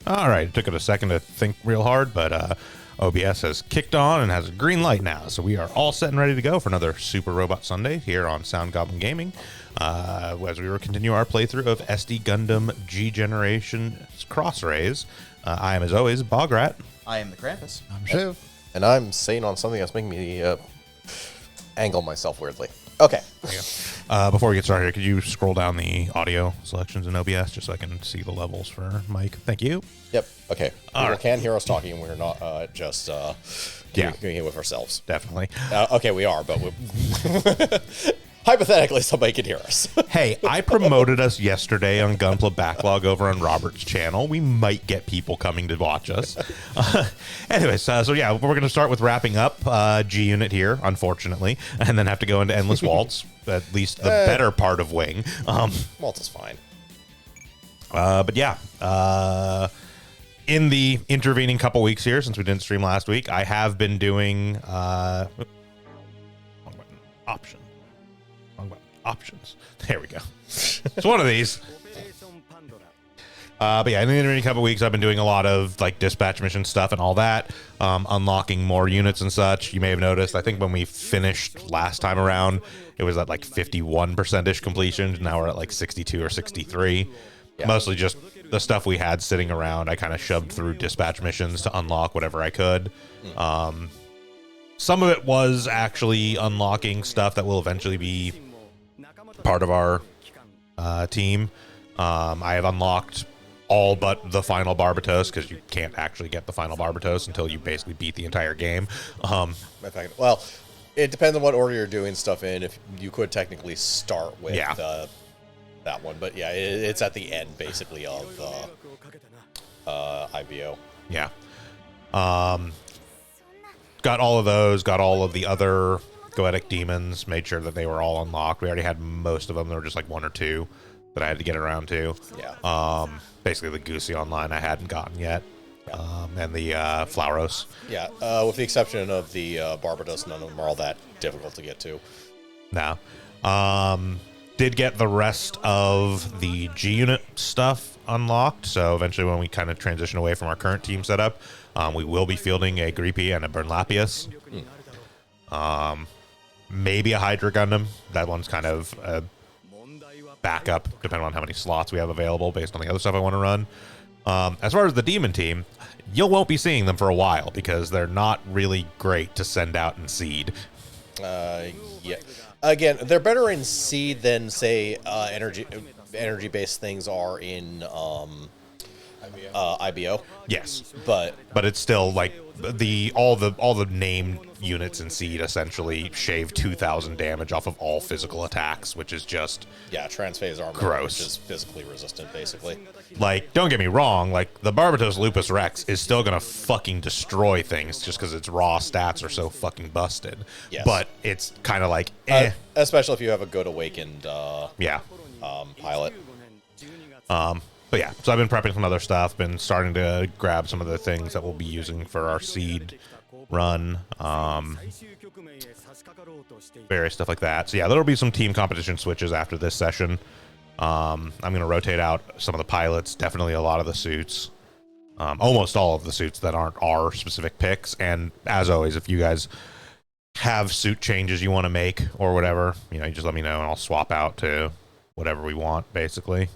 All right, it took it a second to think real hard, but OBS has kicked on and has a green light now, so we are all set and ready to go for another Super Robot Sunday here on Sound Goblin Gaming, as we will continue our playthrough of SD Gundam G Generation Cross Rays. I am, as always, Bograt. I am the Krampus. I'm Shiv. And I'm sitting on something that's making me angle myself weirdly. Okay. Before we get started here, could you scroll down the audio selections in OBS just so I can see the levels for Mike? Thank you. Yep. Okay. People right. can hear us talking. We're not just doing it with ourselves. Definitely. Okay, we are, but hypothetically, somebody can hear us. Hey, I promoted us yesterday on Gunpla Backlog over on Robert's channel. We might get people coming to watch us. Anyways, so yeah, we're going to start with wrapping up G Unit here, unfortunately, and then have to go into Endless Waltz, at least the better part of Wing. Waltz is fine. But yeah, in the intervening couple weeks here, since we didn't stream last week, I have been doing options. There we go. It's one of these. But yeah, in the intervening couple weeks, I've been doing a lot of like dispatch mission stuff and all that, unlocking more units and such. You may have noticed, I think when we finished last time around, it was at like 51%-ish completion. Now we're at like 62 or 63. Yeah. Mostly just the stuff we had sitting around. I kind of shoved through dispatch missions to unlock whatever I could. Some of it was actually unlocking stuff that will eventually be part of our team. I have unlocked all but the final Barbatos, because you can't actually get the final Barbatos until you basically beat the entire game. Well, it depends on what order you're doing stuff in. If you could technically start with that one, but yeah, it's at the end basically of IBO. Yeah. Got all of those. Got all of the other Goetic demons. Made sure that they were all unlocked. We already had most of them. There were just like one or two that I had to get around to. Yeah. Basically the Goosey online I hadn't gotten yet. And the Flauros. Yeah. With the exception of the Barbados, none of them are all that difficult to get to. No. Did get the rest of the G unit stuff unlocked. So eventually, when we kind of transition away from our current team setup, we will be fielding a Greepy and a Burnlapius. Maybe a Hydra Gundam. That one's kind of a backup, depending on how many slots we have available based on the other stuff I want to run. As far as the Demon team, you won't be seeing them for a while because they're not really great to send out in seed. Yeah. Again, they're better in seed than, say, energy-based things are in IBO. Yes, but it's still like all the named units in seed essentially shave 2,000 damage off of all physical attacks, which is just transphase armor, gross. Which is physically resistant, basically. Like, don't get me wrong, like the Barbatos Lupus Rex is still gonna fucking destroy things just because its raw stats are so fucking busted. Yes. But it's kind of like especially if you have a good awakened pilot. But yeah, so I've been prepping some other stuff, been starting to grab some of the things that we'll be using for our seed run, various stuff like that. So yeah, there'll be some team competition switches after this session. I'm going to rotate out some of the pilots, definitely a lot of the suits, almost all of the suits that aren't our specific picks. And as always, if you guys have suit changes you want to make or whatever, you just let me know and I'll swap out to whatever we want, basically.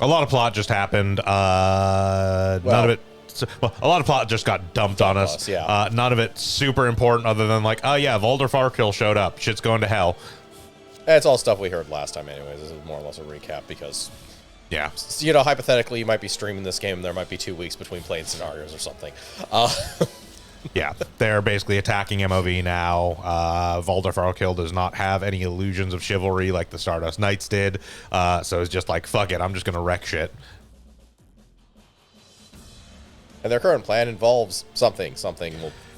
A lot of plot just happened. None of it. A lot of plot just got dumped on us. None of it super important, other than like, oh yeah, Volder Farkill showed up. Shit's going to hell. It's all stuff we heard last time, anyways. This is more or less a recap because, hypothetically, you might be streaming this game, and there might be 2 weeks between playing scenarios or something. Yeah, they're basically attacking MOV now. Volder Farkill does not have any illusions of chivalry like the Stardust Knights did, so it's just like, fuck it, I'm just gonna wreck shit. And their current plan involves something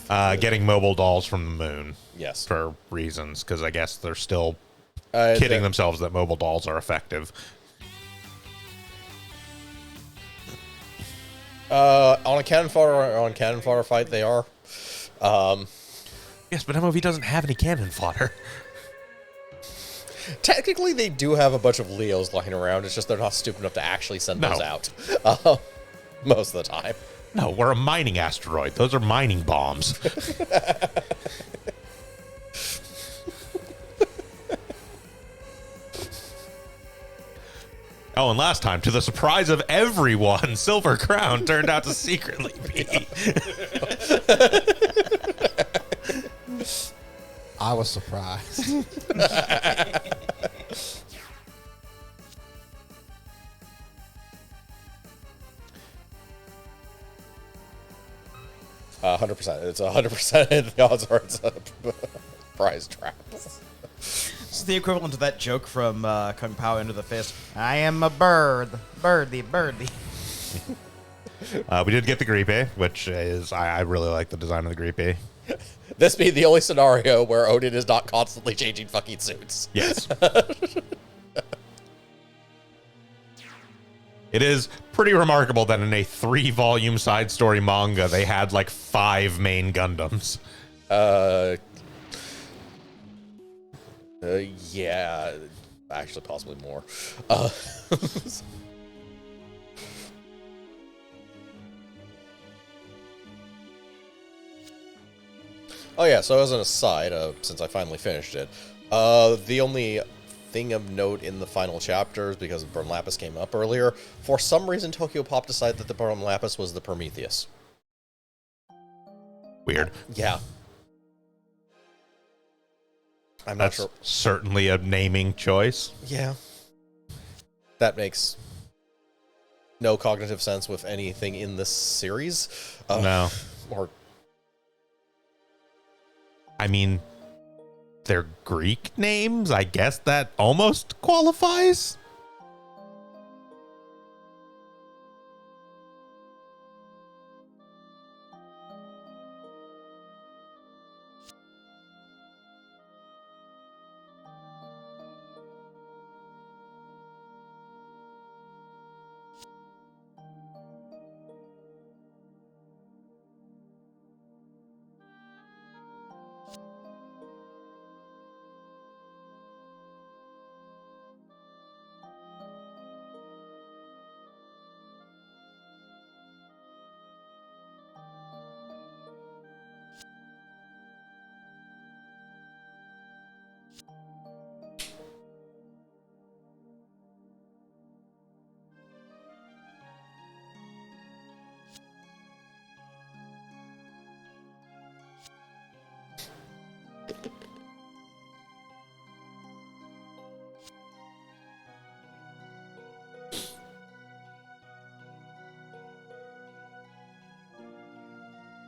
getting mobile dolls from the moon. Yes. For reasons, because I guess they're still kidding themselves that mobile dolls are effective. On a cannon fodder fight, they are. Yes, but MOV doesn't have any cannon fodder. Technically, they do have a bunch of Leos lying around. It's just they're not stupid enough to actually send those out. Most of the time. No, we're a mining asteroid. Those are mining bombs. Oh, and last time, to the surprise of everyone, Silver Crown turned out to secretly be. I was surprised. 100%. It's 100%. The odds are it's a prize trap. It's the equivalent of that joke from Kung Pao Into the Fist. I am a bird. Birdie. We did get the Gripe, which is, I really like the design of the Gripe. This being the only scenario where Odin is not constantly changing fucking suits. Yes. It is pretty remarkable that in a 3-volume side story manga, they had like 5 main Gundams. Yeah, actually possibly more. Oh yeah, so as an aside, since I finally finished it, the only thing of note in the final chapters, because Burn Lapis came up earlier, for some reason Tokyo Pop decided that the Burn Lapis was the Prometheus. Weird. Yeah. I'm not sure. Certainly a naming choice. Yeah. That makes no cognitive sense with anything in this series. No. Or I mean, they're Greek names. I guess that almost qualifies.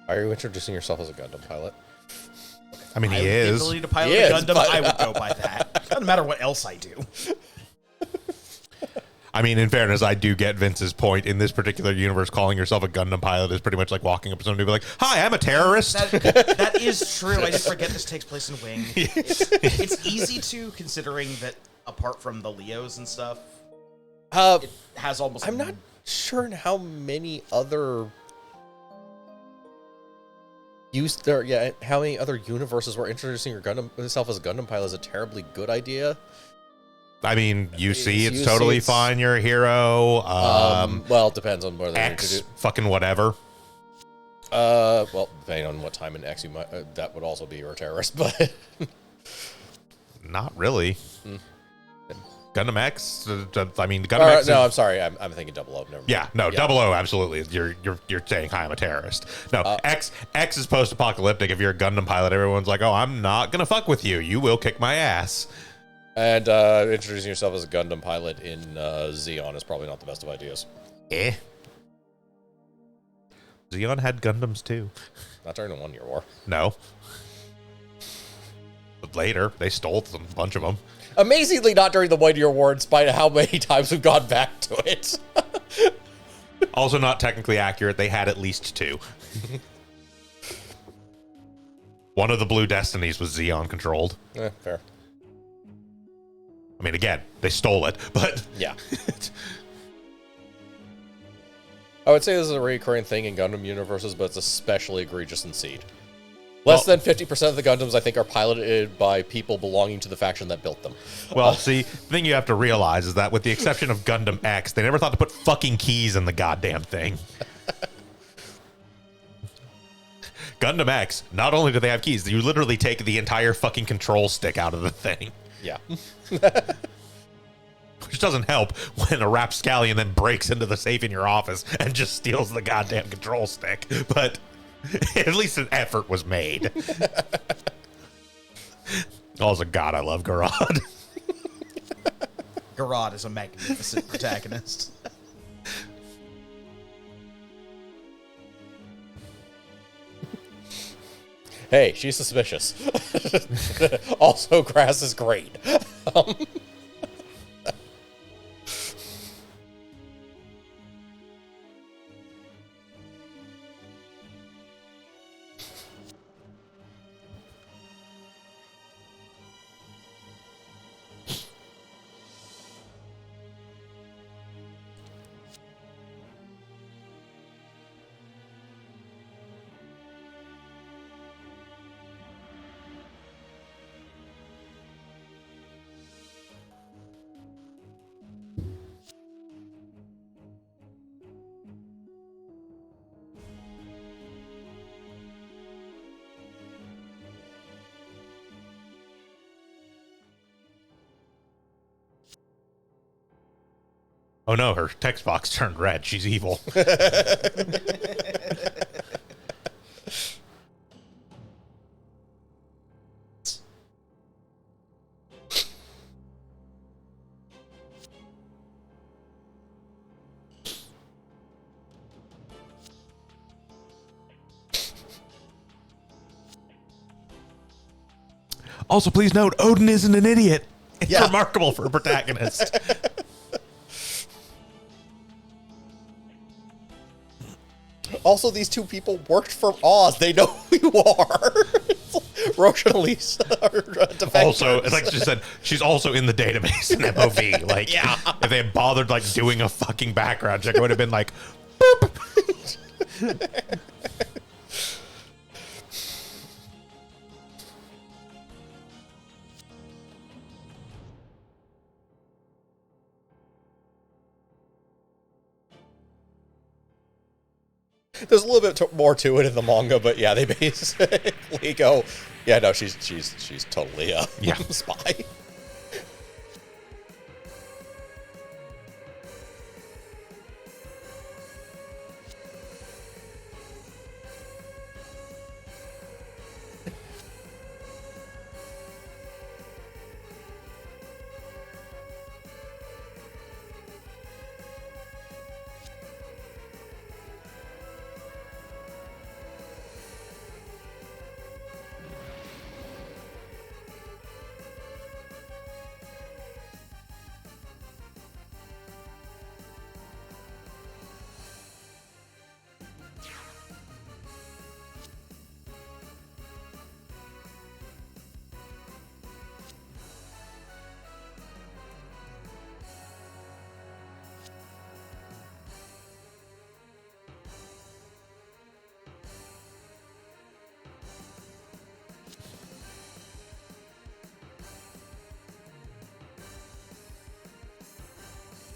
are you introducing yourself as a Gundam pilot? I mean, he The is. ability to pilot He a is, Gundam, but- I would go by that. Doesn't matter what else I do. I mean, in fairness, I do get Vince's point. In this particular universe, calling yourself a Gundam pilot is pretty much like walking up to somebody and be like, "Hi, I'm a terrorist." That is true. I just forget this takes place in Wing. It's easy to, considering that apart from the Leos and stuff, it has almost... I'm not sure in how many other how many other universes where introducing yourself as a Gundam pilot is a terribly good idea. I mean, you see, it's UC, totally it's- fine. You're a hero. Well, it depends on whether X, fucking whatever. well, depending on what time in X you might, that would also be you're a terrorist, but Not really. Gundam X. I mean, Gundam X. no, I'm sorry, I'm thinking Double O. Never mind. Yeah, no, 00, absolutely. You're saying, "Hi, I'm a terrorist." No, X is post-apocalyptic. If you're a Gundam pilot, everyone's like, "Oh, I'm not gonna fuck with you. You will kick my ass." And introducing yourself as a Gundam pilot in Xeon is probably not the best of ideas. Xeon had Gundams too. Not during the 1 Year War. No. But later, they stole a bunch of them. Amazingly, not during the 1 Year War, in spite of how many times we've gone back to it. Also not technically accurate. They had at least 2. One of the Blue Destinies was Xeon controlled. Fair. I mean, again, they stole it, but Yeah. I would say this is a recurring thing in Gundam universes, but it's especially egregious in Seed. Less than 50% of the Gundams, I think, are piloted by people belonging to the faction that built them. Well, see, the thing you have to realize is that with the exception of Gundam X, they never thought to put fucking keys in the goddamn thing. Gundam X, not only do they have keys, you literally take the entire fucking control stick out of the thing. Yeah. Which doesn't help when a rapscallion then breaks into the safe in your office and just steals the goddamn control stick. But at least an effort was made. Also, God, I love Garad. Garad is a magnificent protagonist. Hey, she's suspicious. Also, Grass is great. Oh no, her text box turned red. She's evil. Also, please note, Odin isn't an idiot. It's Yeah. remarkable for a protagonist. Also, these two people worked for Oz. They know who you are. Roche and Elisa are defectors. Also, like she said, she's also in the database in MOV. Like, Yeah. if they had bothered like doing a fucking background check, it would have been like, boop. There's a little bit more to it in the manga, but yeah, they basically go, yeah, no, she's totally a Yeah. spy.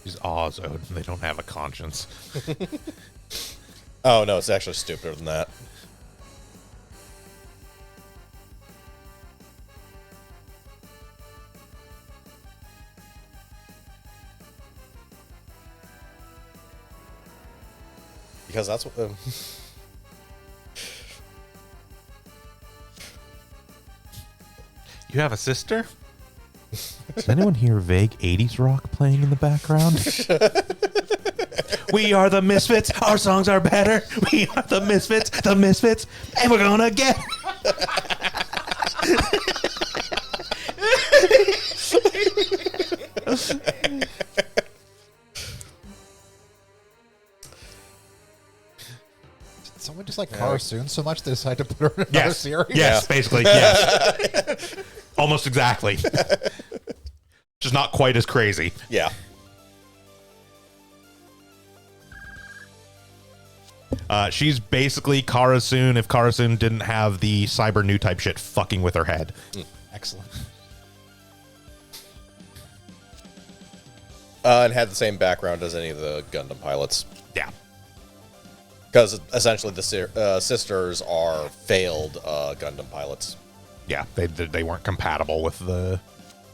She's Oz, Odin. They don't have a conscience. Oh no, it's actually stupider than that. Because that's what. You have a sister? Does anyone hear vague 80s rock playing in the background? We are the Misfits. Our songs are better. We are the Misfits, and we're gonna get. Someone just like Carsoon so much they decided to put her in another Yes, series. yes, basically, yes. Almost exactly. Just not quite as crazy. Yeah. She's basically Karasun if Karasun didn't have the cyber new type shit fucking with her head. Excellent. And had the same background as any of the Gundam pilots. Yeah. Because essentially the sisters are failed Gundam pilots. Yeah, they weren't compatible with the...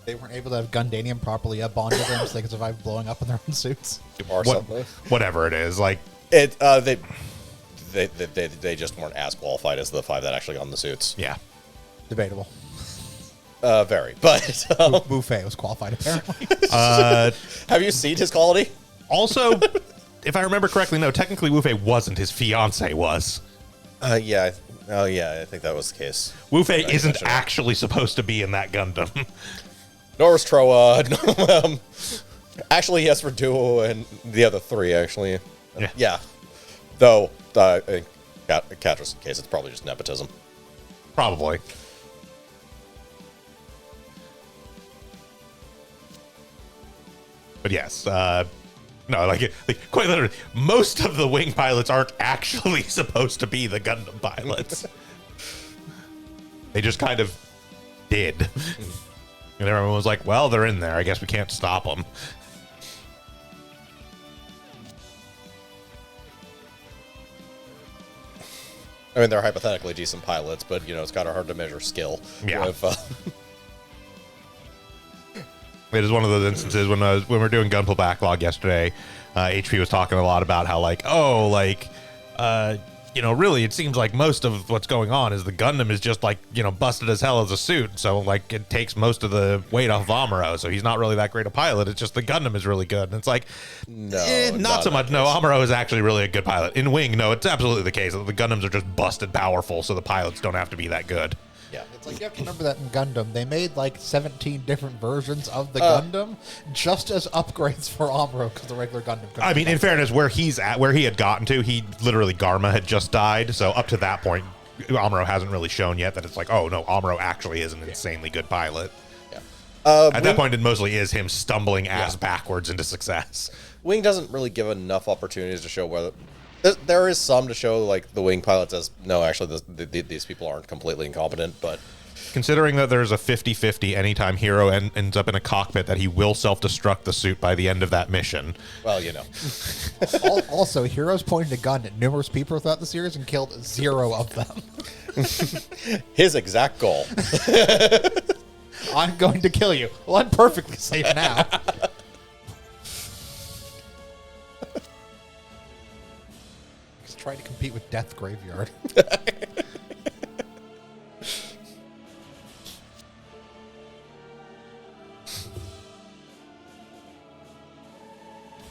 They weren't able to have Gundanium properly bonded them so they could survive blowing up in their own suits. Or something. Whatever it is. Like, They just weren't as qualified as the 5 that actually got in the suits. yeah. Debatable. Very. But Buffet was qualified, apparently. have you seen his quality? Also, if I remember correctly, no, technically Wu-Fei wasn't. His fiance was. Yeah. Oh, yeah, I think that was the case. Wu-Fei Right, isn't mentioned it. actually supposed to be in that Gundam. Nor was Troa. Actually, yes, for Duo and the other 3, actually. Yeah. Though, in Catra's case, it's probably just nepotism. Probably. But yes, no, like quite literally, most of the wing pilots aren't actually supposed to be the Gundam pilots. They just kind of did. And everyone was like, well, they're in there. I guess we can't stop them. I mean, they're hypothetically decent pilots, but, it's kind of hard to measure skill. Yeah. With, It is one of those instances when we were doing Gunpla Backlog yesterday, HP was talking a lot about how really it seems like most of what's going on is the Gundam is just busted as hell as a suit. So it takes most of the weight off of Amuro. So he's not really that great a pilot. It's just the Gundam is really good. And it's like, no, not so much. No, Amuro is actually really a good pilot. In Wing, no, it's absolutely the case. The Gundams are just busted powerful. So the pilots don't have to be that good. yeah. It's like you have to remember that in Gundam, they made 17 different versions of the Gundam just as upgrades for Amuro because the regular Gundam couldn't. I mean, in fairness, where he had gotten to, he literally Garma had just died. So up to that point, Amuro hasn't really shown yet that it's like, oh no, Amuro actually is an insanely good pilot. Yeah. At that point, it mostly is him stumbling ass backwards into success. Wing doesn't really give enough opportunities to show whether... There is some to show, the wing pilots as, no, actually, these people aren't completely incompetent, but... Considering that there's a 50-50 anytime Hero ends up in a cockpit that he will self-destruct the suit by the end of that mission. Well, Also, Heroes pointed a gun at numerous people throughout the series and killed 0 of them. His exact goal. I'm going to kill you. Well, I'm perfectly safe now. He's trying to compete with Death Graveyard.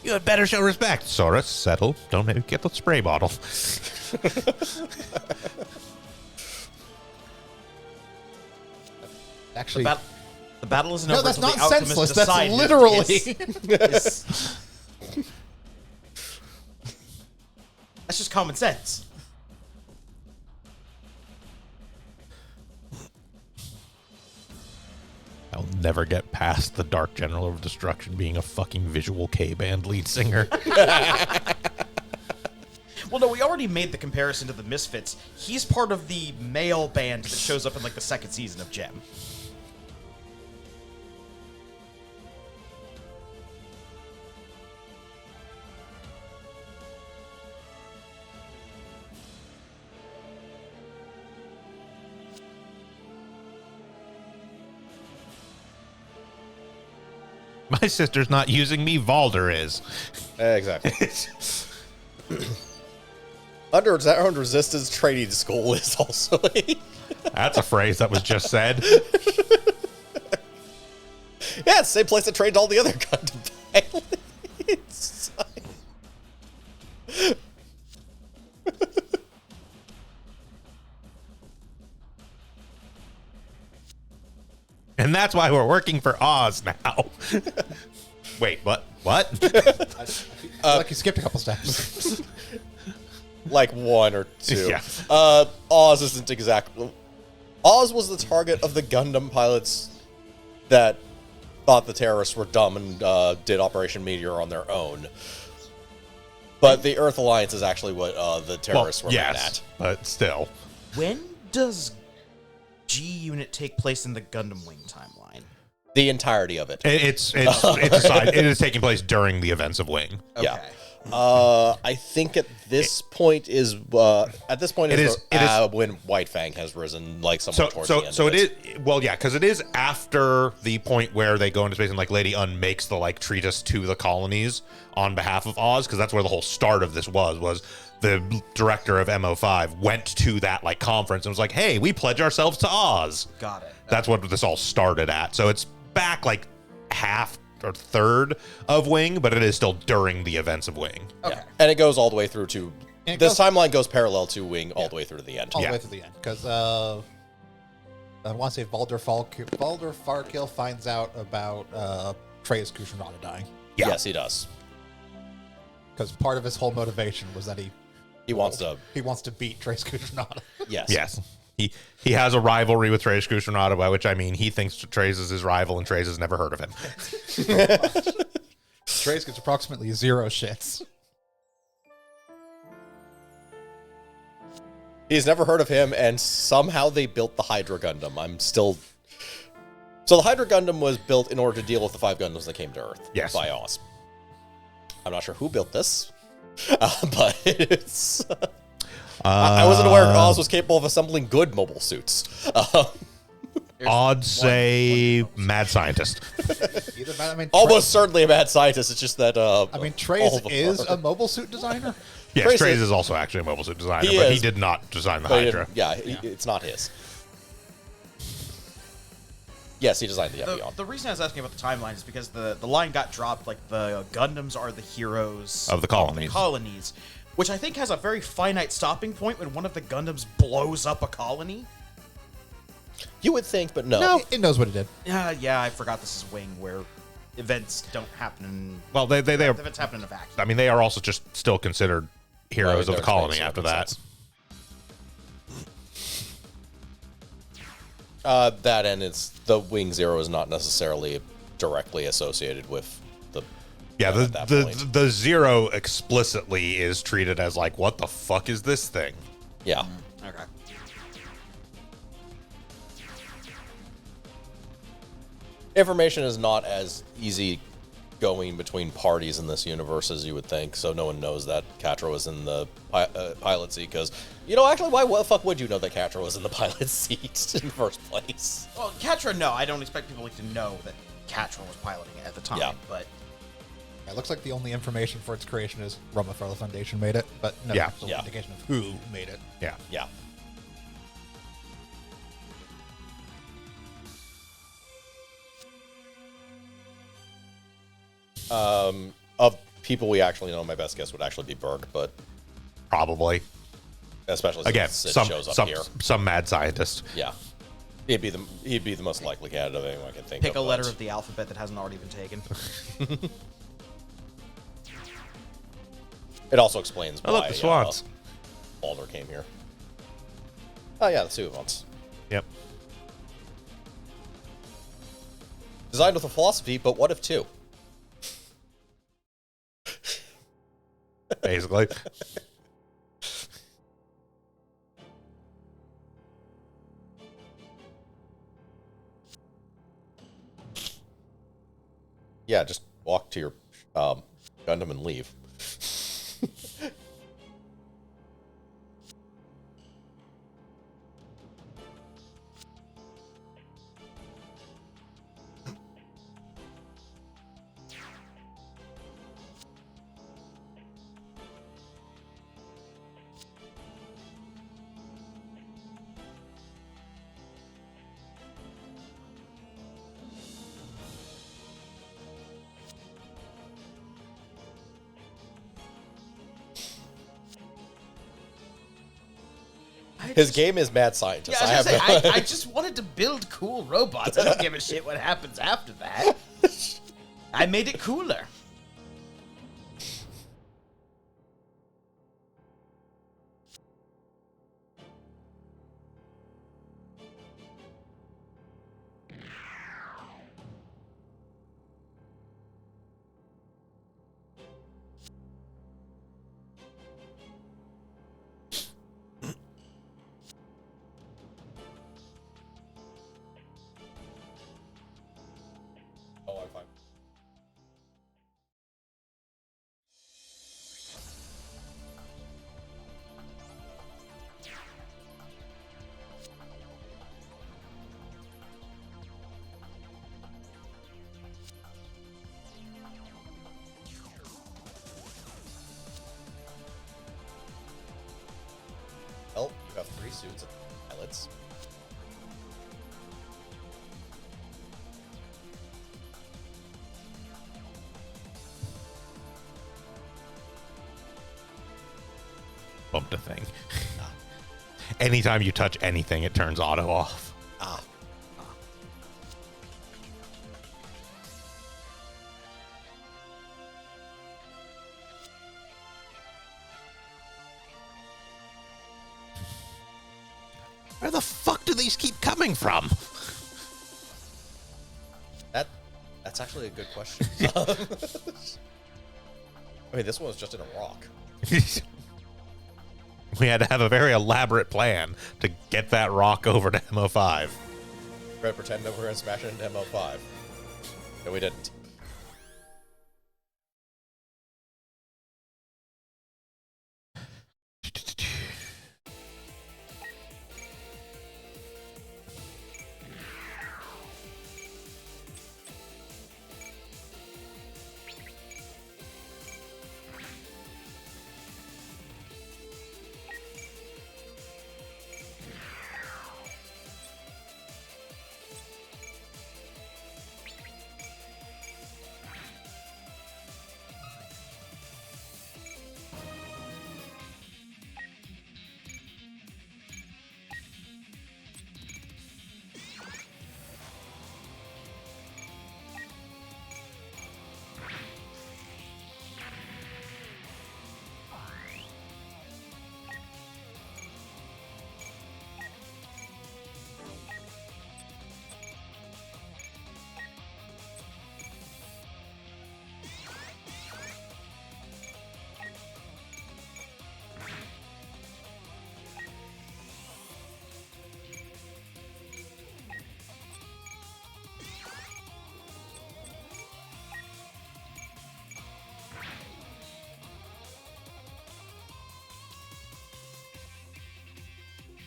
You had better show respect. Sora, settle. Don't maybe get the spray bottle. Actually, The battle isn't no, over that's until not the Alchemist senseless. That's decide literally. That's just common sense. I'll never get past the Dark General of Destruction being a fucking visual K-band lead singer. Well, no, we already made the comparison to the Misfits. He's part of the male band that shows up in, the 2nd season of Gem. My sister's not using me, Valder is. Exactly. Underground Resistance Training School is also a... That's a phrase that was just said. Yeah, it's the same place that trained all the other Gundam pilots. And that's why we're working for Oz now. Wait, what? What? Like you skipped a couple steps. Like 1 or 2. Yeah. Oz isn't exactly... Oz was the target of the Gundam pilots that thought the terrorists were dumb and did Operation Meteor on their own. But the Earth Alliance is actually what the terrorists were mad yes, at. but still. When does G Unit take place in the Gundam Wing timeline? The entirety of it. It's it is taking place during the events of Wing. Okay. Yeah. I think at this point is when White Fang has risen somewhat towards the end. So it is because it is after the point where they go into space and Lady Un makes the treatise to the colonies on behalf of Oz, because that's where the whole start of this was the director of MO5 went to that conference and was like, hey, we pledge ourselves to Oz. Got it. That's what this all started at. So it's back half or third of Wing, but it is still during the events of Wing. Okay. Yeah. And it goes all the way through to this timeline goes parallel to Wing all the way through to the end. All the way to the end, because I want to say Baldur Farkill finds out about Trey's Kushirada dying, Yes, he does. because part of his whole motivation was that He wants to. he wants to beat Trey's Kushirada. Yes. Yes. He has a rivalry with Trey's Kushirada, by which I mean he thinks Trey's is his rival and Trey's has never heard of him. Trey's gets approximately 0 shits. He's never heard of him, and somehow they built the Hydra Gundam. So the Hydra Gundam was built in order to deal with the 5 Gundams that came to Earth by Oz. I'm not sure who built this, but it's... I wasn't aware Oz was capable of assembling good mobile suits. I'd say mad scientist. Almost certainly a mad scientist. It's just that... Trey's is a mobile suit designer. Yes, Trey's is also actually a mobile suit designer, but he did not design the Hydra. It's not his. Yes, he designed the Epion. The reason I was asking about the timeline is because the line got dropped, the Gundams are the heroes of the colonies, which I think has a very finite stopping point when one of the Gundams blows up a colony. You would think, but no. No, it knows what it did. Yeah, I forgot this is Wing, where events don't happen. Well, they are, events happen in a vacuum. I mean, they are also just still considered heroes of the colony after that. That and the Wing Zero is not necessarily directly associated with the. Yeah, the Zero explicitly is treated as what the fuck is this thing? Yeah. Okay. Information is not as easy going between parties in this universe as you would think, so no one knows that Catra was in the pilot seat, because, actually, why the fuck would you know that Catra was in the pilot seat in the first place? Well, Catra, no. I don't expect people to know that Catra was piloting it at the time, but... It looks like the only information for its creation is Roma Farley Foundation made it, but no indication of who made it. Yeah. Yeah. Of people we actually know, my best guess would actually be Berg, but probably, especially again, since Sid shows up here. Some mad scientist. Yeah, he'd be the most likely candidate of anyone I can think of. Pick a letter of the alphabet that hasn't already been taken. It also explains why the Swans. Baldur came here. Oh yeah, the Suivants. Yep. Designed with a philosophy, but what if 2? Basically. Yeah, just walk to your Gundam and leave. His game is mad scientist. Yeah, I just wanted to build cool robots. I don't give a shit what happens after that. I made it cooler. suits and pilots. Bumped a thing. Anytime you touch anything, it turns auto off. Ah. Where the fuck do these keep coming from? That's actually a good question. I mean, this one was just in a rock. We had to have a very elaborate plan to get that rock over to MO5. We're gonna pretend that we're gonna smash it into MO5. No, we didn't.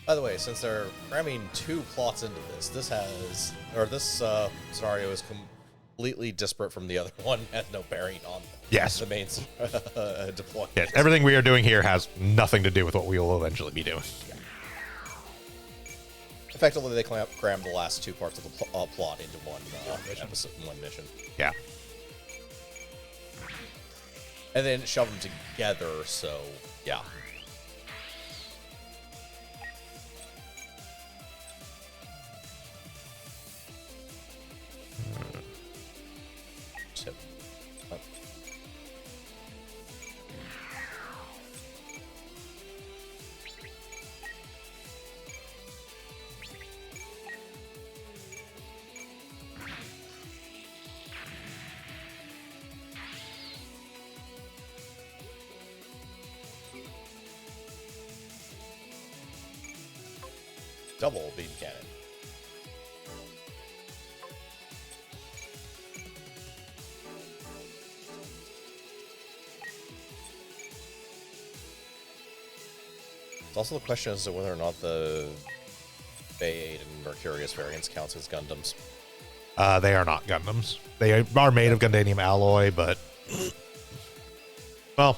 By the way, since they're cramming 2 plots into this, this scenario is completely disparate from the other one, has no bearing on Yes. the main deployment. Yes, everything we are doing here has nothing to do with what we will eventually be doing. Effectively, they crammed the last 2 parts of the plot into one episode, one mission. Yeah. And then shove them together, so, yeah. Tip. Oh. Double beam cannon. It's also the question as to whether or not the Bay 8 and Mercurius variants counts as Gundams. They are not Gundams. They are made of Gundanium alloy, but well,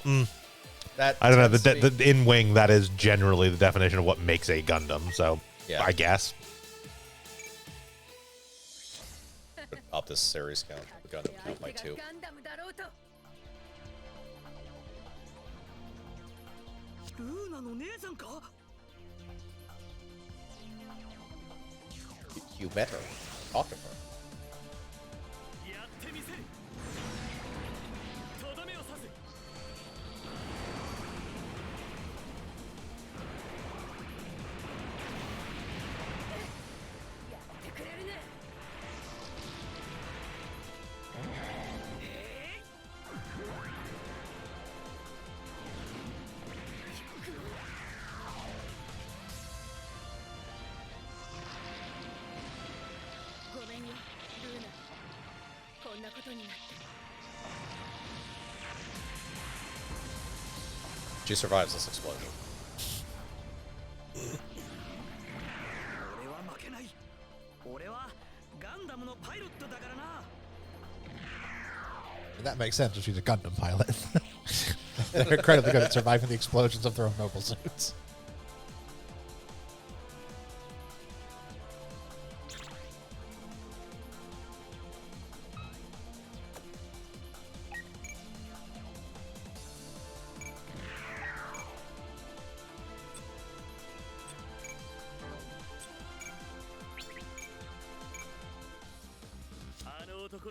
That I don't know. tends to be- The in wing, that is generally the definition of what makes a Gundam. So Yeah. I guess. Up this series count, the Gundam count by 2. ルーナの姉さんか You met her. Talk to her. やってみせるとどめを刺す ごめんよルーナこんなことになって She survives this explosion. 俺は負けない俺はガンダムのパイロットだからな That makes sense if she's a Gundam pilot. They're incredibly good at surviving the explosions of their own mobile suits.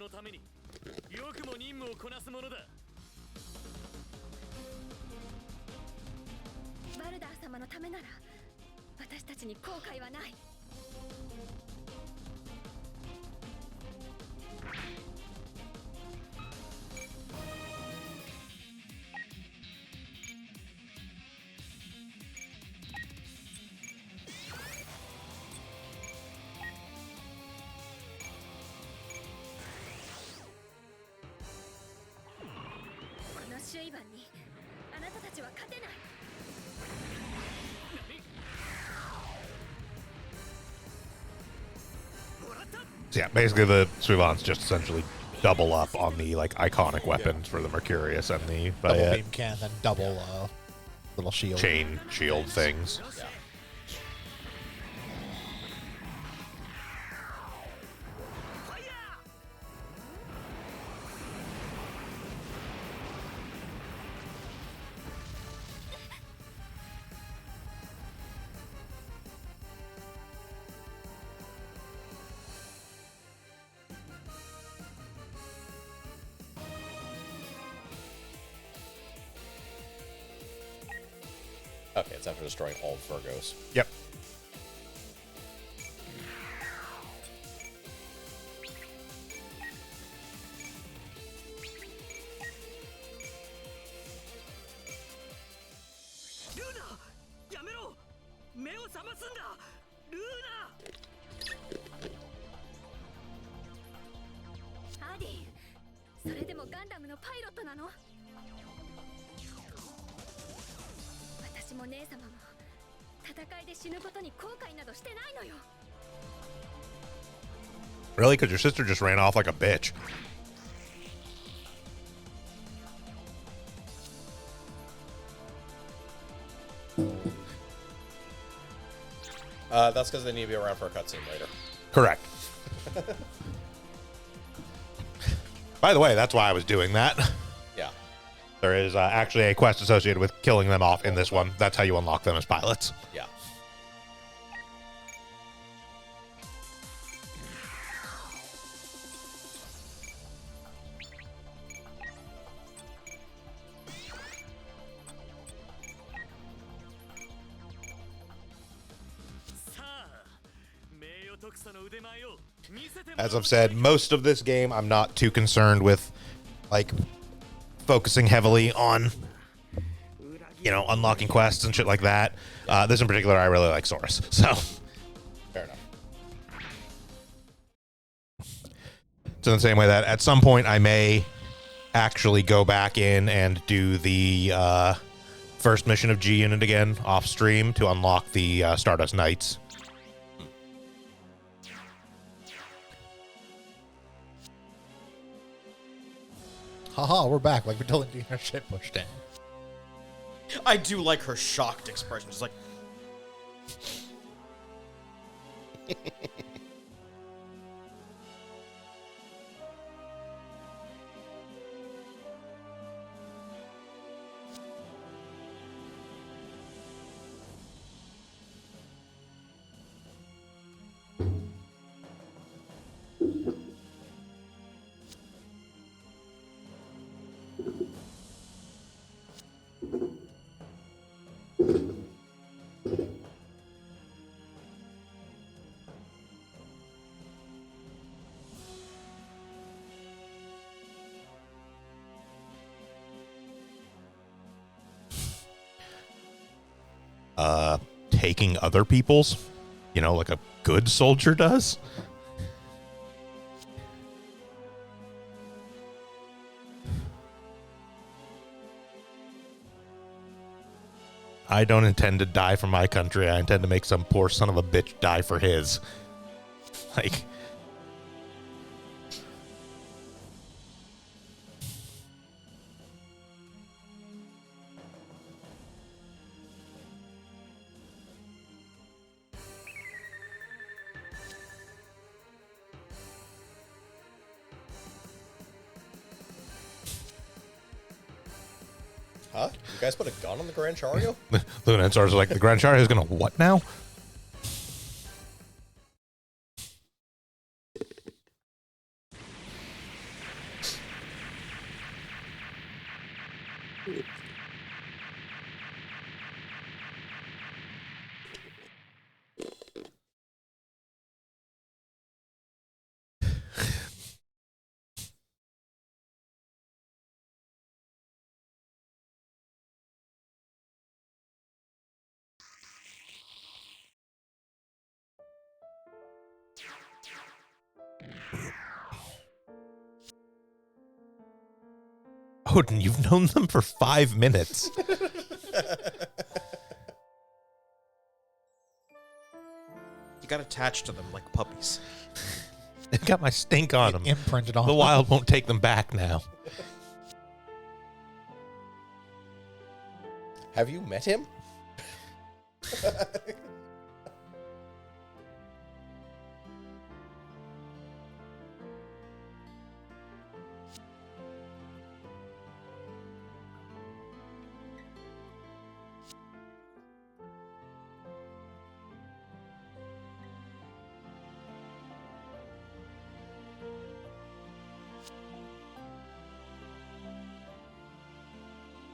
のためによくも任務をこなすものだ。バルダー様のためなら私たちに後悔はない。この首位盤にあなたたちは勝てない。So yeah, basically the Suivants just essentially double up on the like iconic weapons for the Mercurius and the Double beam cannon, then double little shield. chain shield things. Yeah. Okay, it's after destroying all Virgos. Yep. Luna! やめろ！目を覚ますんだ！ルーナ！アディ、それでもガンダムのパイロットなの？私も姉様も戦いで死ぬことに後悔などしてないのよ。 Really? Because your sister just ran off like a bitch. That's because they need to be around for a cutscene later. Correct. By the way, that's why I was doing that. Yeah. There is actually a quest associated with killing them off in this one. That's how you unlock them as pilots. Yeah. As I've said, most of this game, I'm not too concerned with, like, focusing heavily on, you know, unlocking quests and shit like that. This in particular, I really like Saurus, so. Fair enough. So in the same way that at some point I may actually go back in and do the first mission of G Unit again off stream to unlock the Stardust Knights. Haha, we're back. Like we're totally getting our shit pushed in. I do like her shocked expression. Just like, Taking other people's, you know, like a good soldier does. I don't intend to die for my country. I intend to make some poor son of a bitch die for his. Like, Huh? You guys put a gun on the Grand Chariot? Luna and Saurus are like, the Grand Chariot is going to what now? Odin, you've known them for 5 minutes. You got attached to them like puppies. They've got my stink on them. Imprinted on The them. wild won't take them back now. Have you met him?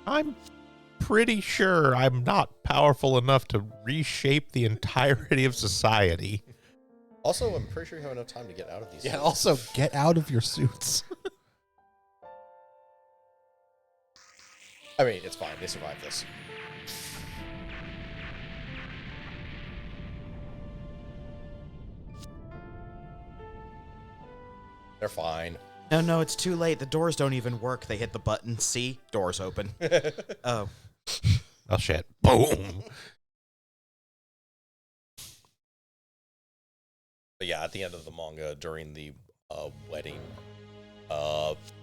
I'm pretty sure I'm not powerful enough to reshape the entirety of society. Also, I'm pretty sure you have enough time to get out of these. Yeah, suits. also get out of your suits. I mean, it's fine. They survived this. They're fine. No, it's too late. The doors don't even work. They hit the button. See? Doors open. Oh. Oh, shit. Boom. But yeah, at the end of the manga, during the wedding,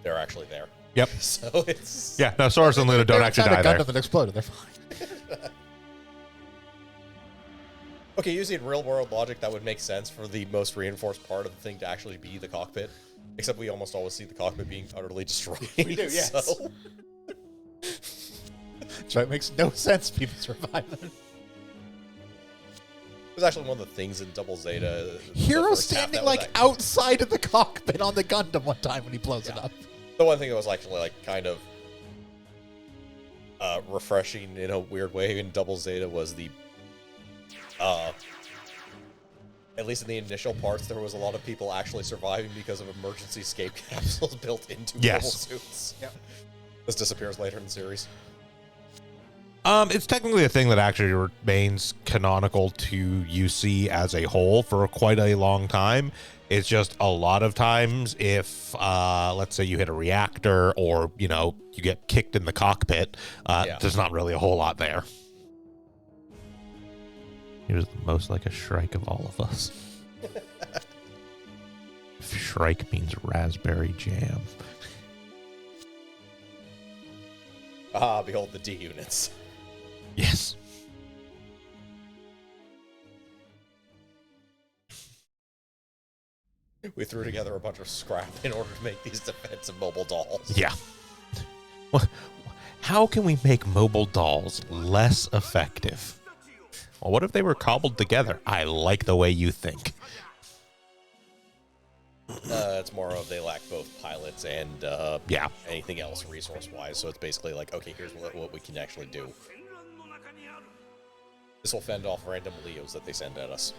they're actually there. Yep. So it's... Yeah, no, Soros and Luna don't They're actually inside die a there. Gundam that exploded. They're fine. Okay, using real-world logic, that would make sense for the most reinforced part of the thing to actually be the cockpit. Except we almost always see the cockpit being utterly destroyed. We do, yes. So... So it makes no sense people survive it. It was actually one of the things in Double Zeta. the Hero first half standing that was like actually- outside of the cockpit on the Gundam one time when he blows it up. The one thing that was actually like kind of refreshing in a weird way in Double Zeta was the at least in the initial parts, there was a lot of people actually surviving because of emergency escape capsules built into Yes. mobile suits. Yep. This disappears later in the series. It's technically a thing that actually remains canonical to UC as a whole for quite a long time. It's just a lot of times if, let's say you hit a reactor or, you know, you get kicked in the cockpit, there's not really a whole lot there. He was the most like a Shrike of all of us. Shrike means raspberry jam. Ah, behold the D units. Yes. We threw together a bunch of scrap in order to make these defensive mobile dolls. Yeah. How can we make mobile dolls less effective? Well, what if they were cobbled together? I like the way you think. It's more of they lack both pilots and Yeah. anything else resource-wise. So it's basically like, okay, here's what we can actually do. This will fend off random Leos that they send at us.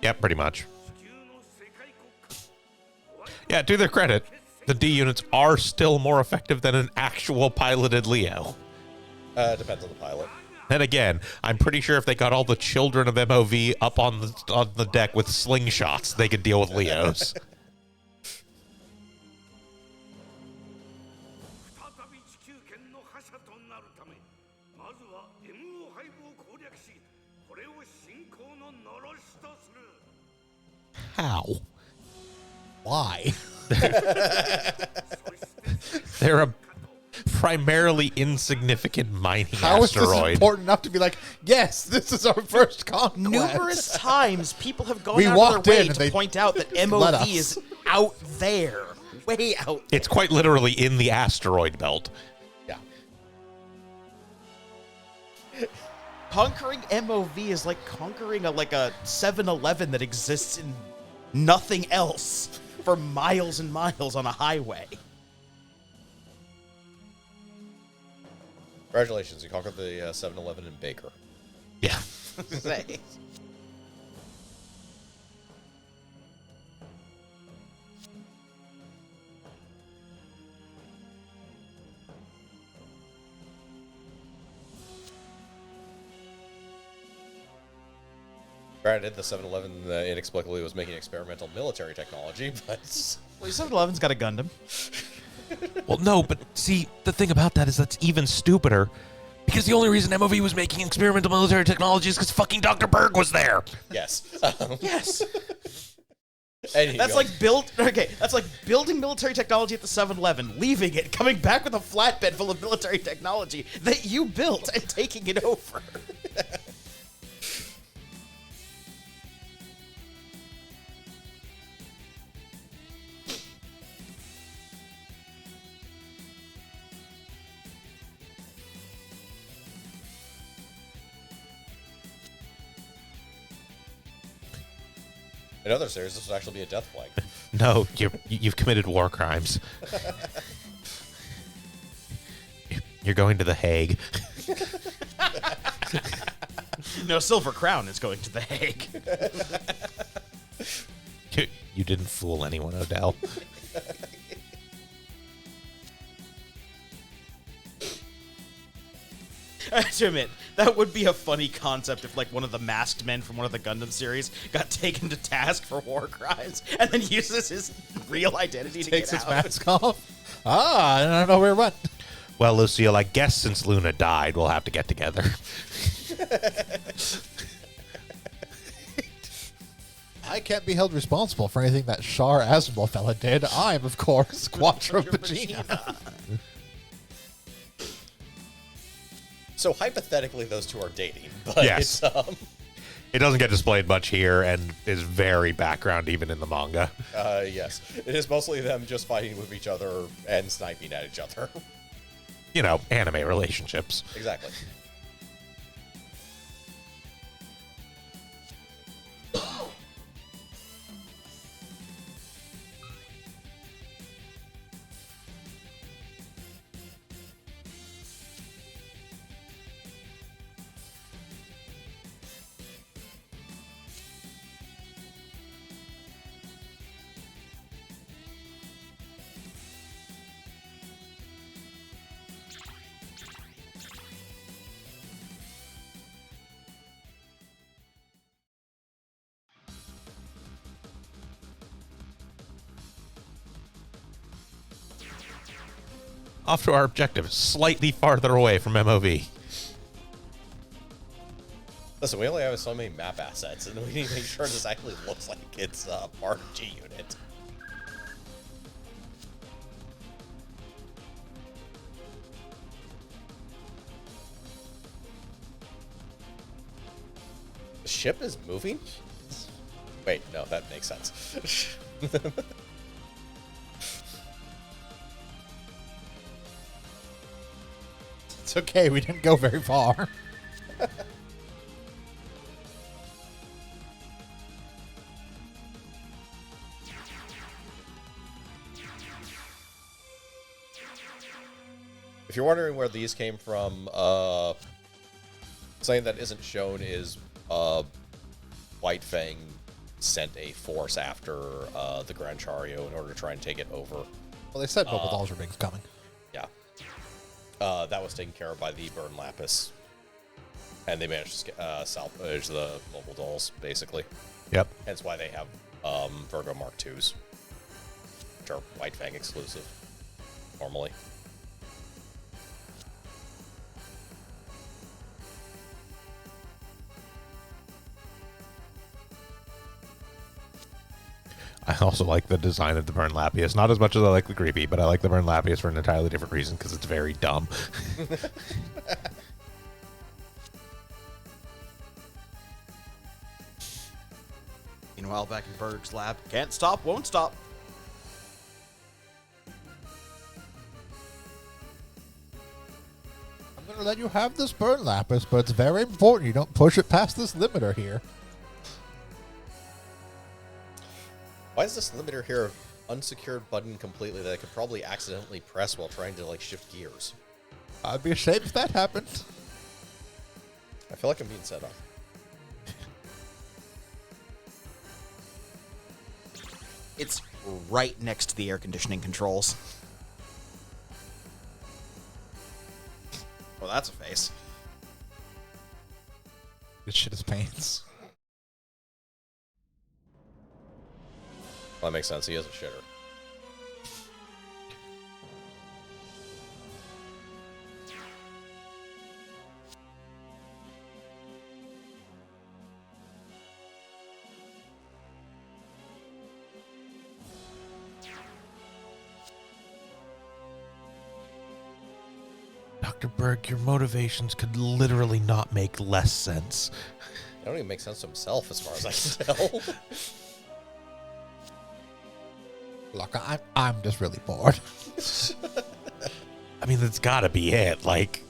Yeah, pretty much. Yeah, to their credit, the D units are still more effective than an actual piloted Leo. Depends on the pilot. And again, I'm pretty sure if they got all the children of MOV up on the deck with slingshots, they could deal with Leos. 再び地球圏の覇者となるためまずは MO5 を攻略しこれを信仰ののろしとする How? Why? They're a primarily insignificant mining How is this asteroid. important enough to be like, yes, this is our first conquest? Numerous times people have gone We out walked of their way in and to they point out that let MOV us. is out there. Way out. It's quite literally in the asteroid belt. Yeah. Conquering MOV is like conquering a 7-Eleven that exists in nothing else for miles and miles on a highway. Congratulations, you conquered the 7-Eleven in Baker. Yeah. Say. Granted, the 7-Eleven inexplicably was making experimental military technology, but... Well, 7-Eleven's got a Gundam. Well, no, but see, the thing about that is that's even stupider. Because the only reason MOV was making experimental military technology is because fucking Dr. Berg was there. Yes. Yes. Anyway. That's like that's like building military technology at the 7-Eleven, leaving it, coming back with a flatbed full of military technology that you built and taking it over. In other series, this would actually be a death flag. No, you've committed war crimes. You're going to The Hague. No, Silver Crown is going to The Hague. You didn't fool anyone, Odell. I have to admit, that would be a funny concept if, like, one of the masked men from one of the Gundam series got taken to task for war crimes and then uses his real identity to Takes get his out. mask off. I don't know where it went. Well, Lucille, I guess since Luna died, we'll have to get together. I can't be held responsible for anything that Shar Asimov fella did. I'm, of course, Quattro Vagina. So hypothetically, those two are dating, but Yes. It doesn't get displayed much here and is very background even in the manga. yes, it is mostly them just fighting with each other and sniping at each other. You know, anime relationships. Exactly. Off to our objective, slightly farther away from MOV. Listen, we only have so many map assets, and we need to make sure this actually looks like it's part of G-Unit. The ship is moving? Wait, no, that makes sense. It's okay, we didn't go very far. If you're wondering where these came from, something that isn't shown is White Fang sent a force after the Gran Chario in order to try and take it over. Well, they said Bubble Dolls are big coming. Yeah. That was taken care of by the Burn Lapis. And they managed to salvage the mobile dolls, basically. Yep. Hence why they have Virgo Mark IIs, which are White Fang exclusive, normally. I also like the design of the Burn Lapis. Not as much as I like the Creepy, but I like the Burn Lapis for an entirely different reason, because it's very dumb. Meanwhile, back in Berg's lab, can't stop, won't stop. I'm going to let you have this Burn Lapis, but it's very important you don't push it past this limiter here. Why is this limiter here unsecured button completely that I could probably accidentally press while trying to, like, shift gears? I'd be ashamed if that happened. I feel like I'm being set off. It's right next to the air conditioning controls. Well, that's a face. This shit is pains. Well, that makes sense. He is a shitter. Dr. Berg, your motivations could literally not make less sense. It don't even make sense to himself, as far as I can tell. Look, I'm just really bored. I mean, that's gotta be it. Like,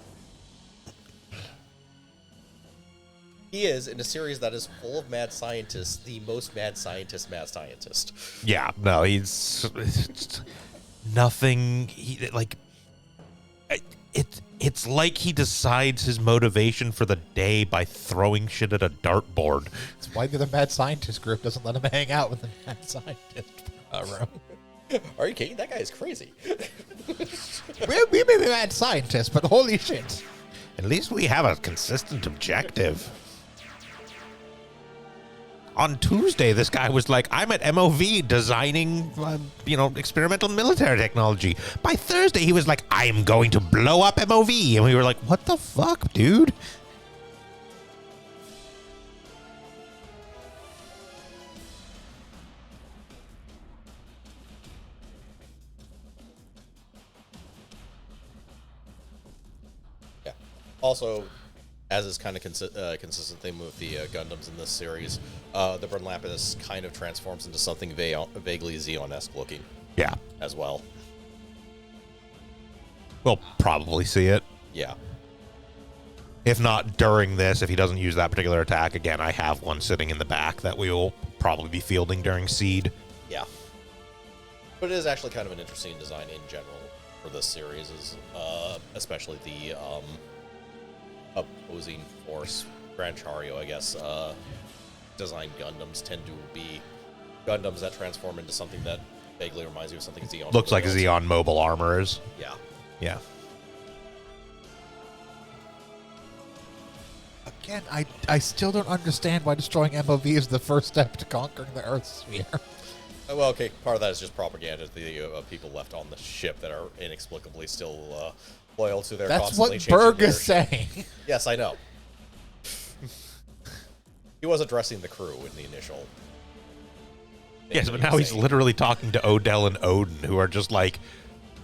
He is, in a series that is full of mad scientists, the most mad scientist. yeah, no, he's nothing. It's like he decides his motivation for the day by throwing shit at a dartboard. That's why the other mad scientist group doesn't let him hang out with the mad scientist room. Are you kidding? That guy is crazy. We may be mad scientists, but holy shit. At least we have a consistent objective. On Tuesday, this guy was like, I'm at MOV designing, experimental military technology. By Thursday, he was like, I am going to blow up MOV. And we were like, what the fuck, dude? Yeah. Also, as is kind of consistent theme with the Gundams in this series, the Burnlapis kind of transforms into something vaguely Xeon-esque looking. Yeah. As well. We'll probably see it. Yeah. If not during this, if he doesn't use that particular attack, again, I have one sitting in the back that we will probably be fielding during Seed. Yeah. But it is actually kind of an interesting design in general for this series, especially the opposing force, Gran Chario, I guess, designed Gundams tend to be Gundams that transform into something that vaguely reminds you of something Xeon. Looks like Xeon mobile armor is. Yeah. Yeah. Again, I still don't understand why destroying MOV is the first step to conquering the Earth sphere. Well, okay, part of that is just propaganda. The people left on the ship that are inexplicably still loyal to their. That's what Berg is saying. Yes, I know. He was addressing the crew in the initial. Yes, but now he's literally talking to Odell and Odin, who are just like,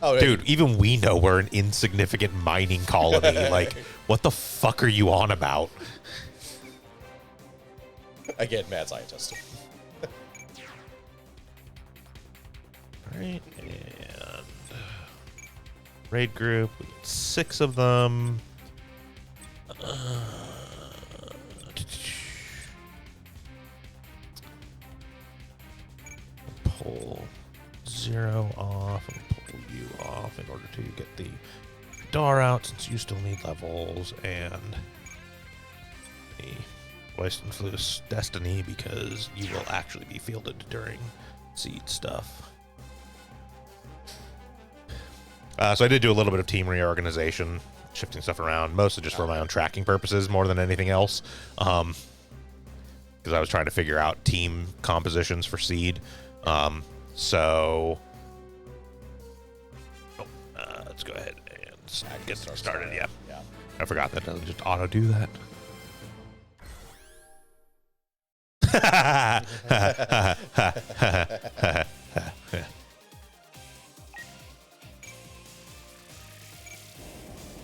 oh, dude, even we know we're an insignificant mining colony. Like, what the fuck are you on about? Again, mad scientist. Right, and raid group, we get 6 of them. Pull 0 off and pull you off in order to get the door out, since you still need levels, and the Voice and Flus Destiny, because you will actually be fielded during Seed stuff. So I did do a little bit of team reorganization, shifting stuff around, mostly just for my own tracking purposes more than anything else. Because I was trying to figure out team compositions for Seed. Let's go ahead and get started. Yeah. I forgot that doesn't just auto do that.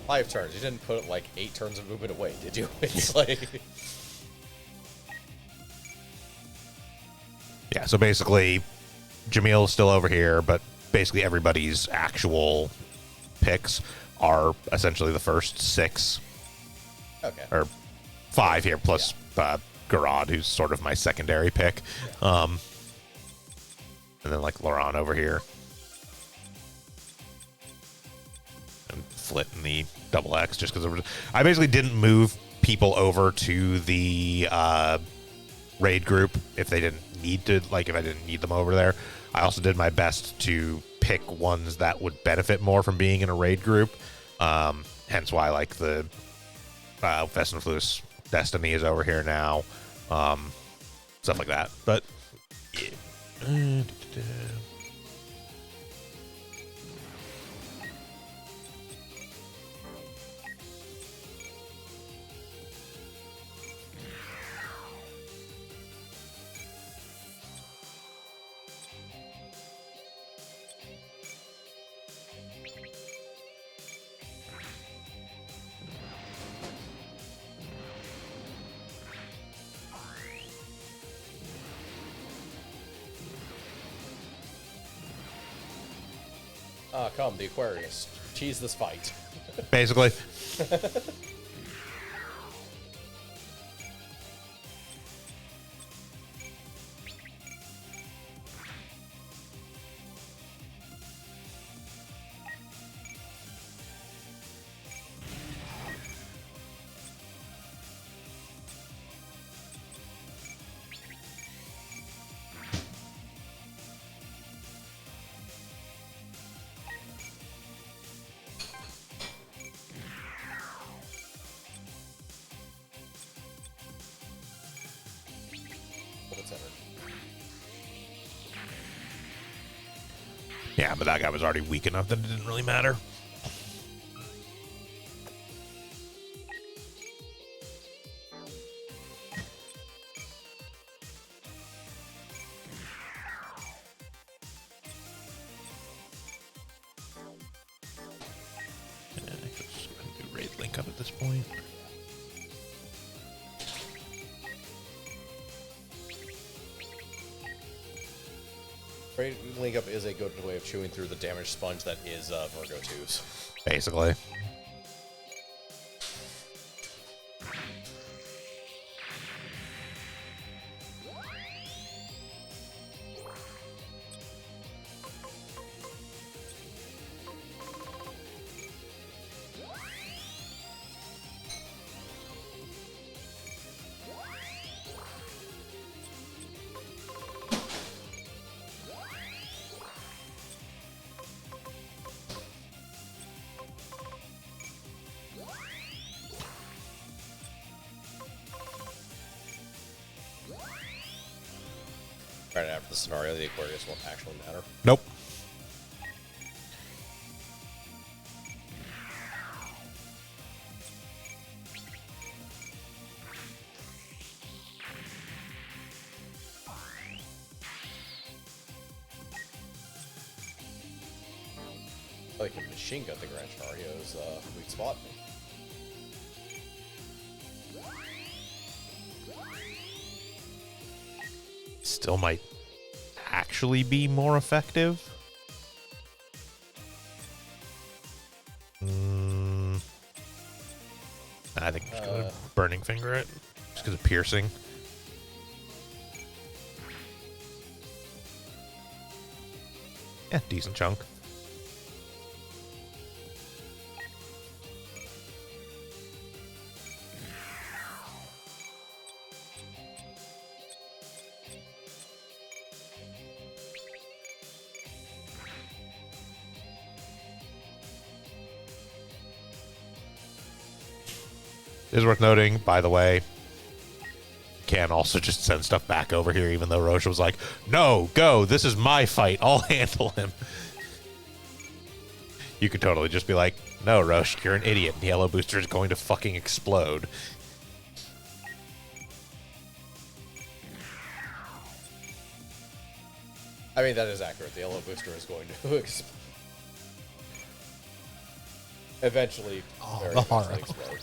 5 turns. You didn't put like 8 turns of movement away, did you? It's like. Yeah, so basically, Jamil's still over here, but basically everybody's actual picks are essentially the first 6. Okay. Or 5 here, plus Garad, who's sort of my secondary pick. And then, like, Laurent over here. And Flit in the double X, just because I basically didn't move people over to the raid group if they didn't need to, like, if I didn't need them over there. I also did my best to pick ones that would benefit more from being in a raid group. Hence why, like, the Fest and Flus Destiny is over here now. Stuff like that. But yeah. Come, the Aquarius. Tease this fight. Basically. Yeah, but that guy was already weak enough that it didn't really matter. Yeah, I could just do raid link up at this point. Raid link up is a good way of chewing through the damage sponge that is Virgo 2s. Basically. Right after the scenario, the Aquarius won't actually matter. Nope. I can machine gun the Grand Scenario's weak spot. Still might actually be more effective. I think I'm just gonna burning finger it just because of piercing. Yeah, decent chunk. It is worth noting, by the way, can also just send stuff back over here, even though Roche was like, no, go, this is my fight, I'll handle him. You could totally just be like, no, Roche, you're an idiot. The yellow booster is going to fucking explode. I mean, that is accurate. The yellow booster is going to eventually, very the eventually horror. explode.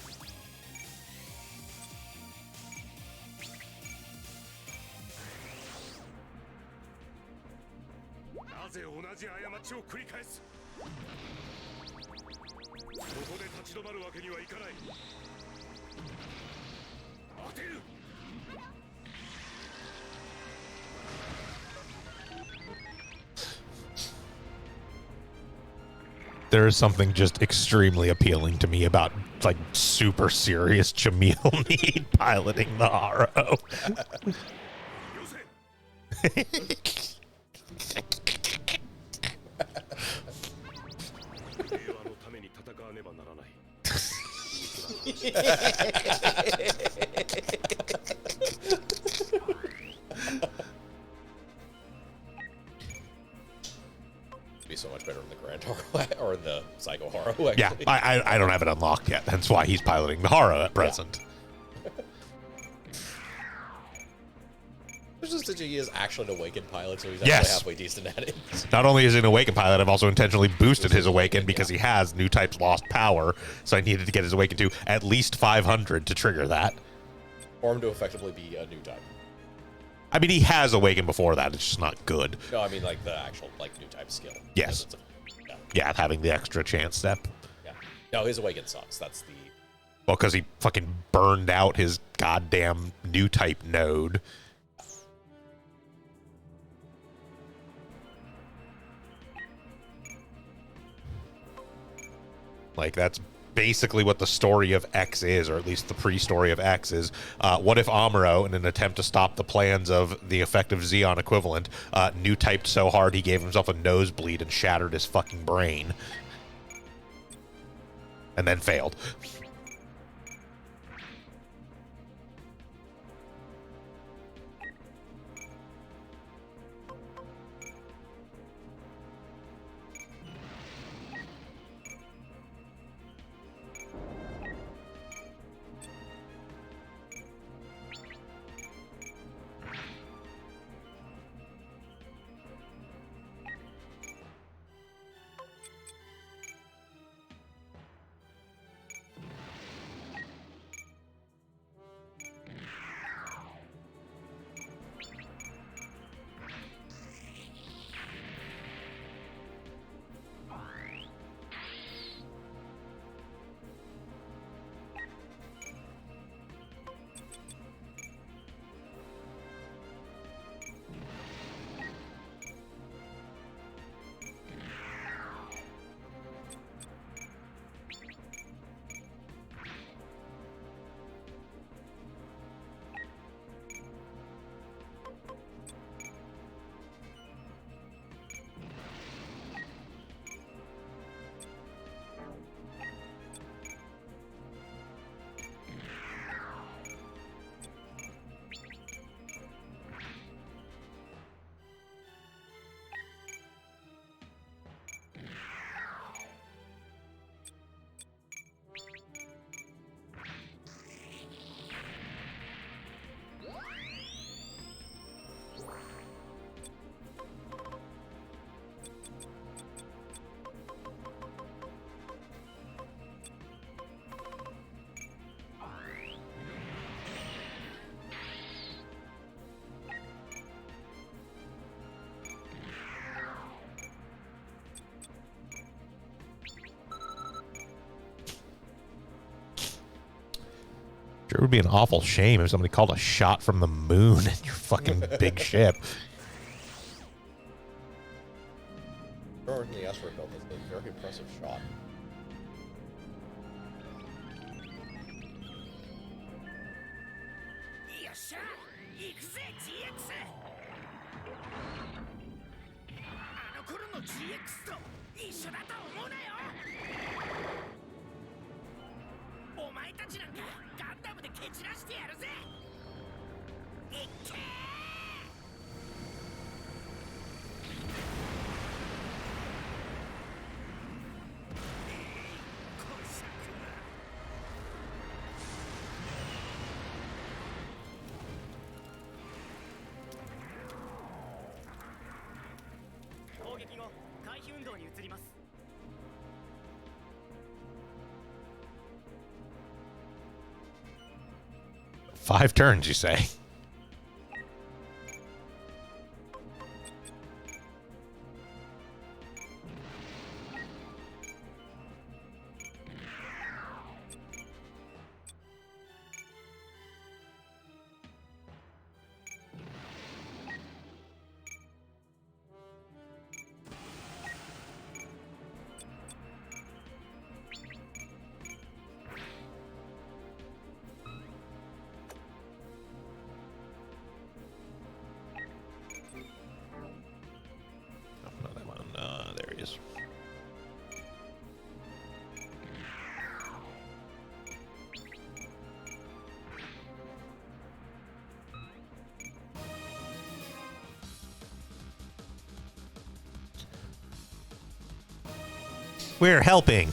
There is something just extremely appealing to me about, like, super serious Jamil Need piloting the Haro. Be so much better in the Grand Haro or the Psycho Haro. Actually. Yeah, I don't have it unlocked yet. That's why he's piloting the Haro at present. There's just that he is actually an Awakened pilot, so he's Yes. actually halfway decent at it. Not only is he an Awakened pilot, I've also intentionally boosted his Awakened because he has new types lost power, so I needed to get his Awakened to at least 500 to trigger that. For him to effectively be a new type. I mean, he has Awakened before that. It's just not good. No, I mean like the actual like new type skill. Yes. Yeah. yeah, having the extra chance step. Yeah. No, his awaken sucks. That's the... Well, because he fucking burned out his goddamn new type node. Like, that's basically what the story of X is, or at least the pre-story of X is. What if Amuro, in an attempt to stop the plans of the effective Xeon equivalent, new typed so hard he gave himself a nosebleed and shattered his fucking brain? And then failed. Sure would be an awful shame if somebody called a shot from the moon in your fucking big ship. Sure, in the asteroid belt, that's a very impressive shot. Five turns, you say? There he is. We're helping.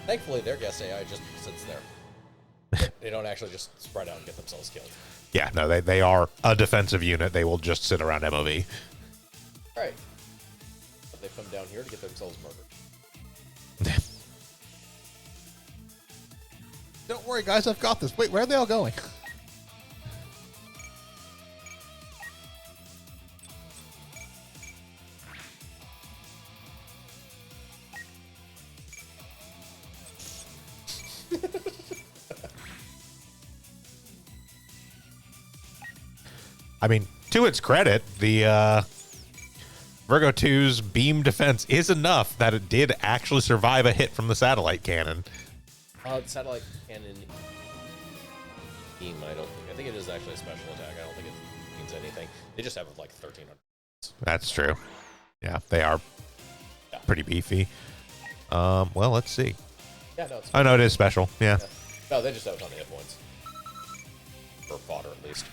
Thankfully, their guest AI just sits there. They don't actually just spread out and get themselves killed. Yeah, no, they are a defensive unit. They will just sit around MOV. Right. But they've come down here to get themselves murdered. Don't worry, guys. I've got this. Wait, where are they all going? I mean, to its credit, the Virgo 2's beam defense is enough that it did actually survive a hit from the satellite cannon. The satellite cannon beam, I think it is actually a special attack. I don't think it means anything. They just have like 1,300. That's true. Yeah, they are pretty beefy. Well, let's see. Yeah, no, it's Oh, no, it is special. Yeah. No, they just have a ton of hit points. For fodder, at least.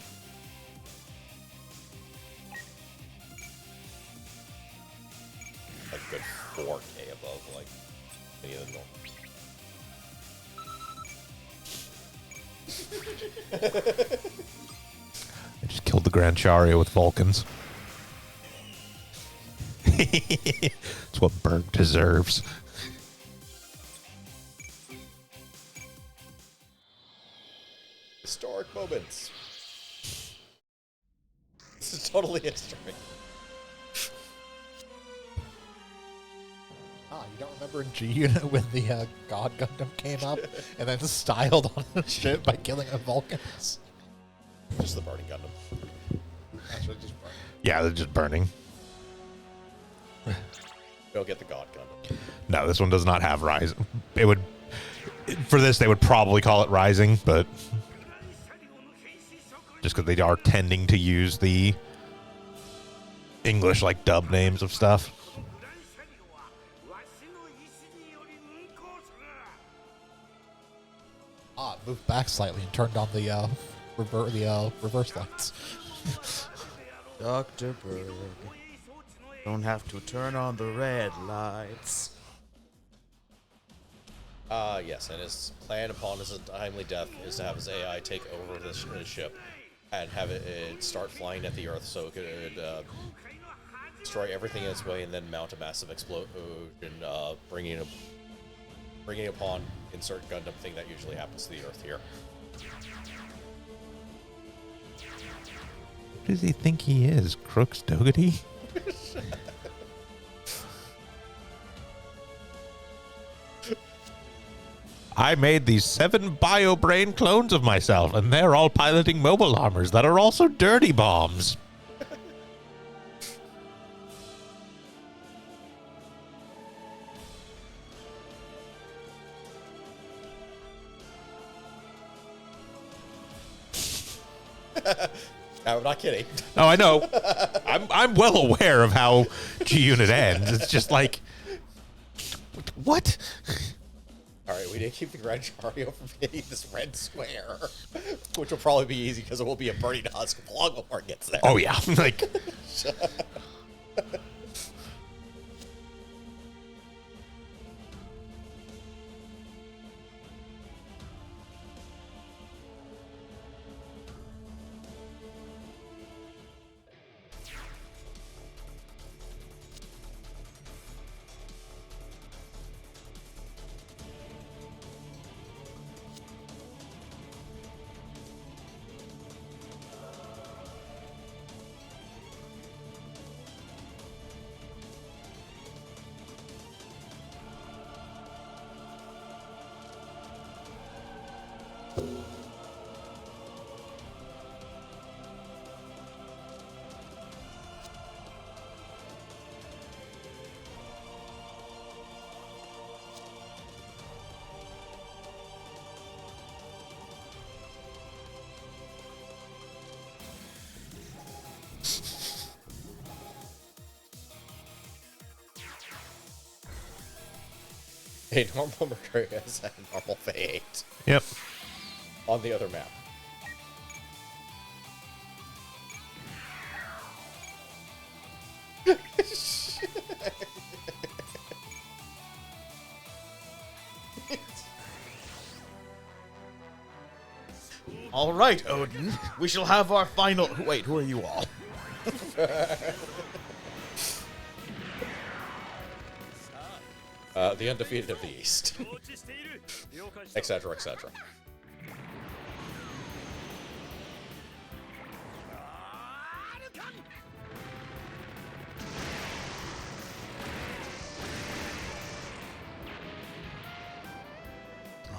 Like good 4K above, like, any of the normal. I just killed the Grand Chario with Vulcans. It's what Berg deserves. Historic moments. This is totally history. Ah, you don't remember in G-Unit when the God Gundam came up and then styled on the ship by killing the Vulcans? Just the burning Gundam. That's what just burned. Yeah, they're just burning. Go get the God Gundam. No, this one does not have rising. It would, for this, they would probably call it rising, but just because they are tending to use the English like dub names of stuff. Ah, it moved back slightly and turned on the reverse lights. Dr. Berg, don't have to turn on the red lights. Yes, and his plan upon his untimely death is to have his AI take over this ship and have it start flying at the Earth so it could destroy everything in its way and then mount a massive explosion, bringing upon insert Gundam thing that usually happens to the Earth here. Who does he think he is? Crooks Dougherty? I made these 7 bio-brain clones of myself, and they're all piloting mobile armors that are also dirty bombs. I'm not kidding. Oh, I know. I'm well aware of how G-Unit ends. It's just like, what? Alright, we did keep the Grand Chario from hitting this red square, which will probably be easy because it will be a burning husk long before it gets there. Oh, yeah. Like, A normal Mercurius and a normal Fate yep. on the other map. All right, Odin, we shall have our final. Wait, who are you all? The undefeated of the East, etc., etc.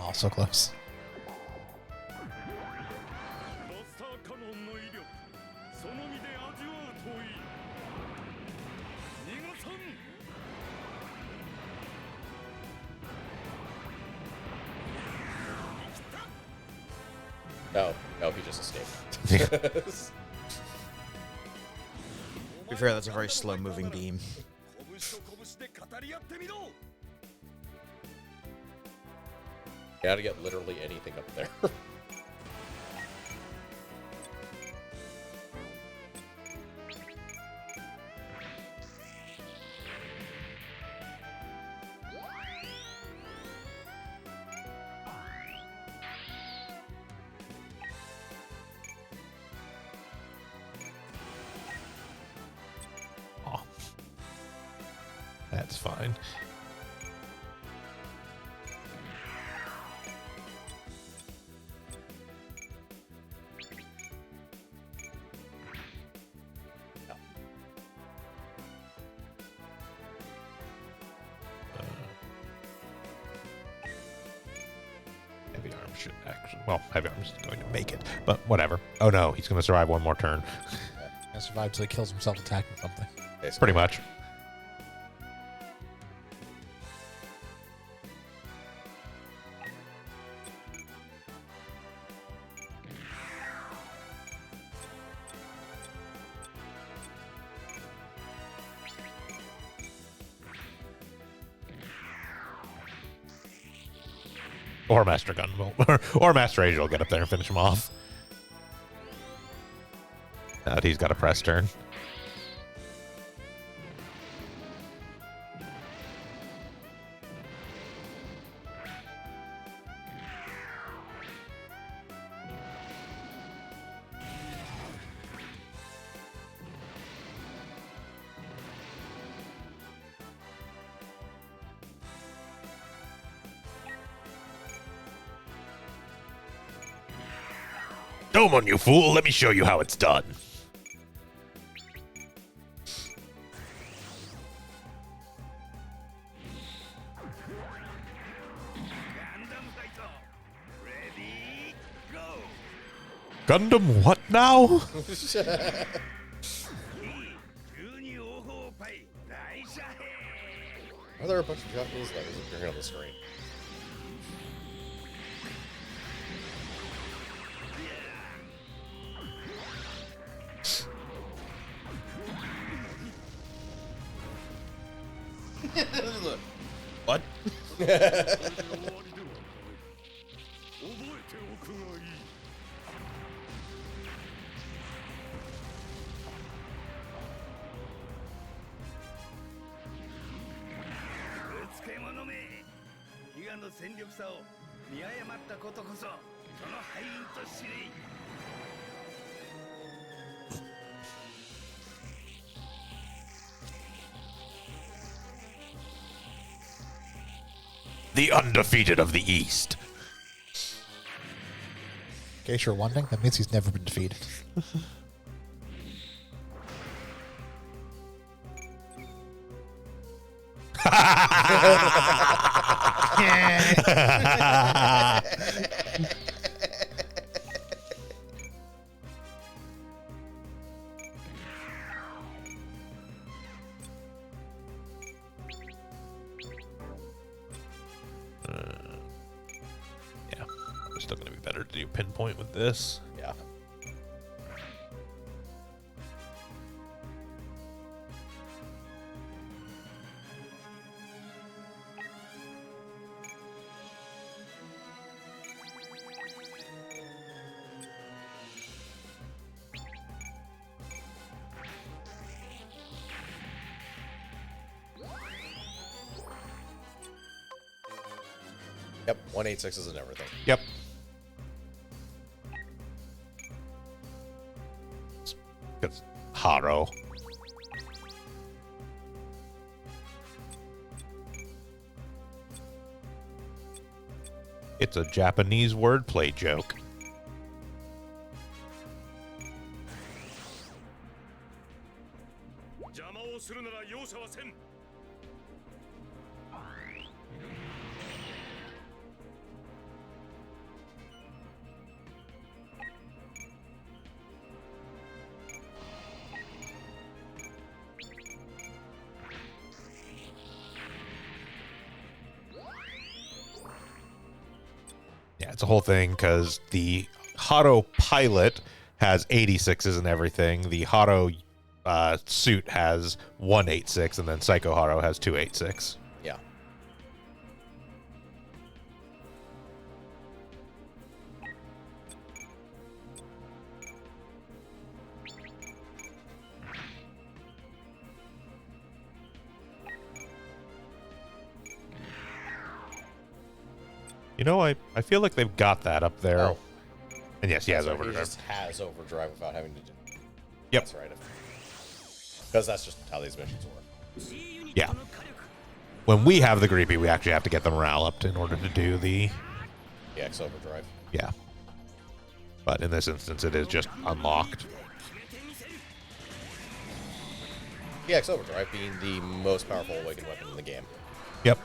Oh, Oh, so close. マスターカノンの威力その身で味わうといい逃がさん No, he just escaped. To be fair, that's a very slow-moving beam. 拳と拳で語り合ってみろ You gotta get literally anything up there. Oh. That's fine. Heavy arms should actually. Well, heavy arms is going to make it, but whatever. Oh no, he's going to survive one more turn. I survived till he kills himself attacking something. Pretty much. Or Master Gun will, or Master Age will get up there and finish him off. Now that he's got a press turn. Domon, you fool! Let me show you how it's done. Gundam, what now? Are there a bunch of Japanese letters appearing on the screen? What? 覚えておくがいい うつけ者め悲願の戦力差を見誤ったことこそその敗因と知れ The undefeated of the East. In case you're wondering, that means he's never been defeated. Yeah, it's still going to be better to do pinpoint with this. Yeah. Yep, 186 and everything. Yep. It's Haro. It's a Japanese wordplay joke. Yeah, it's a whole thing because the Hado pilot has 86s and everything. The Hado suit has 186, and then Psycho Hado has 286. Yeah. You know, I feel like they've got that up there. Oh. And yes, he has So he overdrive. just has overdrive without having to do. Yep. That's right. Because that's just how these missions work. Yeah. When we have the Greepy, we actually have to get the morale up in order to do the... EX overdrive. Yeah. But in this instance, it is just unlocked. EX overdrive being the most powerful awakened weapon in the game. Yep.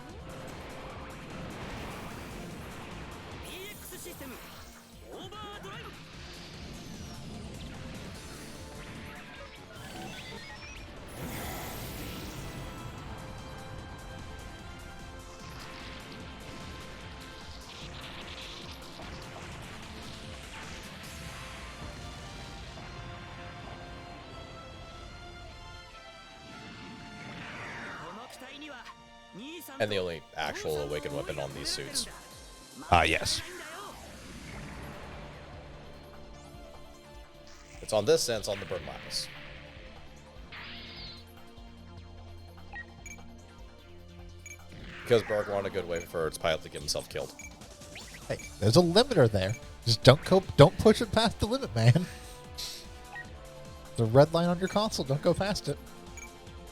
And the only actual awakened weapon on these suits. Yes. It's on this and it's on the Burn Lapis. Because Berg wanted a good way for its pilot to get himself killed. Hey, there's a limiter there. Just don't push it past the limit, man. The red line on your console, don't go past it.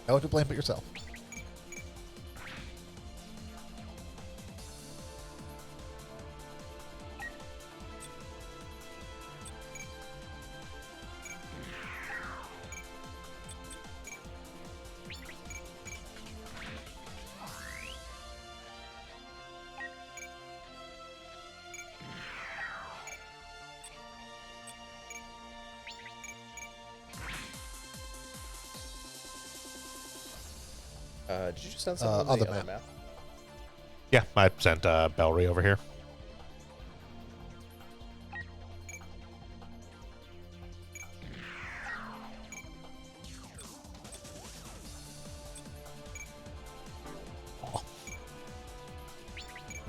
No one to blame but yourself. Did you just send something on other the other map. map? Yeah, I sent Bellry over here.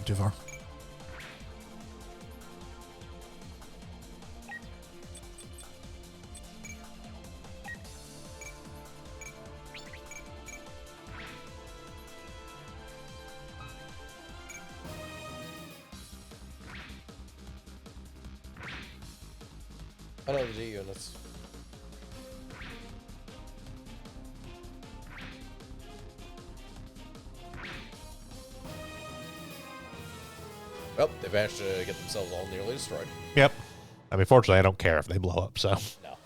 Too far. Hello, the D units. Well, they managed to get themselves all nearly destroyed. Yep. I mean, fortunately, I don't care if they blow up, so... No.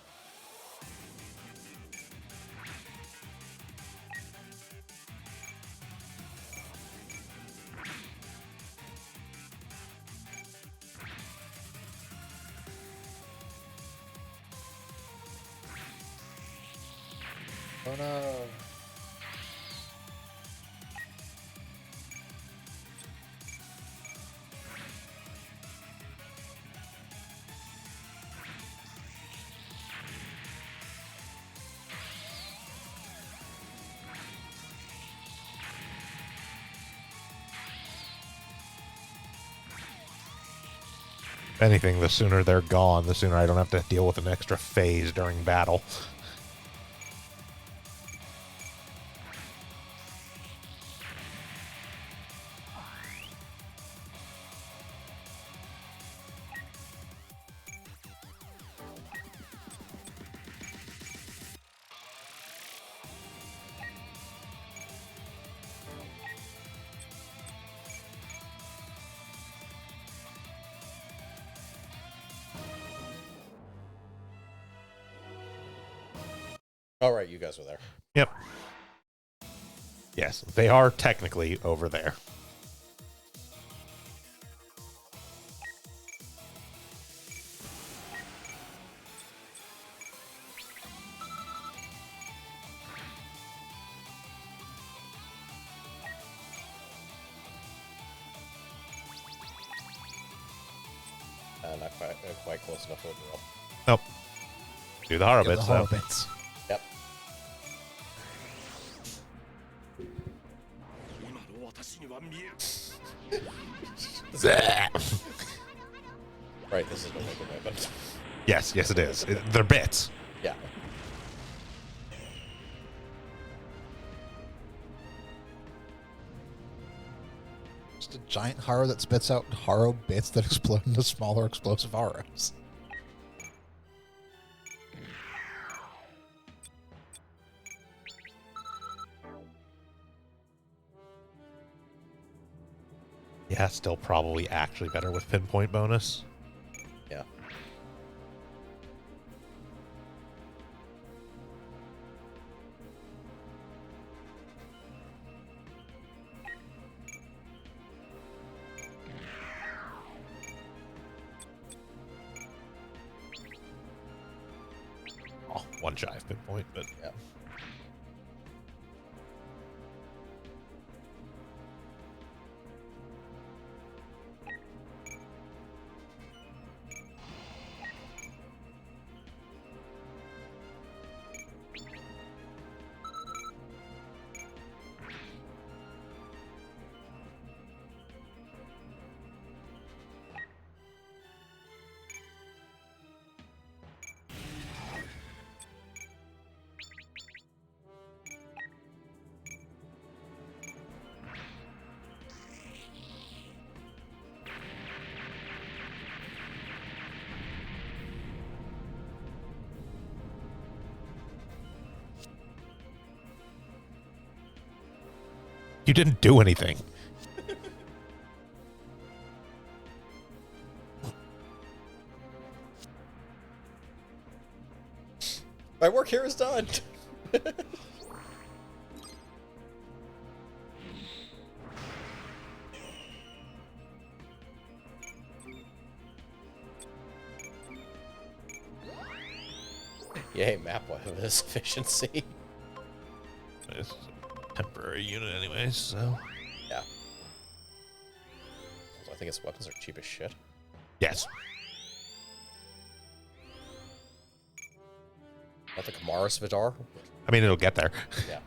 Oh no. If anything, the sooner they're gone, the sooner I don't have to deal with an extra phase during battle. All right, you guys were there. Yep. Yes, they are technically over there. Not quite close enough overall. Nope. Do the horror Yeah, the bits, horror though. bits. Yep. 今の私には見える Right, this is no longer weapon. Yes, yes, it is. They're bits. Yeah. Just a giant horror that spits out horror bits that explode into smaller explosive horrors. Yeah, still probably actually better with pinpoint bonus. Yeah. Oh, one shy of pinpoint, but Yeah. you didn't do anything. My work here is done. Yay, map weapon efficiency. This is a temporary unit anyways, so... Yeah. Also, I think its weapons are cheap as shit. Yes. Not the Kamaris Vidar. I mean, it'll get there. Yeah.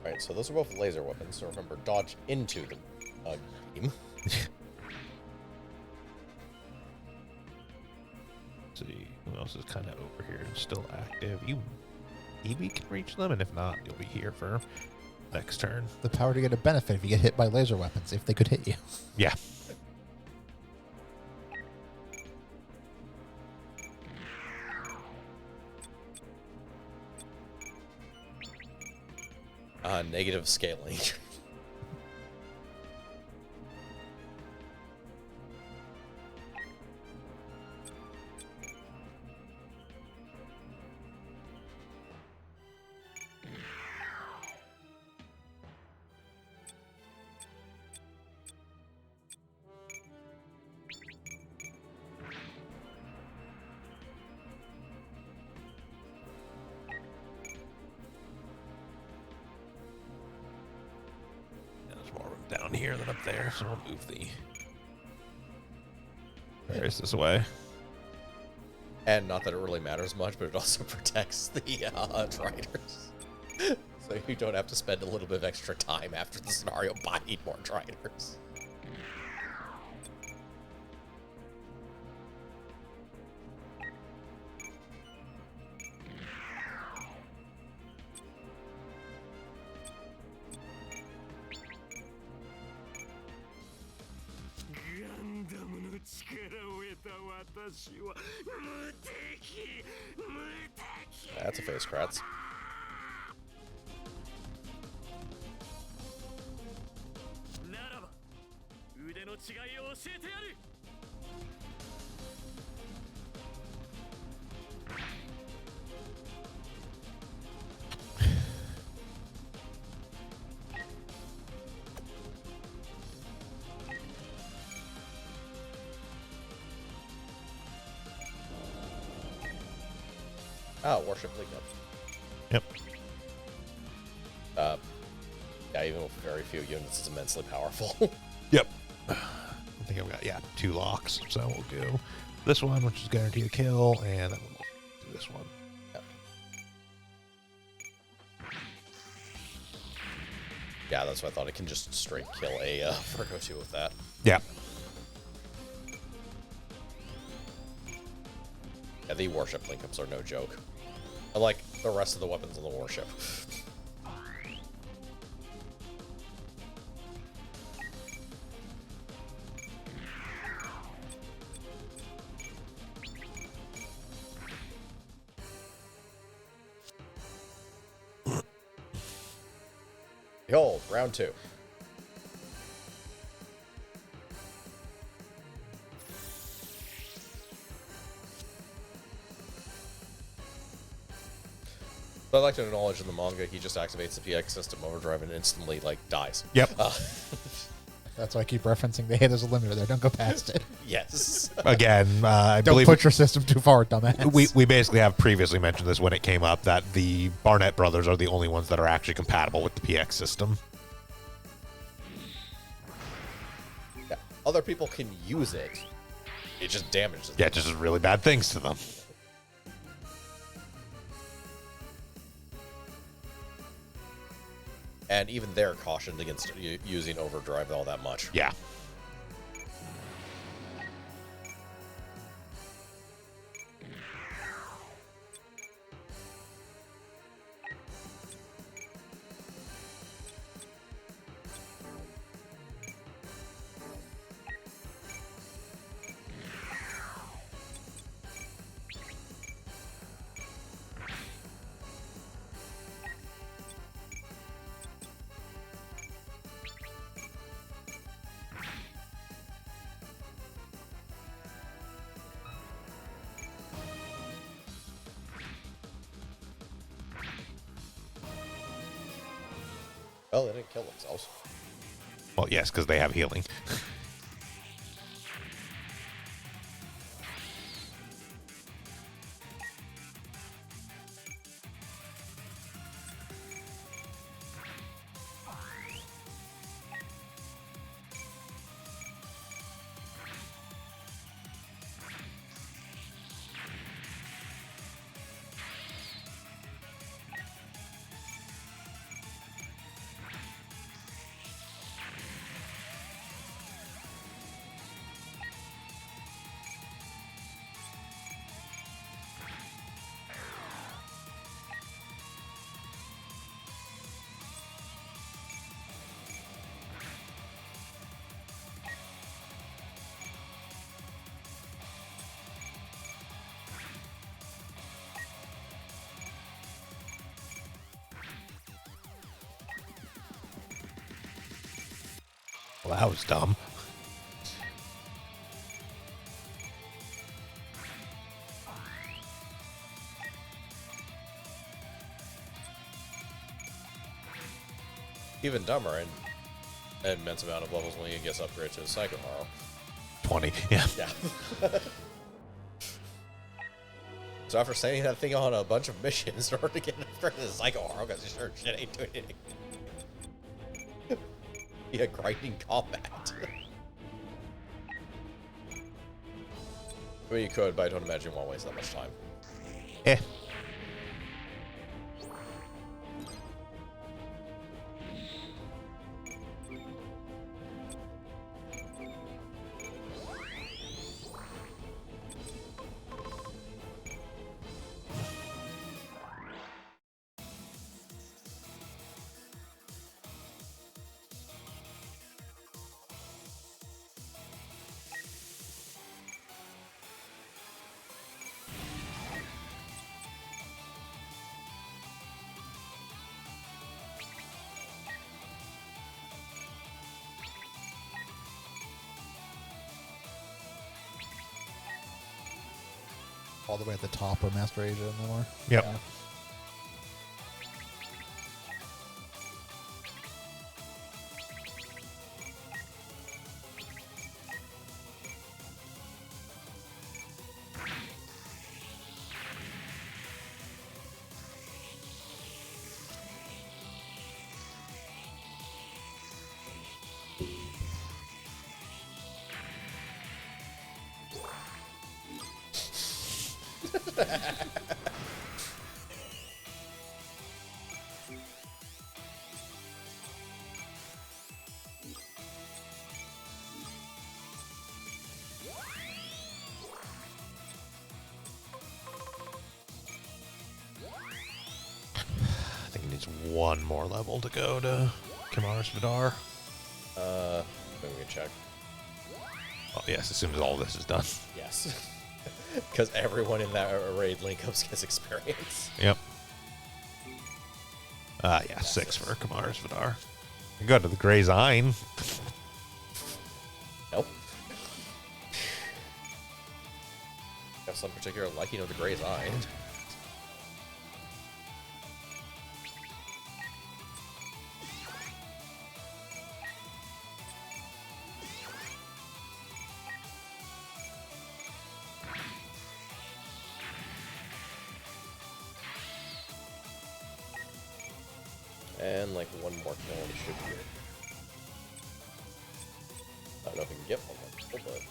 Alright, so those are both laser weapons, so remember, dodge into the beam. Let's see who else is kind of over here and still active. You maybe can reach them, and if not, you'll be here for next turn. The power to get a benefit if you get hit by laser weapons, if they could hit you. Yeah. Negative scaling. There's more of them down here than up there, so we'll move the Paris this way. And not that it really matters much, but it also protects the Triders. So you don't have to spend a little bit of extra time after the scenario buying more Triders. 私は無敵無敵 That's a face Kratz. ならば腕の違いを教えてやる Oh, Warship League up. Yep. Yeah, even with very few units, it's immensely powerful. Yep. I think I've got, 2 locks. So we'll go this one, which is guaranteed a kill, and then we'll do this one. Yeah, that's why I thought it can just straight kill a Virgo 2 with that. Yeah. Yeah, the warship link-ups are no joke. Unlike the rest of the weapons on the warship. Behold, round 2. So I'd like to acknowledge in the manga, he just activates the PX system overdrive and instantly, like, dies. Yep. That's why I keep referencing the hey, there's a limiter there. Don't go past it. Yes. Again, I Don't believe put your system too far, dumbass. we basically have previously mentioned this when it came up, that the Barnett brothers are the only ones that are actually compatible with the PX system. Yeah. Other people can use it. It just damages them. Yeah, it just does really bad things to them. And even they're cautioned against using overdrive all that much. Yeah. Oh, they didn't kill themselves. Well, yes, because they have healing. Well, that was dumb. Even dumber, and an immense amount of levels when he gets upgraded to a Psycho Haro. 20, yeah. Yeah. So after sending that thing on a bunch of missions in order to get upgraded to Psycho Haro, because he sure shit ain't doing anything. Yeah, grinding combat. I mean, you could, but I don't imagine you won't waste that much time. Eh. all the way at the top or Master Asia anymore. Yep. Yeah. I think it needs one more level to go to Kimara's Vidar. Maybe we can check. Oh, yes, as soon as all this is done. Yes. Because everyone in that raid link-ups gets experience. Yep. Yeah, 6 for Kamara's Vidar. You go to the Grey Zine. Nope. Have some particular liking of the Grey's Eye. And like one more kill and it should be it. I don't know if we can get one more kill, but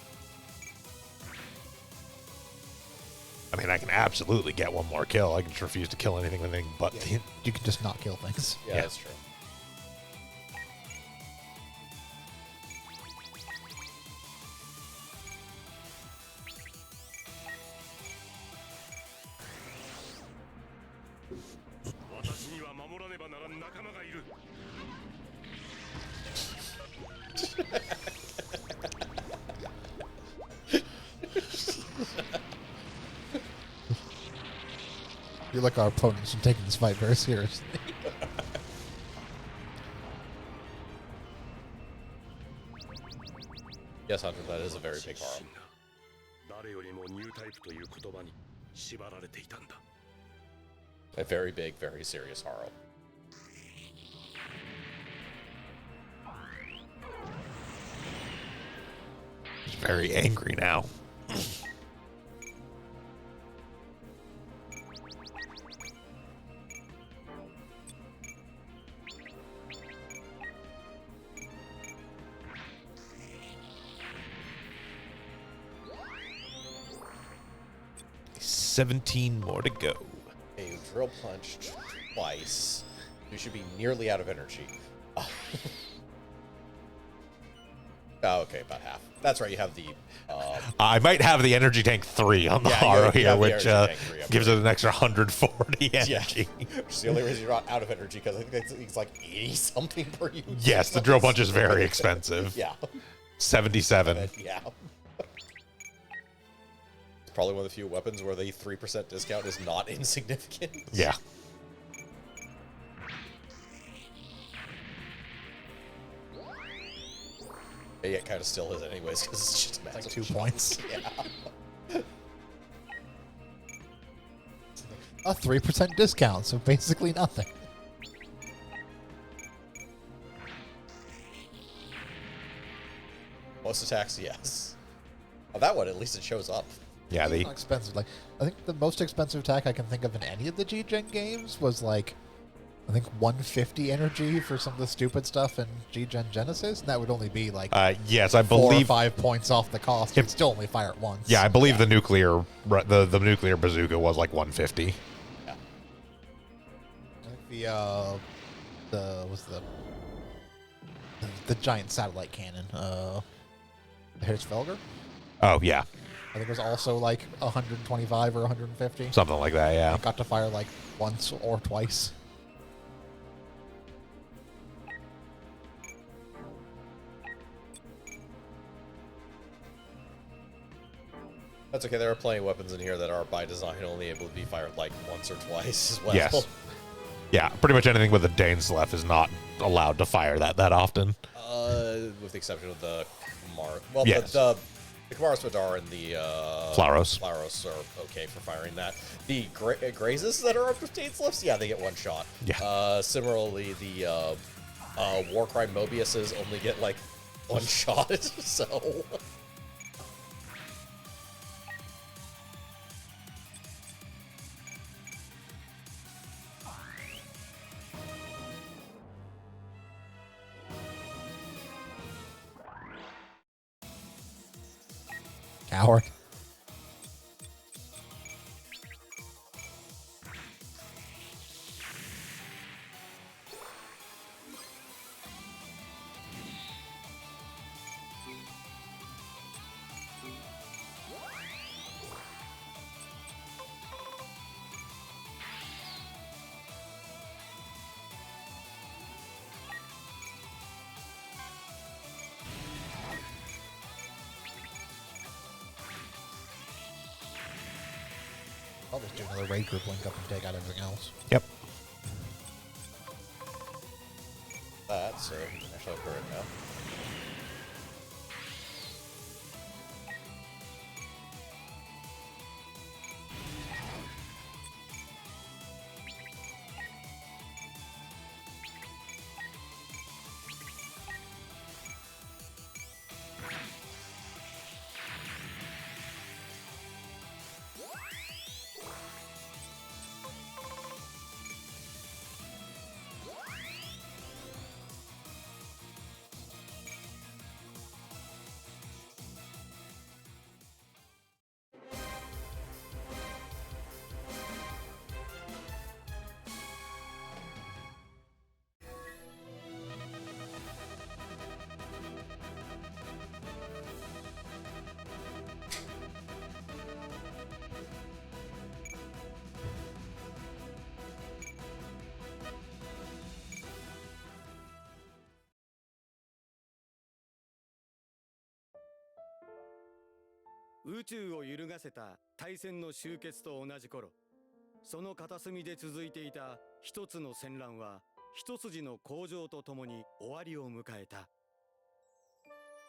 I mean, I can absolutely get one more kill. I can just refuse to kill anything with anything but the... You can just not kill things. yeah, Yeah. that's true. You like our opponents and taking this fight very seriously. Yes, Hunter, that is a very big harm. 誰よりもニュータイプという言葉に縛られていたんだ。 A very big, very serious Haro. He's very angry now. $17 more to go. Okay, you drill punched twice. You should be nearly out of energy. Oh, okay, about half. That's right, you have the... I might have the energy tank 3 on the Yeah, Haro you here, have the which energy tank 3 up gives there. it an extra 140 yeah, energy. which is the only reason you're not out of energy, because I think it's like 80-something per use. Yes, the drill punch is very expensive. Yeah. 77. Yeah. It's probably one of the few weapons where the 3% discount is not insignificant. Yeah. Yeah, it kind of still is anyways, because it's just Like massive. 2 points. Yeah. A 3% discount, so basically nothing. Most attacks, yes. Oh, that one, at least it shows up. Yeah, It's the not expensive. Like, I think the most expensive attack I can think of in any of the G-Gen games was like, I think 150 energy for some of the stupid stuff in G-Gen Genesis, and that would only be like yes, I 4 or believe 5 points off the cost. You'd still only fire it once. Yeah, I believe the nuclear bazooka was like 150. Yeah. I think the giant satellite cannon, the Hirschfelger, Oh yeah, I think it was also like 125 or 150. something like that. Yeah. I got to fire like once or twice. That's okay, there are plenty of weapons in here that are by design only able to be fired like once or twice as well. Yes. Yeah, pretty much anything with a Daneslef is not allowed to fire that often. With the exception of the Kumar. Well, Yes. the The Kamaras Madar and the Flauros. Flauros are okay for firing that. The Grazes that are armed with Taints lifts, yeah, they get one shot. Yeah. Similarly, the Warcry Mobiuses only get like one shot, so. Coward. I'll just do another raid group link up and take out everything else. Yep. That, so you can actually upgrade it now.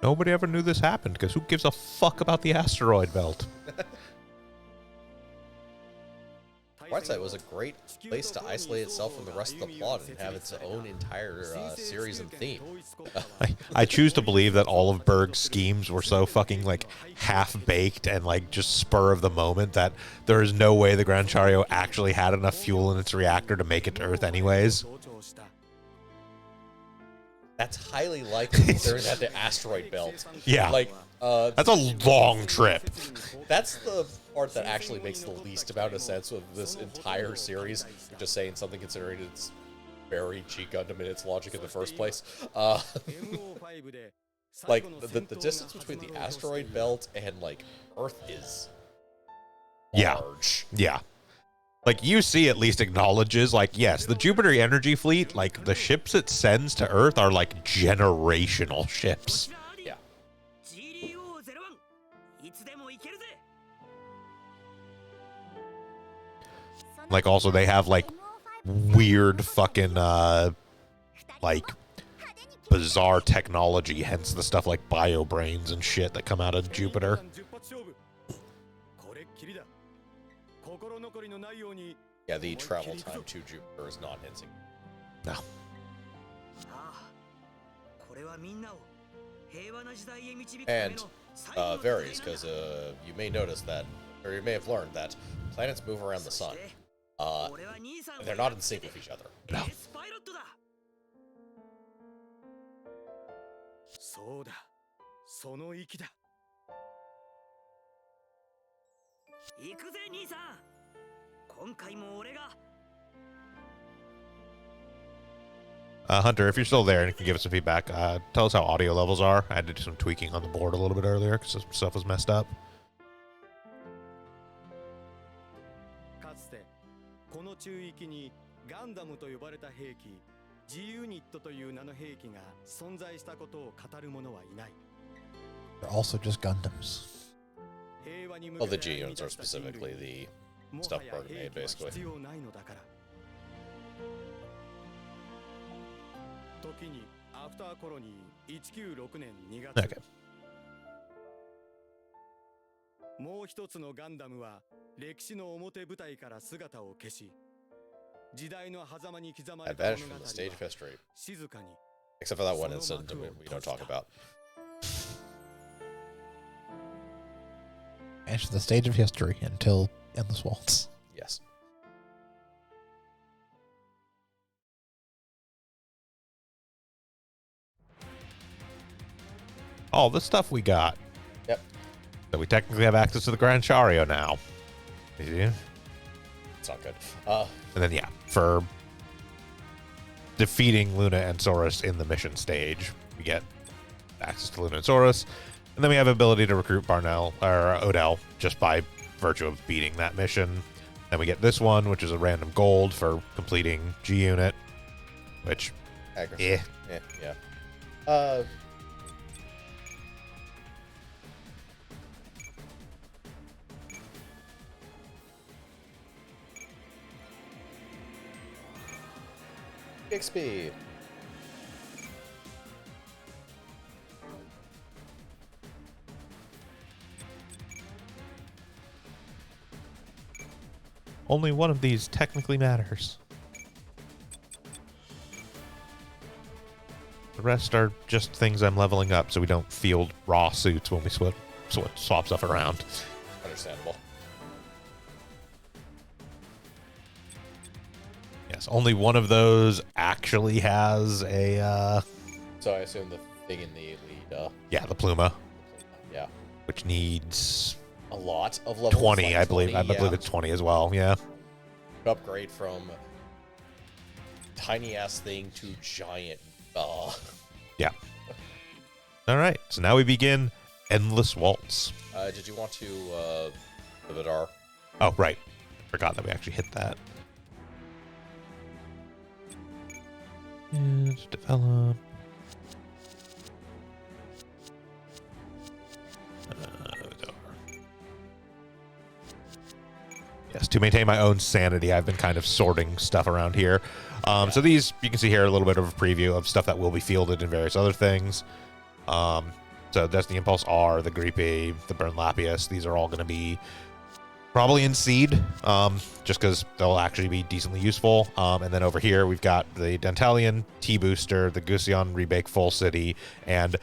Nobody ever knew this happened, because who gives a fuck about the asteroid belt? Brightside was a great place to isolate itself from the rest of the plot and have its own entire series and theme. I choose to believe that all of Berg's schemes were so fucking, like, half-baked and, like, just spur of the moment that there is no way the Gran Chario actually had enough fuel in its reactor to make it to Earth anyways. That's highly likely considering that the asteroid belt. Yeah. Like, That's a long trip. that's the part that actually makes the least amount of sense of this entire series. Just saying something considering it's very G Gundam in its logic in the first place. Like, the distance between the asteroid belt and, like, Earth is large. Yeah. Like, UC at least acknowledges, like, yes, the Jupiter Energy Fleet, like, the ships it sends to Earth are, like, generational ships. Yeah. Like, also, they have, like, weird fucking, like, bizarre technology, hence the stuff like bio-brains and shit that come out of Jupiter. Yeah, the travel time to Jupiter is not insignificant. No. And varies, because you may notice that, or you may have learned that planets move around the sun. They're not in sync with each other. No. Hunter, if you're still there and you can give us some feedback, tell us how audio levels are. I had to do some tweaking on the board a little bit earlier because some stuff was messed up. They're also just Gundams. Well, the G units are specifically the stuff Berg made, basically. Okay. もう一つのガンダムは歴史の表舞台から姿を消し、時代の狭間に刻まれた Advantage 物語 from は the stage of history. 静かに Except for that one incident we don't talk about. Advantage to the stage of history until Endless Waltz. Yes. All the stuff we got. Yep. So we technically have access to the Grand Chario now. Yeah. It's not good. And then, yeah, for defeating Luna and Saurus in the mission stage, we get access to Luna and Saurus. And then we have ability to recruit Barnell or Odell just by virtue of beating that mission. Then we get this one, which is a random gold for completing G Unit, which, Accuracy. eh. Yeah. Kick speed. only one of these technically matters. The rest are just things I'm leveling up so we don't field raw suits when we swap stuff around. Understandable. Yes, only one of those actually has a, So I assume the thing in the lead, yeah, the Pluma, yeah, which needs a lot of levels. 20, like I believe. 20, I believe it's 20 as well, yeah. Upgrade from tiny ass thing to giant. Yeah. All right, so now we begin Endless Waltz. Did you want to the Vidar? Oh, right. Forgot that we actually hit that. And develop. Yes, to maintain my own sanity, I've been kind of sorting stuff around here. So these, you can see here a little bit of a preview of stuff that will be fielded in various other things. So Destiny Impulse R, the Greepy, the Burn Lapius, these are all going to be probably in Seed, just because they'll actually be decently useful. And then over here, we've got the Dentalian, T-Booster, the Gusion Rebake Full City, and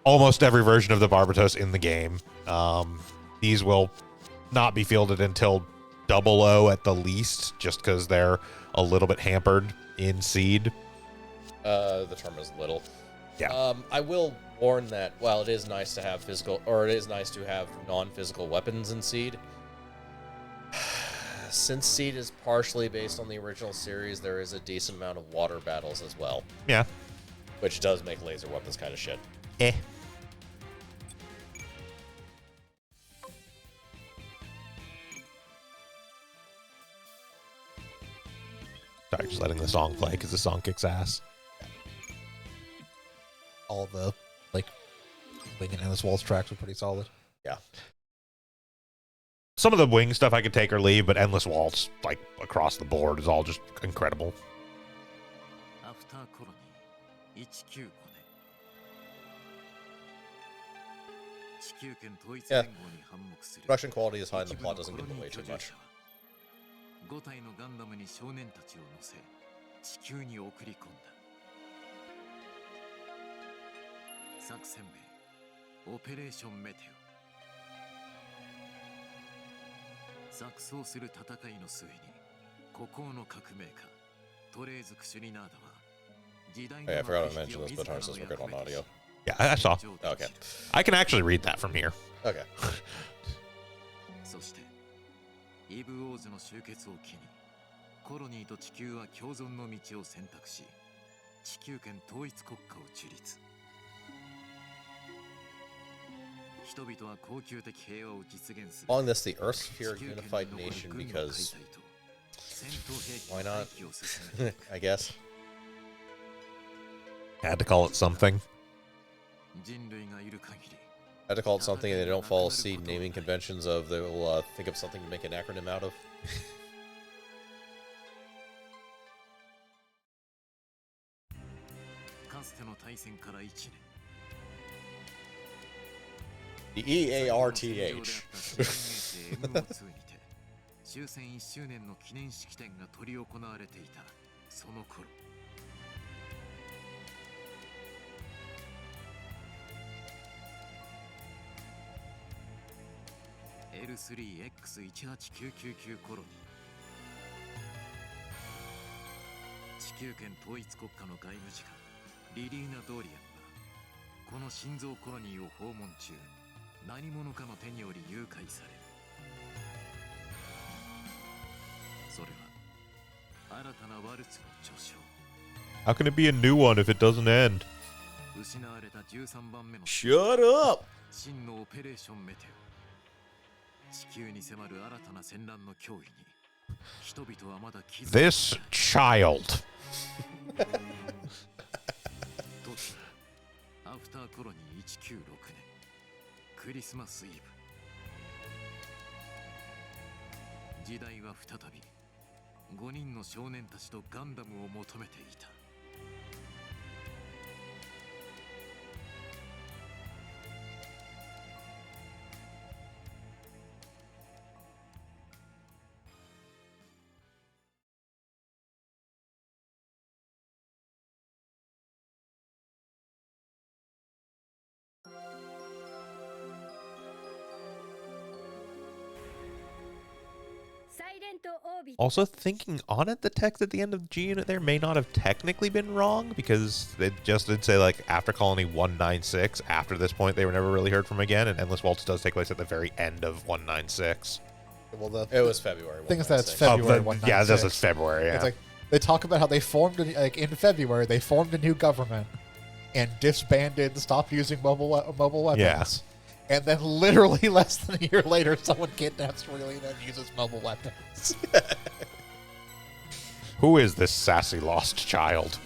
almost every version of the Barbatos in the game. These will not be fielded until 00 at the least, just because they're a little bit hampered in Seed. The term is little. Yeah. I will warn that while it is nice to have physical, or it is nice to have non-physical weapons in Seed, since Seed is partially based on the original series, there is a decent amount of water battles as well. Yeah. Which does make laser weapons kind of shit. Eh. Sorry, just letting the song play because the song kicks ass. All the, like, Wing and Endless Waltz tracks are pretty solid. Yeah. Some of the wing stuff I could take or leave, but Endless Waltz, like, across the board is all just incredible. Yeah. Production quality is high and the plot doesn't give away too much. 5体のガンダムに少年たちを乗せ地球に送り込んだ作戦名オペレーションメテオ錯綜する戦いの末に孤高の革命家トレーズ・クシュリナーダは時代の Hey, I forgot to mention this, but Harness we're good on audio. Yeah, I saw. Okay. I can actually read that from here. Okay. そしてイブ・オーズの終結を機にコロニーと地球は共存の道を選択し地球圏統一国家を樹立人々は恒久的平和を実現する Calling this the Earthsphere Unified Nation because why not? I guess. Had to call it something. 人類がいる限り I had to call it something and they don't follow seed naming conventions of they will think of something to make an acronym out of. かつての大戦から1年 The EARTH. 終戦1周年の記念式典が執り行われていたその頃、L3X18999 コロニー、地球圏統一国家の外務次官リリーナ・ドーリアンがこの心臓コロニーを訪問中、何者かの手により誘拐される。それは新たなワルツの序章。 How can it be a new one if it doesn't end? 失われた13番目の Shut up! 真のオペレーションメテオ。地球に迫る新たな戦乱の脅威に人々はまだ気づいていない。 This child. 時アフターコロニー196年クリスマスイブ、時代は再び5人の少年たちとガンダムを求めていた。Also, thinking on it, the text at the end of G Unit there may not have technically been wrong, because it just did say, like, after Colony 196, after this point, they were never really heard from again, and Endless Waltz does take place at the very end of 196. Well, It was February. thing is that it's 196. February Oh, 196. yeah, this is February, yeah. It's like they talk about how they formed like in February they formed a new government and disbanded, stopped using mobile weapons. Yeah. And then literally less than a year later, someone kidnaps Relina and uses mobile weapons. Who is this sassy lost child?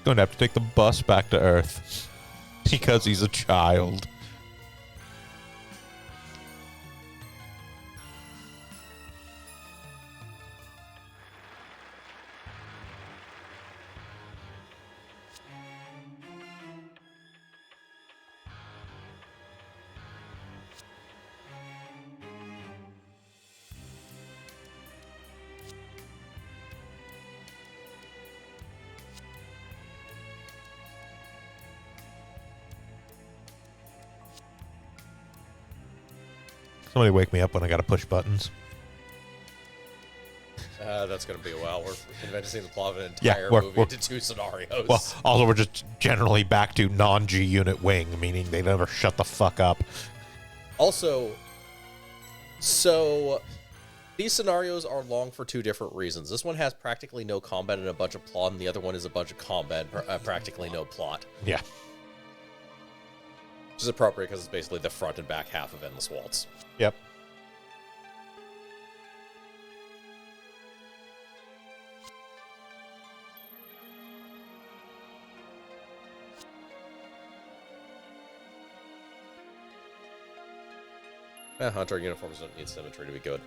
Going to have to take the bus back to Earth because he's a child. Somebody wake me up when I gotta push buttons. That's going to be a while. We're condensing the plot of an Yeah, entire we're- movie we're- into 2 scenarios. Well, also, we're just generally back to non-G unit wing, meaning they never shut the fuck up. Also, so these scenarios are long for 2 different reasons. This one has practically no combat and a bunch of plot, and the other one is a bunch of combat and practically no plot. Yeah. Which is appropriate because it's basically the front and back half of Endless Waltz. Yep. Hunter uniforms don't need symmetry to be good.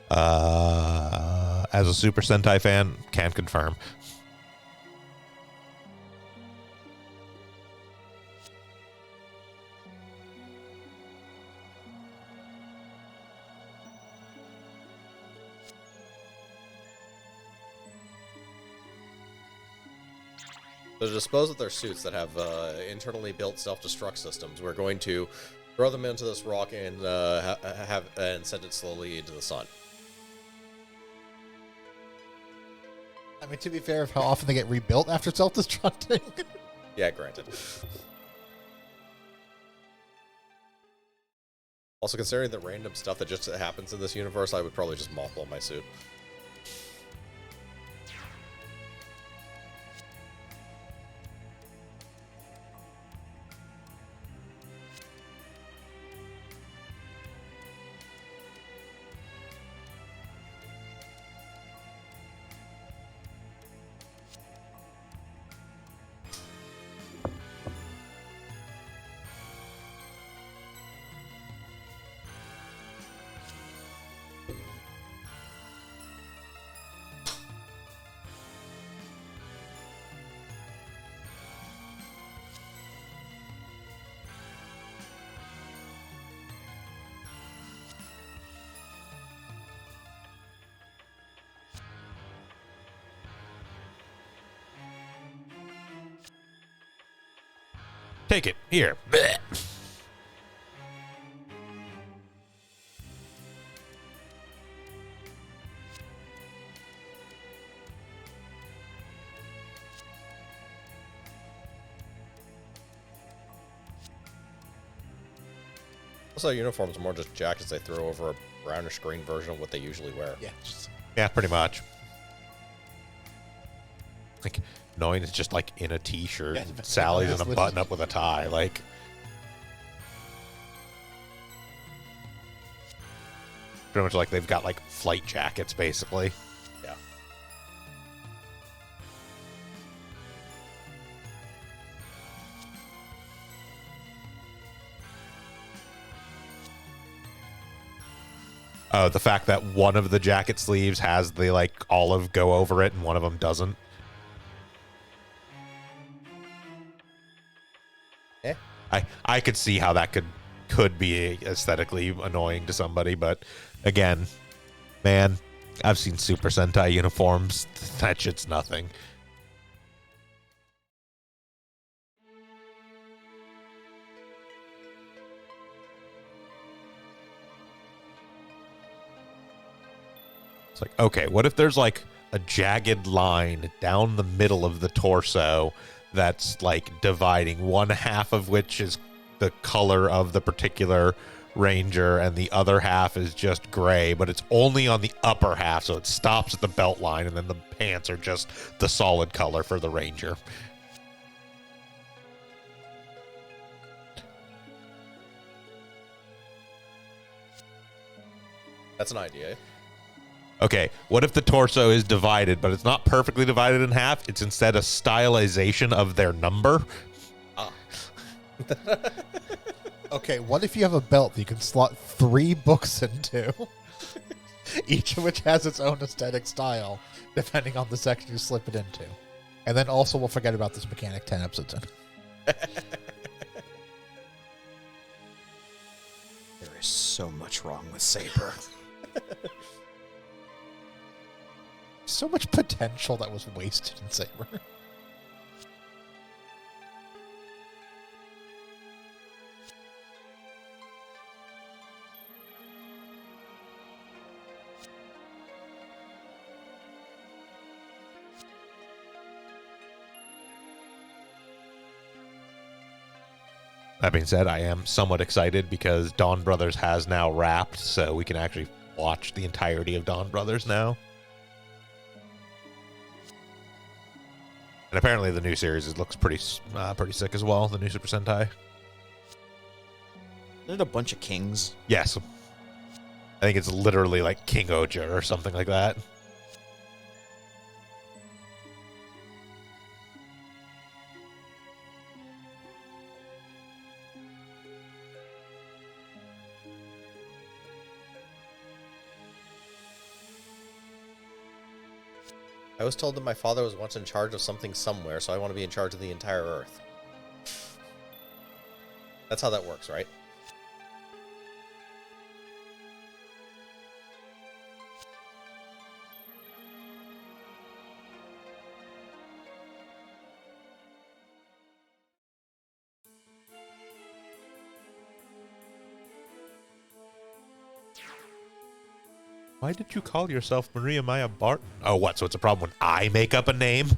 As a Super Sentai fan, can confirm. To dispose of their suits that have internally built self-destruct systems, we're going to throw them into this rock and and send it slowly into the sun. I mean, to be fair, of how often they get rebuilt after self-destructing. Yeah, granted. Also, considering the random stuff that just happens in this universe, I would probably just mothball my suit. Take it. Here. Blech. Also, uniforms are more just jackets they throw over a brownish green version of what they usually wear. Yeah. Yeah, pretty much. Like, knowing it's just like in a t-shirt, Yeah, and Sally's in a literally. button up with a tie. Like, pretty much like they've got like flight jackets, basically. Yeah. Oh, the fact that one of the jacket sleeves has the like olive go over it and one of them doesn't. Eh? I could see how that could be aesthetically annoying to somebody, but again, man, I've seen Super Sentai uniforms. That shit's nothing. It's like, okay, what if there's like a jagged line down the middle of the torso that's like dividing, one half of which is the color of the particular ranger and the other half is just gray, but it's only on the upper half, so it stops at the belt line, and then the pants are just the solid color for the ranger. That's an idea. Okay, what if the torso is divided, but it's not perfectly divided in half? It's instead a stylization of their number. Okay, what if you have a belt that you can slot 3 books into? Each of which has its own aesthetic style, depending on the section you slip it into. And then also we'll forget about this mechanic 10 episodes in. There is so much wrong with Saber. So much potential that was wasted in Saber. That being said, I am somewhat excited because Dawn Brothers has now wrapped, so we can actually watch the entirety of Dawn Brothers now. And apparently the new series looks pretty sick as well, the new Super Sentai. There's a bunch of kings. Yes. I think it's literally like King Oja or something like that. I was told that my father was once in charge of something somewhere, so I want to be in charge of the entire Earth. That's how that works, right? Why did you call yourself Maria Maya Barton? Oh, what? So it's a problem when I make up a name?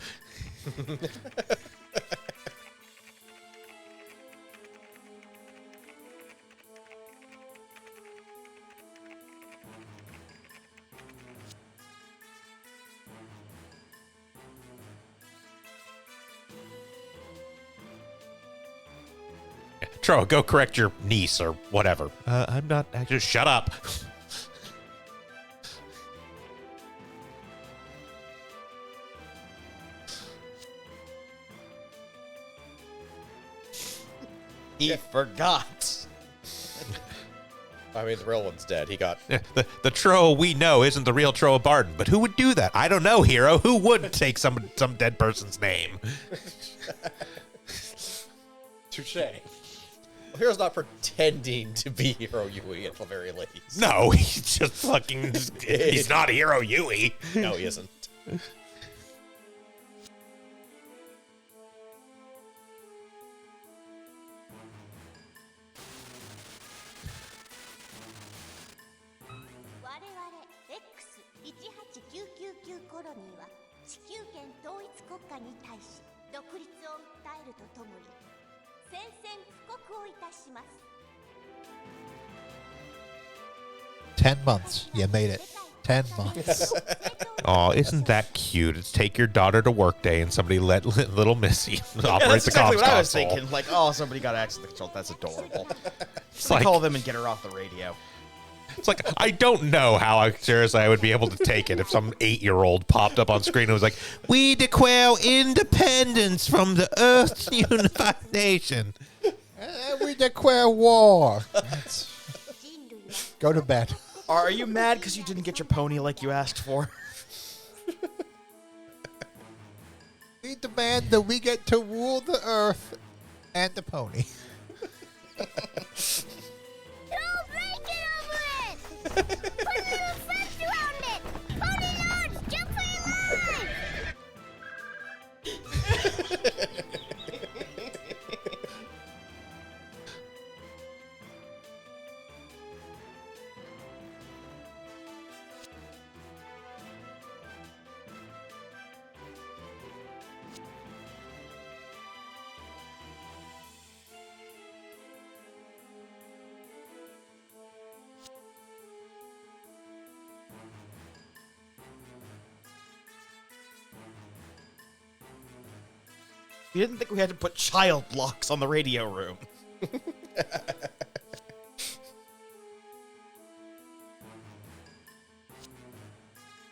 Tro, go correct your niece or whatever. I'm not actually. Shut up. He forgot. I mean, the real one's dead. He got... Yeah, the Tro we know isn't the real Tro Barton, but who would do that? I don't know, Hero. Who would take some dead person's name? Touche. Hero's not pretending to be Hero Yui at the very least. No, he's just fucking... he's not Hero Yui. No, he isn't. ロニーは地球圏統一国家に対し独立を訴えるとともに宣戦布告をいたします。 10 months. You made it. 10 months. Oh, isn't that cute? It's take your daughter to work day and somebody let little Missy operate That's the exactly comms what I was console. thinking. Like, oh, somebody got access to the control. That's adorable. It's Like, like, call them and get her off the radio. it's like, I don't know how seriously I would be able to take it if some 8-year-old popped up on screen and was like, "We declare independence from the Earth's unified nation." We declare war. Go to bed. Are you mad because you didn't get your pony like you asked for? We demand that we get to rule the earth and the pony. Don't break it over it! Put a little fence around it! Pony Lords, jump for your lives! You didn't think we had to put child locks on the radio room.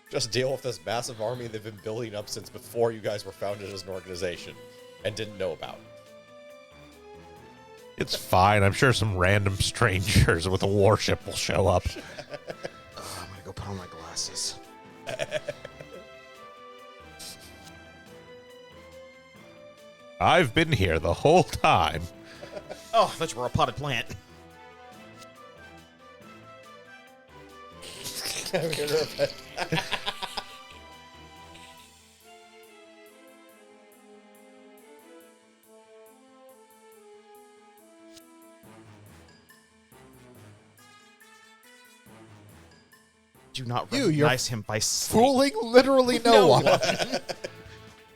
Just deal with this massive army they've been building up since before you guys were founded as an organization and didn't know about. It's fine. I'm sure some random strangers with a warship will show up. Oh, I'm gonna go put on my glasses. I've been here the whole time. Oh, I thought you were a potted plant. Do not You're recognize him by sleep. Fooling literally no one.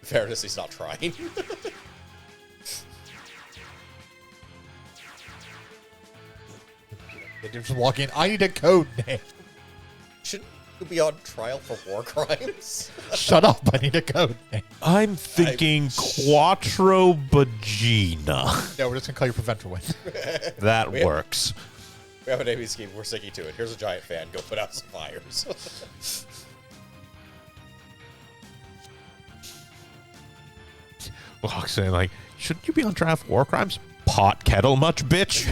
Fairness, he's not trying. They're just walking. I need a code name. Shouldn't you be on trial for war crimes? Shut up. I need a code name. I'm thinking Quattro Bagina. No, we're just going to call you Preventer Win. That We- works. We have an naming scheme. We're sticking to it. Here's a giant fan. Go put out some fires. Walks in like, shouldn't you be on trial for war crimes? Pot kettle much, bitch?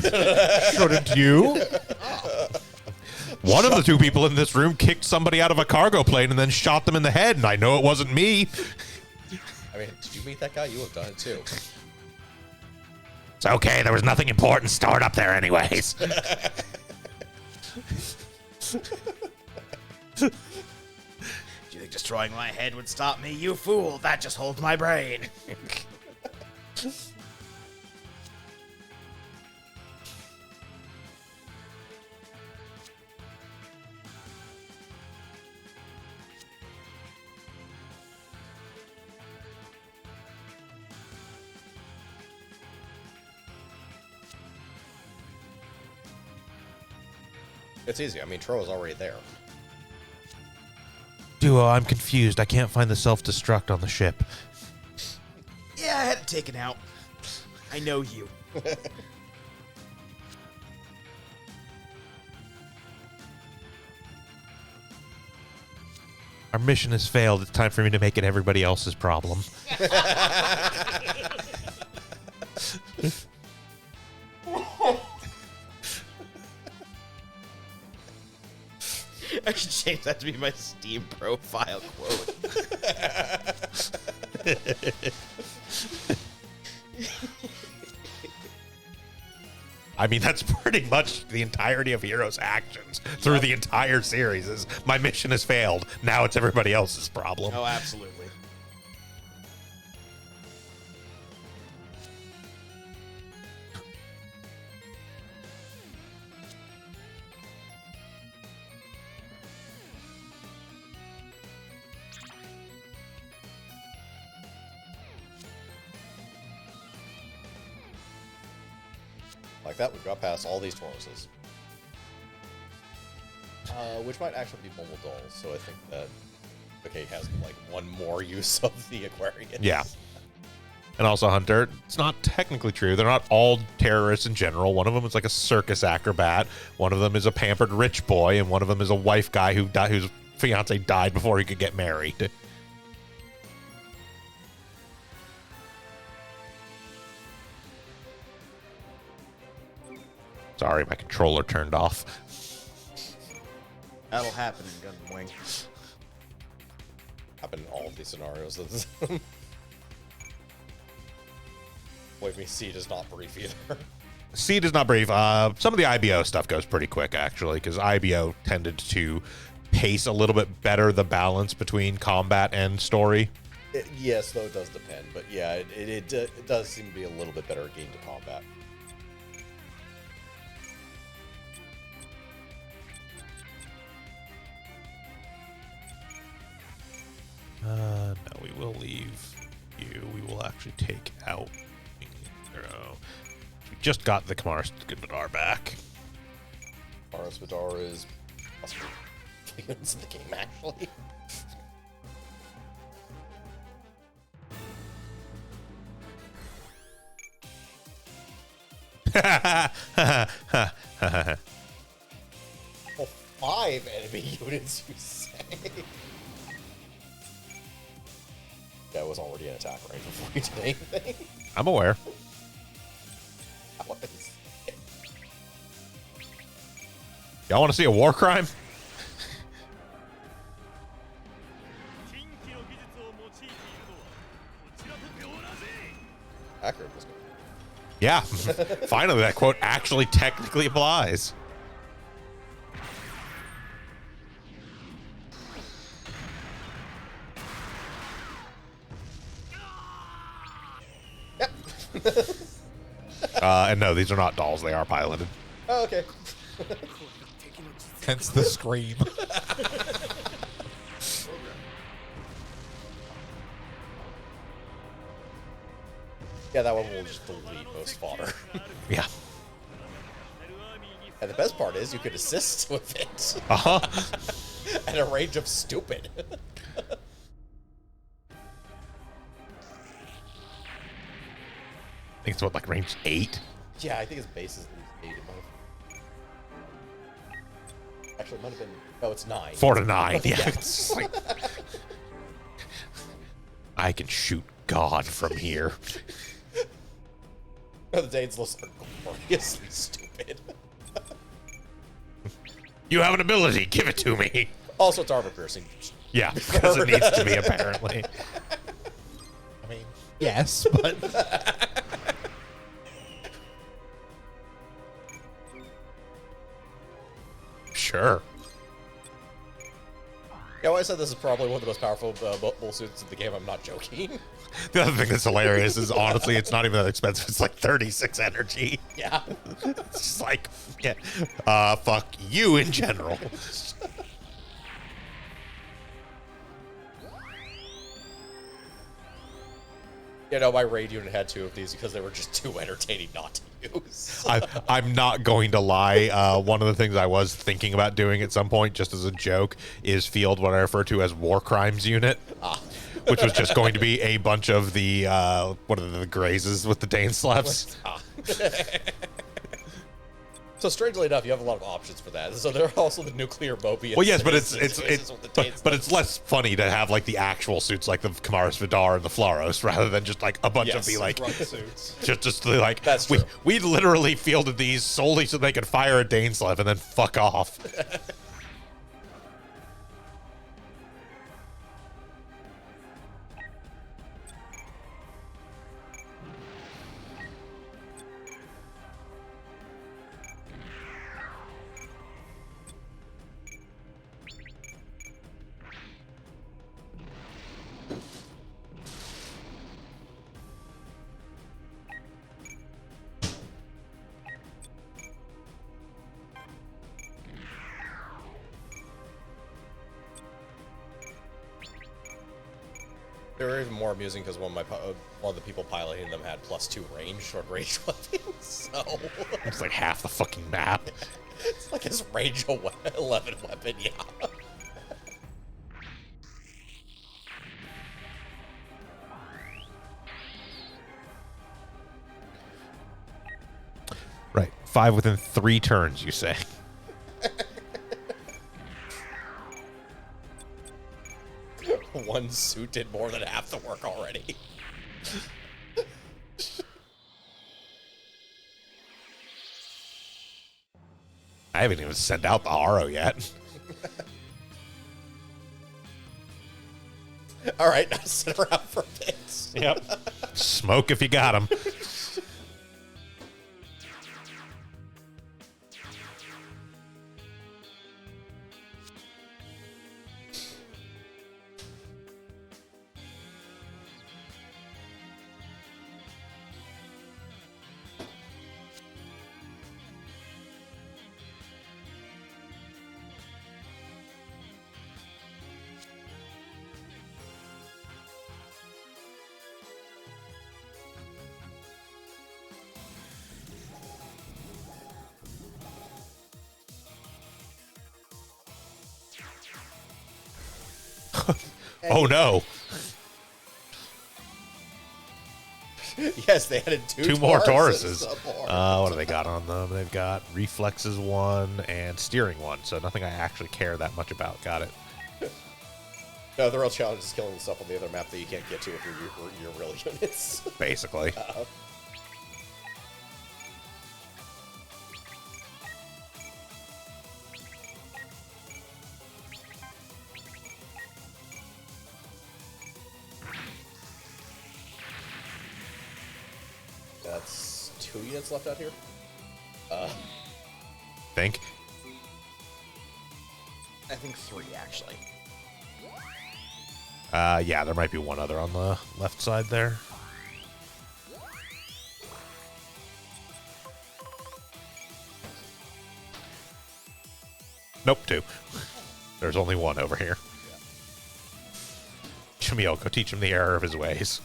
Shouldn't you? One of the two people in this room kicked somebody out of a cargo plane and then shot them in the head, and I know it wasn't me. I mean, did you meet that guy? You have done it too. It's okay, there was nothing important stored up there anyways. Do you think destroying my head would stop me? You fool! That just holds my brain. It's easy. I mean, Troa's already there. Duo, I'm confused. I can't find the self-destruct on the ship. Yeah, I had it taken out. I know you. Our mission has failed. It's time for me to make it everybody else's problem. I should change that to be my Steam profile quote. I mean, that's pretty much the entirety of Hero's actions through the entire series. Is my mission has failed. Now it's everybody else's problem. Oh, absolutely. Like that, we've got past all these Tauruses. Which might actually be mobile dolls, so I think that okay has like one more use of the Aquarius. Yeah. And also, Hunter, it's not technically true. They're not all terrorists in general. One of them is like a circus acrobat. One of them is a pampered rich boy, and one of them is a wife guy whose fiance died before he could get married. Sorry, my controller turned off. That'll happen in Gundam Wing. Happen in all of these scenarios. Wait, me, C does not brief either. C does not brief. Some of the IBO stuff goes pretty quick, actually, because IBO tended to pace a little bit better the balance between combat and story. Yes, though it does depend. But yeah, it does seem to be a little bit better at game to combat. No, we will leave you. We will actually take out Zero. We just got the Kamaris Gundam back. Kamaris Vidar is it's in the game, actually. Oh, 5 enemy units, you say? That was already an attack range before you did anything. I'm aware. Y'all want to see a war crime? Accurate, wasn't it? Yeah. Finally, that quote actually technically applies. Yep. And no, these are not dolls. They are piloted. Oh, okay. Hence the scream. Yeah, that one will just delete most fodder. Yeah. And the best part is you could assist with it. Uh-huh. At a range of stupid. I think it's what, like range 8? Yeah, I think his base is at least 8. It might have... Actually, it might have been... No, it's 9. 4 to 9. Yeah. Yeah. It's like... I can shoot God from here. No, the Danes are gloriously stupid. You have an ability. Give it to me. Also, it's armor piercing. Yeah, because it needs to be, apparently. I mean, yes, but Sure. Yeah, when I said this is probably one of the most powerful bull suits in the game, I'm not joking. The other thing that's hilarious is, honestly, it's not even that expensive. It's like 36 energy. Yeah. It's just like, yeah. Fuck you in general. You know, my raid unit had 2 of these because they were just too entertaining not to use. I'm not going to lie. One of the things I was thinking about doing at some point, just as a joke, is field what I refer to as War Crimes Unit, which was just going to be a bunch of the, what are the grazes with the Dane slaps? So strangely enough, you have a lot of options for that. So there are also the nuclear Mobius. Well, yes, but but it's less funny to have like the actual suits like the Kamaris Vidar and the Flaros rather than just like a bunch of be like suits. just like That's true. we literally fielded these solely so they could fire a Daneslav and then fuck off. They were even more amusing because one of the people piloting them had +2 range toward range weapons. So It's like half the fucking map. it's like his range 11 weapon, yeah. Right. 5 within 3 turns, you say. One suit did more than half the work already. I haven't even sent out the Aro yet. All right, now sit around for bits. Yep. Smoke if you got him. Oh no. Yes, they added two more Tauruses. Tauruses. What do they got on them? They've got reflexes 1 and steering 1, so nothing I actually care that much about. Got it. No, the real challenge is killing the stuff on the other map that you can't get to with your real units. Basically. That's 2 units left out here. Think. I think 3, actually. Yeah, there might be one other on the left side there. Nope, 2. There's only 1 over here. Jamil, go teach him the error of his ways.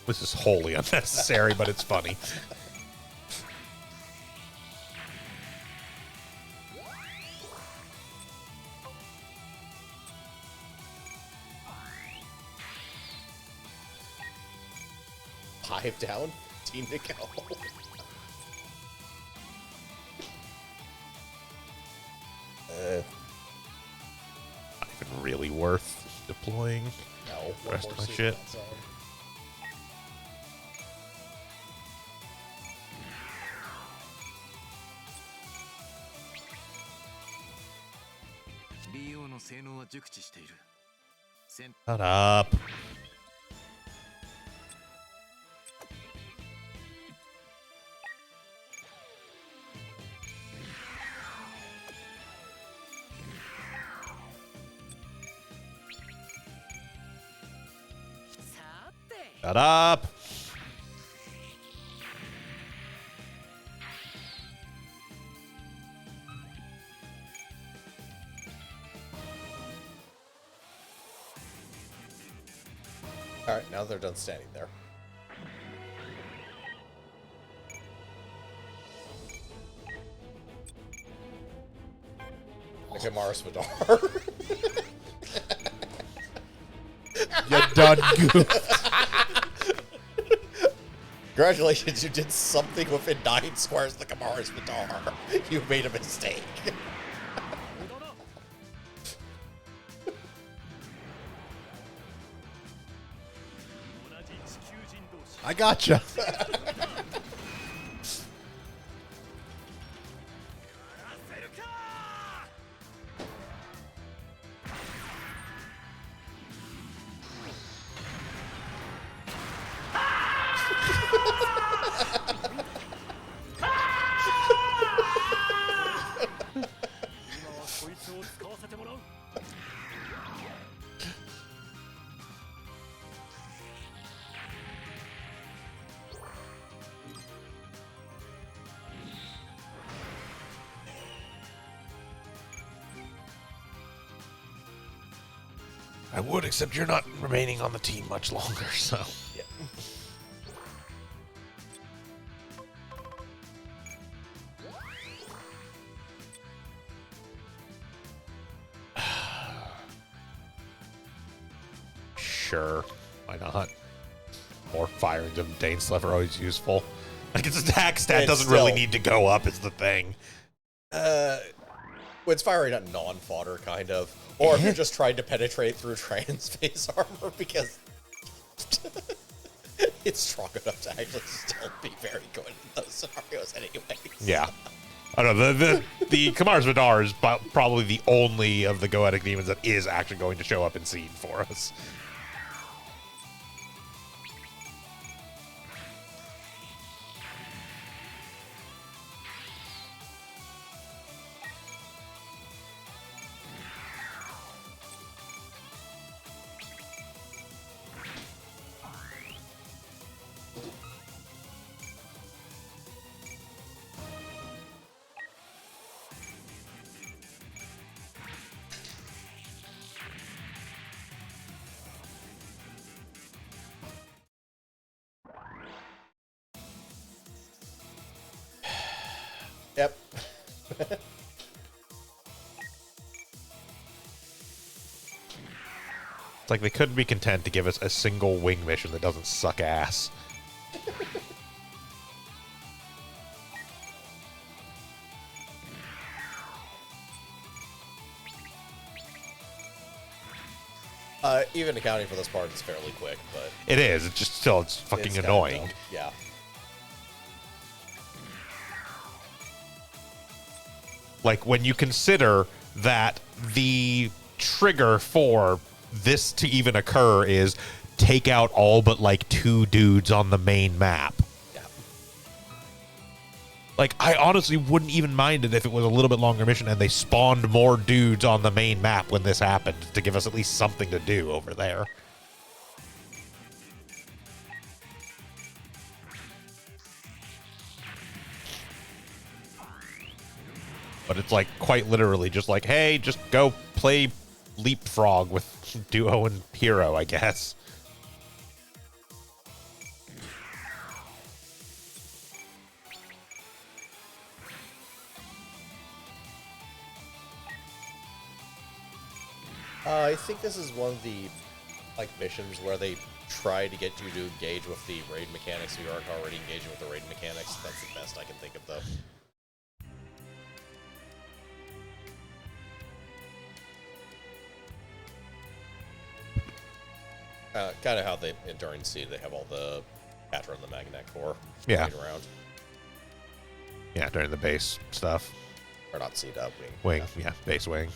This is wholly unnecessary, but it's funny. Five down, 15 to go. Not even really worth deploying No, the rest of my suit shit. outside. Shut up. Shut up. Alright, now they're done standing there. Nikamaris Vidar. You done goofed. Congratulations, you did something within 9 squares of the Kamara's Vidar. You made a mistake. I gotcha. I would, except you're not remaining on the team much longer, so. Yeah. Sure. Why not? More firings of Daneslev are always useful. Like, its attack stat It's doesn't really still- need to go up, is the thing. It's firing at non-fodder, kind of. Or if you're just trying to penetrate through trans-face armor, because it's strong enough to actually still be very good in those scenarios anyways. Yeah. I don't know. The Kamar's Vidar is probably the only of the Goetic demons that is actually going to show up in scene for us. Yep. It's like they couldn't be content to give us a single wing mission that doesn't suck ass. Even accounting for this part, it's fairly quick, but It is. It's just still, it's fucking it's kinda annoying. dumb. Yeah. Like, when you consider that the trigger for this to even occur is take out all but, like, 2 dudes on the main map. Yeah. Like, I honestly wouldn't even mind it if it was a little bit longer mission and they spawned more dudes on the main map when this happened to give us at least something to do over there. But it's like quite literally just like, hey, just go play Leapfrog with Duo and Hero, I guess. I think this is one of the missions where they try to get you to engage with the raid mechanics if you aren't already engaging with the raid mechanics. That's the best I can think of, though. Kind of how they, during Seed, they have all the Patra and the Magnet Core Yeah. around. Yeah, during the base stuff. Or not Seed, Wing. Wing, yeah, base wing.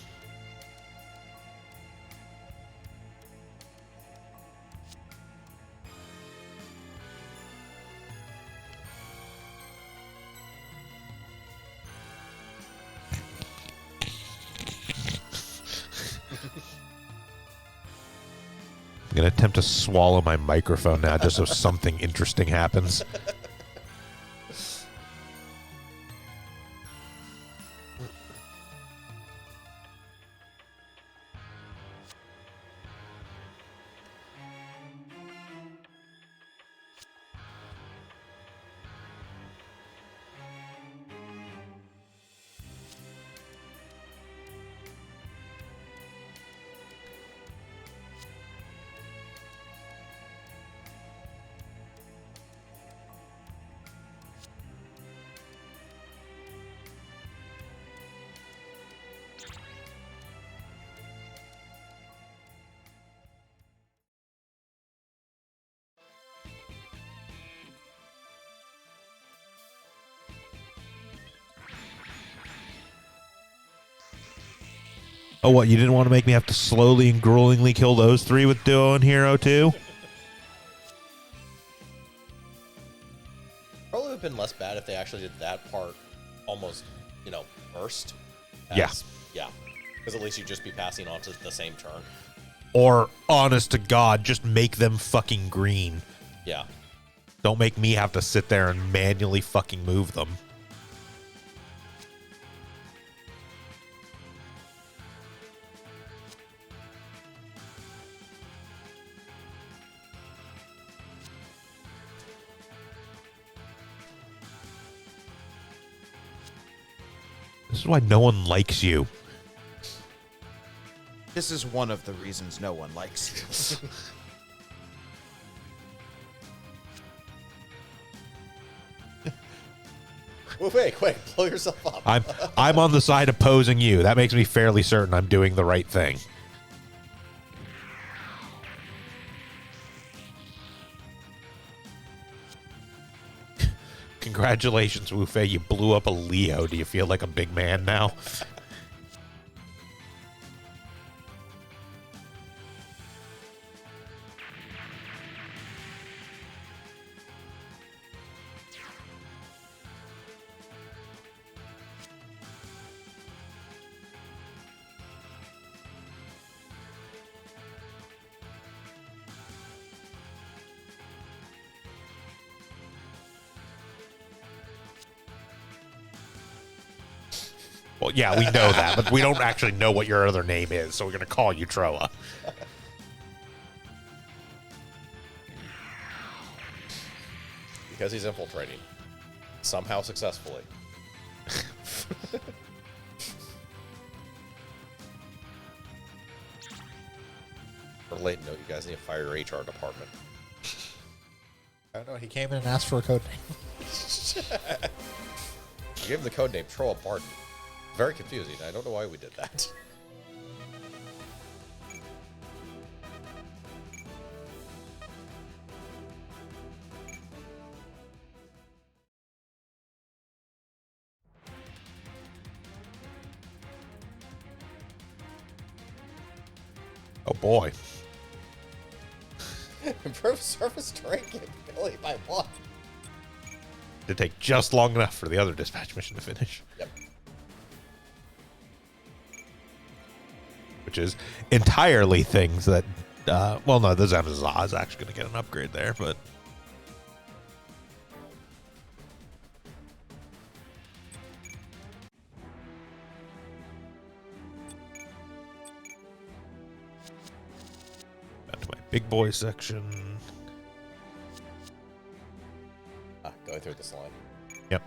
I'm going to attempt to swallow my microphone now just so something interesting happens. Oh, what? You didn't want to make me have to slowly and gruelingly kill those 3 with Duo and Hero too? Probably would have been less bad if they actually did that part almost, first. Yeah. Yeah. Because at least you'd just be passing on to the same turn. Or, honest to God, just make them fucking green. Yeah. Don't make me have to sit there and manually fucking move them. This is why no one likes you. This is one of the reasons no one likes you. Move away, quick, blow yourself up. I'm on the side opposing you. That makes me fairly certain I'm doing the right thing. Congratulations, Wu Fei. You blew up a Leo. Do you feel like a big man now? Well, yeah, we know that, but we don't actually know what your other name is, so we're going to call you Troa. Because he's infiltrating. Somehow successfully. Related note, you guys need to fire your HR department. I don't know. He came in and asked for a code name. You gave him the code name Troa Barton. Very confusing. I don't know why we did that. Oh, boy. Improve surface terrain capability by 1. It'd take just long enough for the other dispatch mission to finish. Yep. Which is entirely things that, well, no, the Zemazah is actually going to get an upgrade there, but... Back to my big boy section. Going through this line. Yep.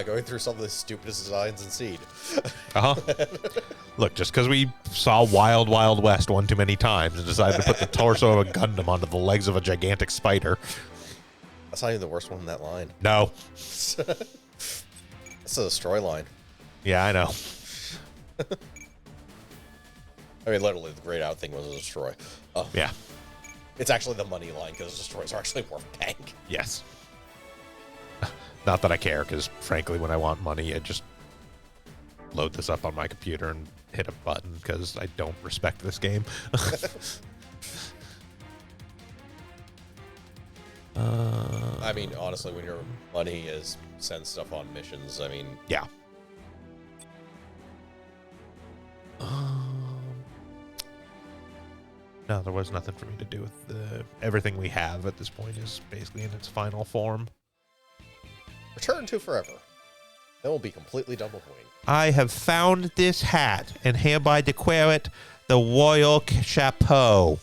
Going through some of the stupidest designs in Seed. Look, just because we saw Wild Wild West one too many times and decided to put the torso of a Gundam onto the legs of a gigantic spider. That's not even the worst one in that line. No. That's a destroy line. Yeah, I know. I mean, literally, the grayed out thing was a destroy. Yeah. It's actually the money line because destroys are actually worth paying. Yes. Not that I care, because frankly, when I want money, I just load this up on my computer and hit a button, because I don't respect this game. I mean, honestly, when your money is send stuff on missions, I mean... Yeah. No, there was nothing for me to do with everything we have at this point is basically in its final form. Return to forever. Then we'll be completely done with Wing. I have found this hat and hereby declare it the Royal Chapeau.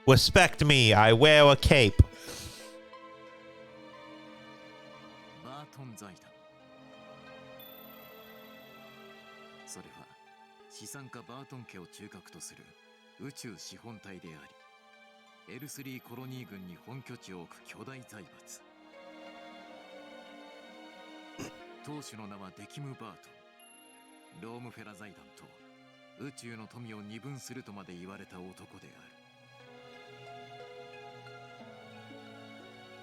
Respect me, I wear a cape. バートン財団それは資産家バートン家を中核とする宇宙資本体であり L3 コロニー軍に本拠地を置く巨大財閥当主の名はデキム・バートンロームフェラ財団と宇宙の富を二分するとまで言われた男である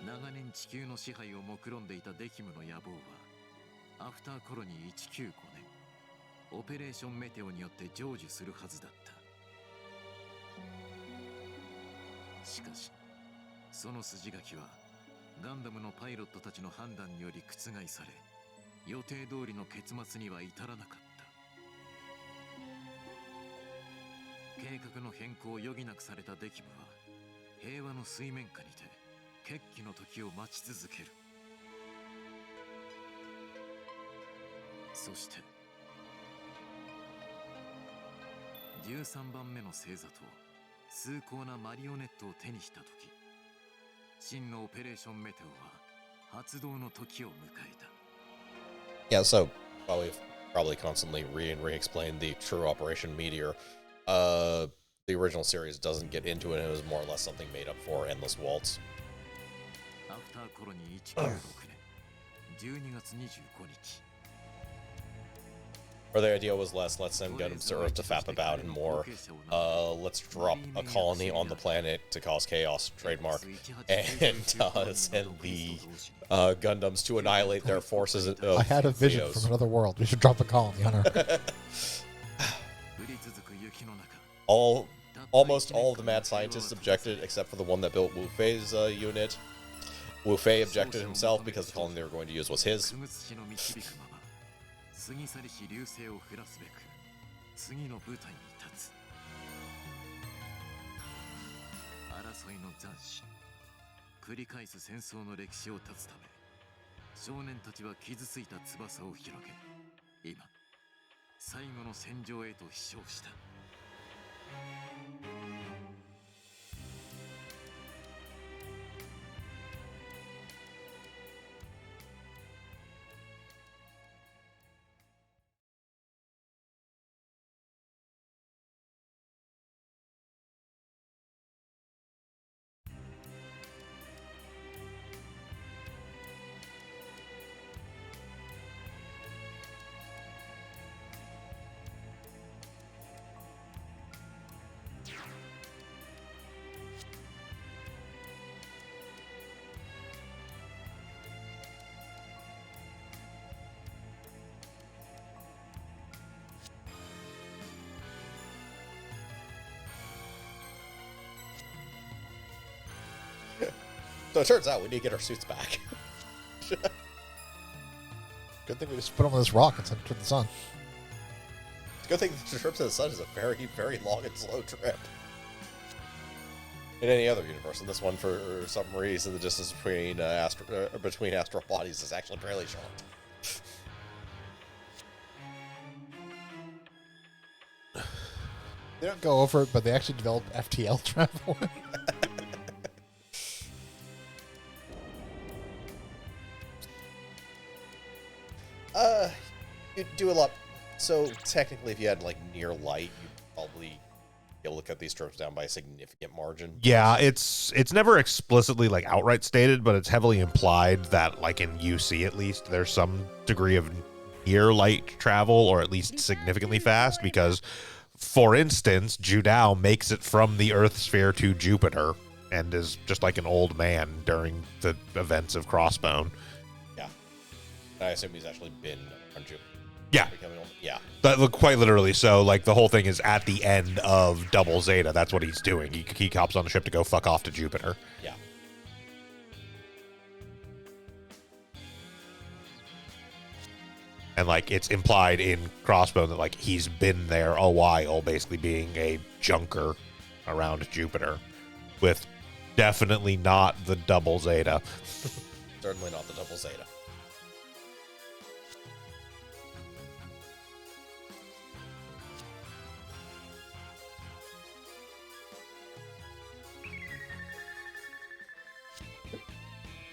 長年地球の支配を目論んでいたデキムの野望はアフターコロニー195年オペレーションメテオによって成就するはずだったしかしその筋書きはガンダムのパイロットたちの判断により覆され予定通りの結末には至らなかった計画の変更を余儀なくされたデキムは平和の水面下にて決起の時を待ち続けるそして13番目の星座と崇高なマリオネットを手にした時、真のオペレーションメテオは発動の時を迎えた。 Yeah, so while we've probably constantly re-explained the true Operation Meteor, the original series doesn't get into it, and it was more or less something made up for Endless Waltz. アフターコロニー1996年12月25日、 Where the idea was less, let's send Gundams to Earth to fap about, and more, let's drop a colony on the planet to cause chaos, trademark, and send the Gundams to annihilate their forces. I had a vision Leos. from another world. We should drop a colony on Earth. 降り続く雪の中、 Almost all of the mad scientists objected, except for the one that built Wu Fei's unit. Wu Fei objected himself because the colony they were going to use was his. くぐつしの導くまま、過ぎ去りし流星を降らすべく次の舞台に立つ。争いの斬首、繰り返す戦争の歴史を断つため、少年たちは傷ついた翼を広げ、今最後の戦場へと飛翔した。 So it turns out we need to get our suits back. Good thing we just put them on this rock and sent it to the sun. It's a good thing the trip to the sun is a very, very long and slow trip. In any other universe, in this one, for some reason, the distance between astral bodies is actually fairly short. They don't go over it, but they actually developed FTL travel. You do a lot. So technically, if you had like near light, you'd probably be able to cut these trips down by a significant margin. Yeah, it's never explicitly like outright stated, but it's heavily implied that like in UC at least there's some degree of near light travel, or at least significantly fast, because for instance, Judao makes it from the Earth sphere to Jupiter and is just like an old man during the events of Crossbone. Yeah. I assume he's actually been on Jupiter. Yeah. Yeah. That look quite literally. So like the whole thing is at the end of Double Zeta. That's what he's doing. He hops on the ship to go fuck off to Jupiter. Yeah. And like it's implied in Crossbone that like he's been there a while, basically being a junker around Jupiter, with definitely not the Double Zeta. Certainly not the Double Zeta.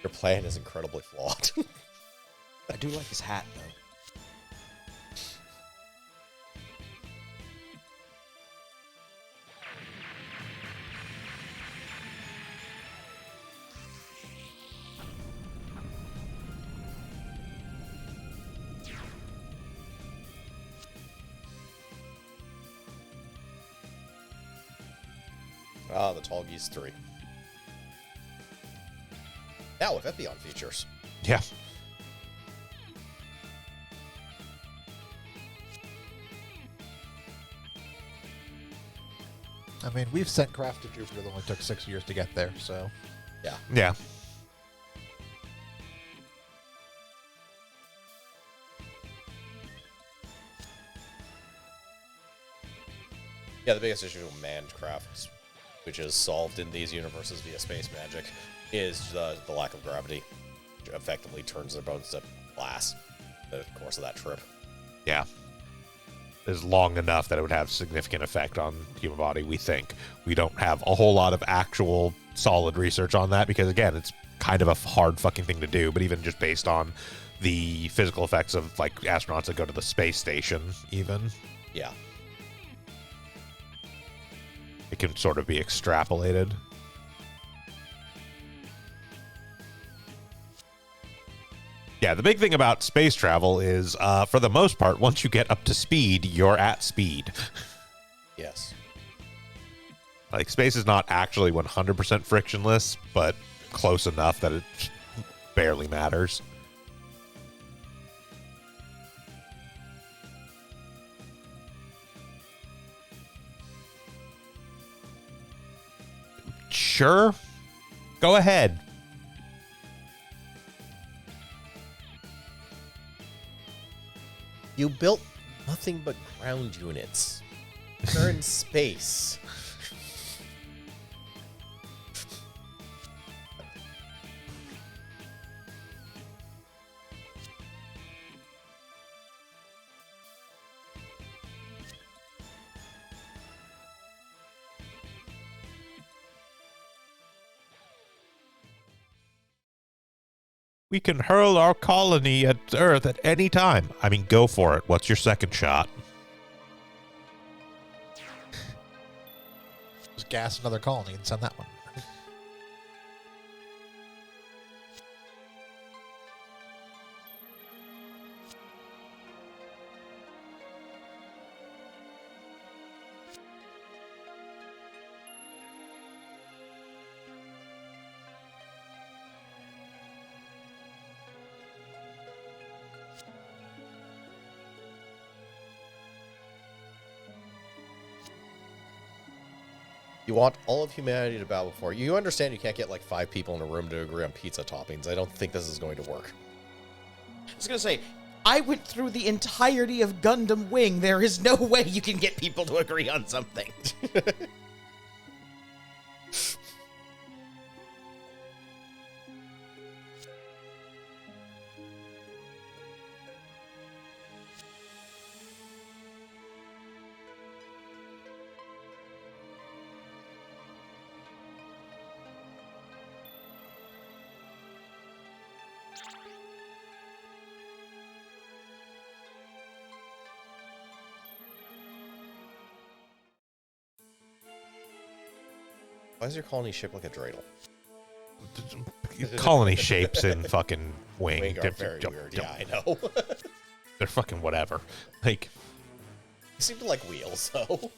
Your plan is incredibly flawed. I do like his hat, though. Ah, the Tall Geese 3. Now with Epion features. Yeah. I mean, we've sent craft to Jupiter that only took 6 years to get there, so... Yeah. Yeah. Yeah, the biggest issue with manned crafts, which is solved in these universes via space magic, is the lack of gravity, which effectively turns their bones to glass in the course of that trip. Yeah. is long enough that it would have significant effect on the human body, we think. We don't have a whole lot of actual solid research on that because, again, it's kind of a hard fucking thing to do, but even just based on the physical effects of, like, astronauts that go to the space station, even. Yeah. It can sort of be extrapolated. Yeah, the big thing about space travel is, for the most part, once you get up to speed, you're at speed. Yes. Like, space is not actually 100% frictionless, but close enough that it barely matters. Sure. Go ahead. You built nothing but ground units. They're in space. We can hurl our colony at Earth at any time. I mean, go for it. What's your second shot? Just gas another colony and send that one. You want all of humanity to bow before you. You understand you can't get like 5 people in a room to agree on pizza toppings. I don't think this is going to work. I was gonna say, I went through the entirety of Gundam Wing. There is no way you can get people to agree on something. Why is your colony shaped like a dreidel? Colony shapes in fucking Wing. Wing are very weird. Yeah, I know. They're fucking whatever. Like, They seem to like wheels, though.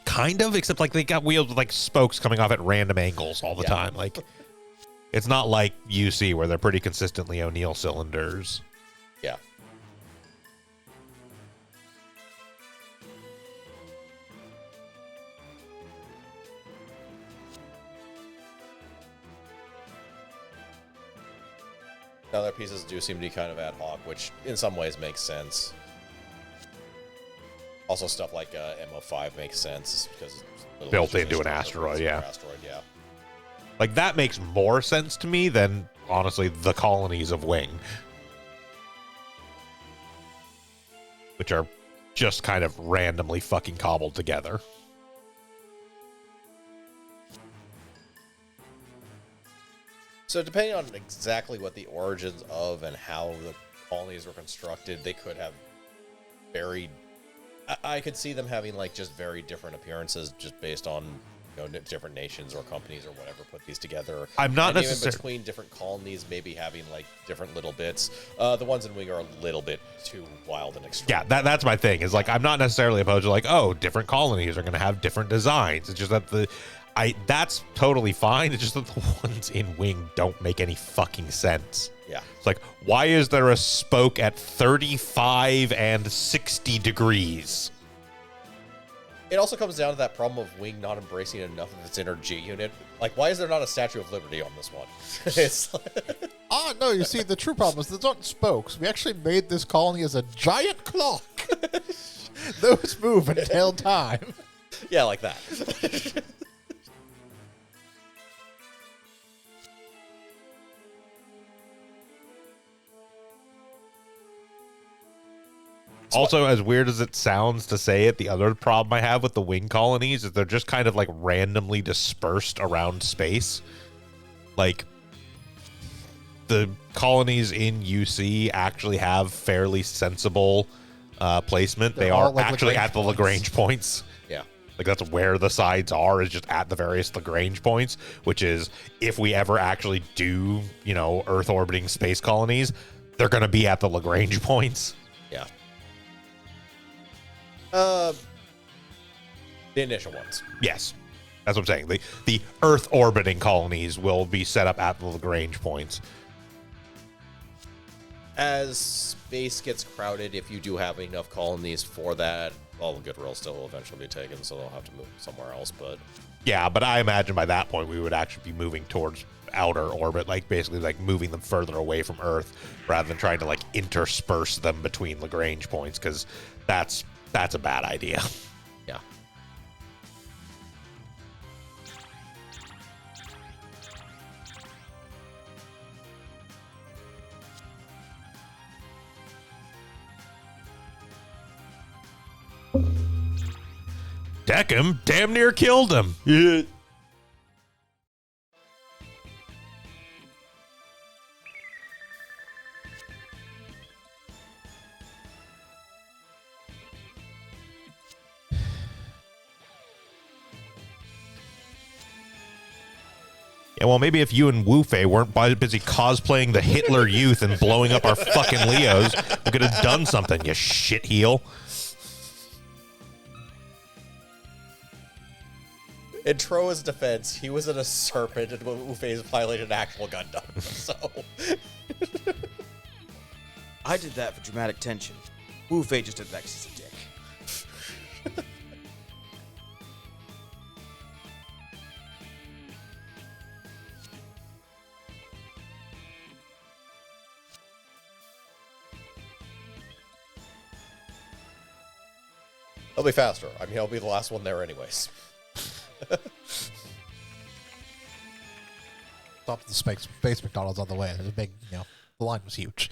kind of, except like they got wheels with like spokes coming off at random angles all the Yeah. time. Like, it's not like UC where they're pretty consistently O'Neill cylinders. Yeah. Now their pieces do seem to be kind of ad hoc, which in some ways makes sense. Also, stuff like MO5 makes sense because it's literally Built just a into an structure asteroid, built into yeah. an asteroid, yeah. Like, that makes more sense to me than, honestly, the colonies of Wing. Which are just kind of randomly fucking cobbled together. So depending on exactly what the origins of and how the colonies were constructed, they could have very... I could see them having like just very different appearances just based on, you know, different nations or companies or whatever put these together. I'm not And even necessarily... between different colonies, maybe having like different little bits. The ones in Wing are a little bit too wild and extreme. Yeah, that's my thing. Is like, I'm not necessarily opposed to like, oh, different colonies are going to have different designs. It's just that that's totally fine. It's just that the ones in Wing don't make any fucking sense. Yeah. It's like, why is there a spoke at 35 and 60 degrees? It also comes down to that problem of Wing not embracing enough of its inner G unit. Like, why is there not a Statue of Liberty on this one? It's like... No, you see, the true problem is those aren't spokes. We actually made this colony as a giant clock. Those move in tail time. Yeah, like that. Also, as weird as it sounds to say it, the other problem I have with the wing colonies is they're just kind of like randomly dispersed around space. Like, the colonies in UC actually have fairly sensible placement. They're They all are like actually Lagrange at the points. Lagrange points. Yeah. Like, that's where the sides are, is just at the various Lagrange points, which is, if we ever actually do, Earth orbiting space colonies, they're going to be at the Lagrange points. Yeah. The initial ones. Yes. That's what I'm saying. The Earth orbiting colonies will be set up at the Lagrange points. As space gets crowded, if you do have enough colonies for that, all the Goodwill still will eventually be taken, so they'll have to move somewhere else. But Yeah, but I imagine by that point we would actually be moving towards outer orbit, like basically like moving them further away from Earth rather than trying to like intersperse them between Lagrange points, because that's a bad idea. yeah. Deckham damn near killed him. Yeah. Yeah, well, maybe if you and Wu Fei weren't busy cosplaying the Hitler Youth and blowing up our fucking Leos, we could have done something, you shitheel. In Troa's defense, he was in a serpent, and Ufei's violated an actual Gundam. So I did that for dramatic tension. Wu Fei just did that 'cause he's a dick. he'll be faster. I mean, he'll be the last one there anyways. Stop at the space McDonald's on the way. There's a big, the line was huge.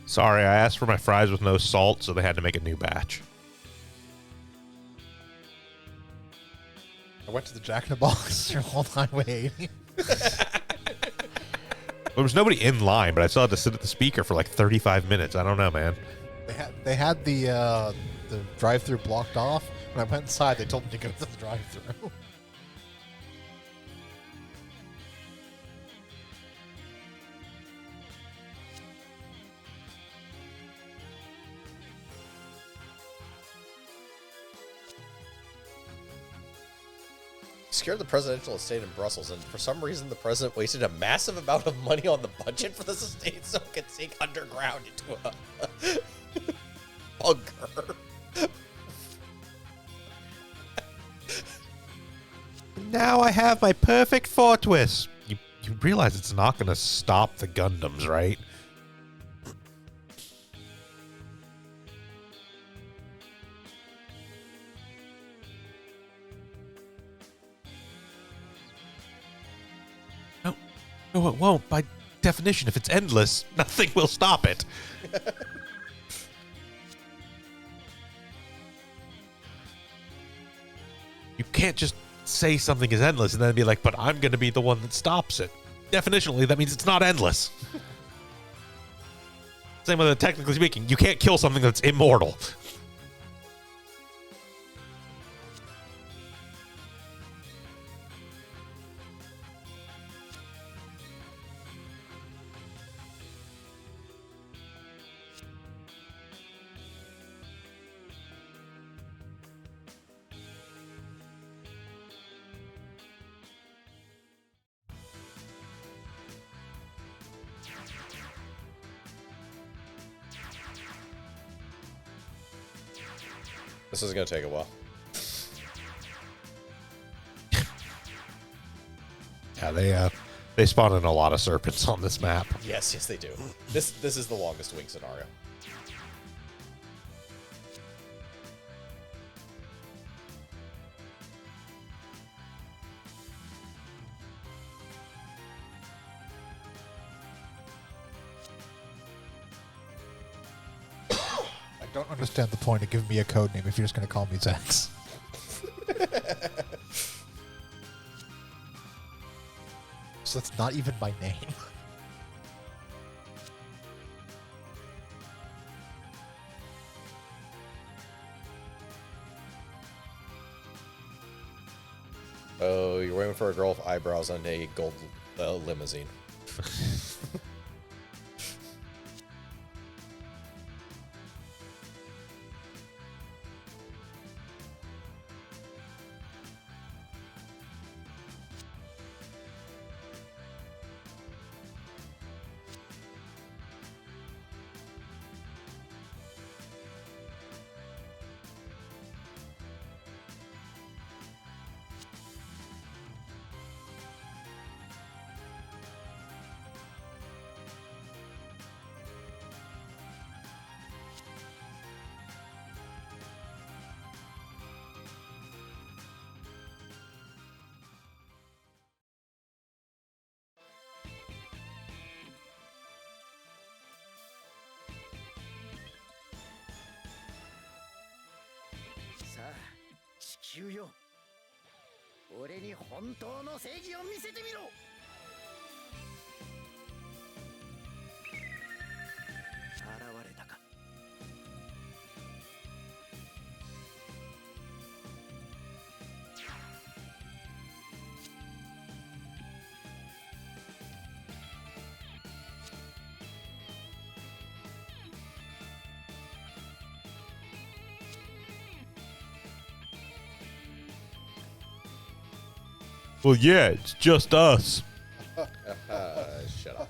Sorry, I asked for my fries with no salt, so they had to make a new batch. I went to the Jack in the Box through whole highway 80. There was nobody in line, but I still had to sit at the speaker for like 35 minutes. I don't know, man. They had the drive-through blocked off. When I went inside, they told me to go to the drive-through. Scared the presidential estate in Brussels, and for some reason the president wasted a massive amount of money on the budget for this estate so it could sink underground into a bunker. Now I have my perfect fortress. You realize it's not going to stop the Gundams, right? No, it won't. By definition, if it's endless, nothing will stop it. You can't just say something is endless and then be like, but I'm going to be the one that stops it. Definitionally, that means it's not endless. Same with technically speaking, you can't kill something that's immortal. This is going to take a while. Yeah, they spawn in a lot of serpents on this map. Yes, they do. This is the longest wing scenario. don't understand the point of giving me a code name if you're just going to call me Zax. So that's not even my name. Oh, you're waiting for a girl with eyebrows and a gold limousine. Well, yeah, it's just us. Shut up.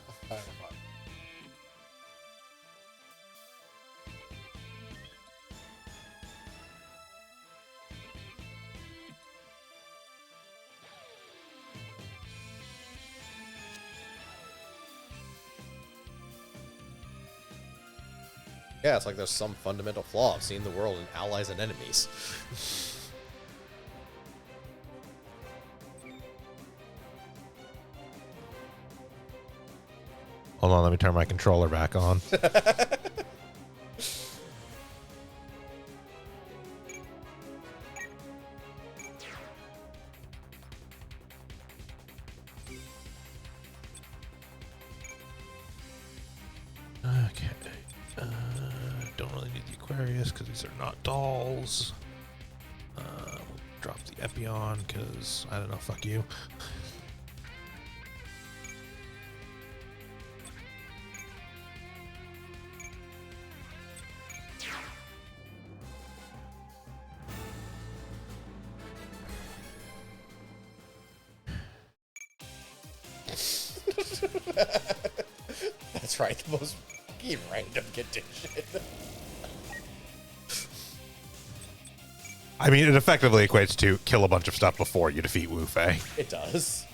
Yeah, it's like there's some fundamental flaw of seeing the world in allies and enemies. Hold on, let me turn my controller back on. Okay. Don't really need the Aquarius because these are not dolls. We'll drop the Epion because, I don't know, fuck you. That's right, the most fucking random condition. I mean, it effectively equates to kill a bunch of stuff before you defeat Wu Fei. It does.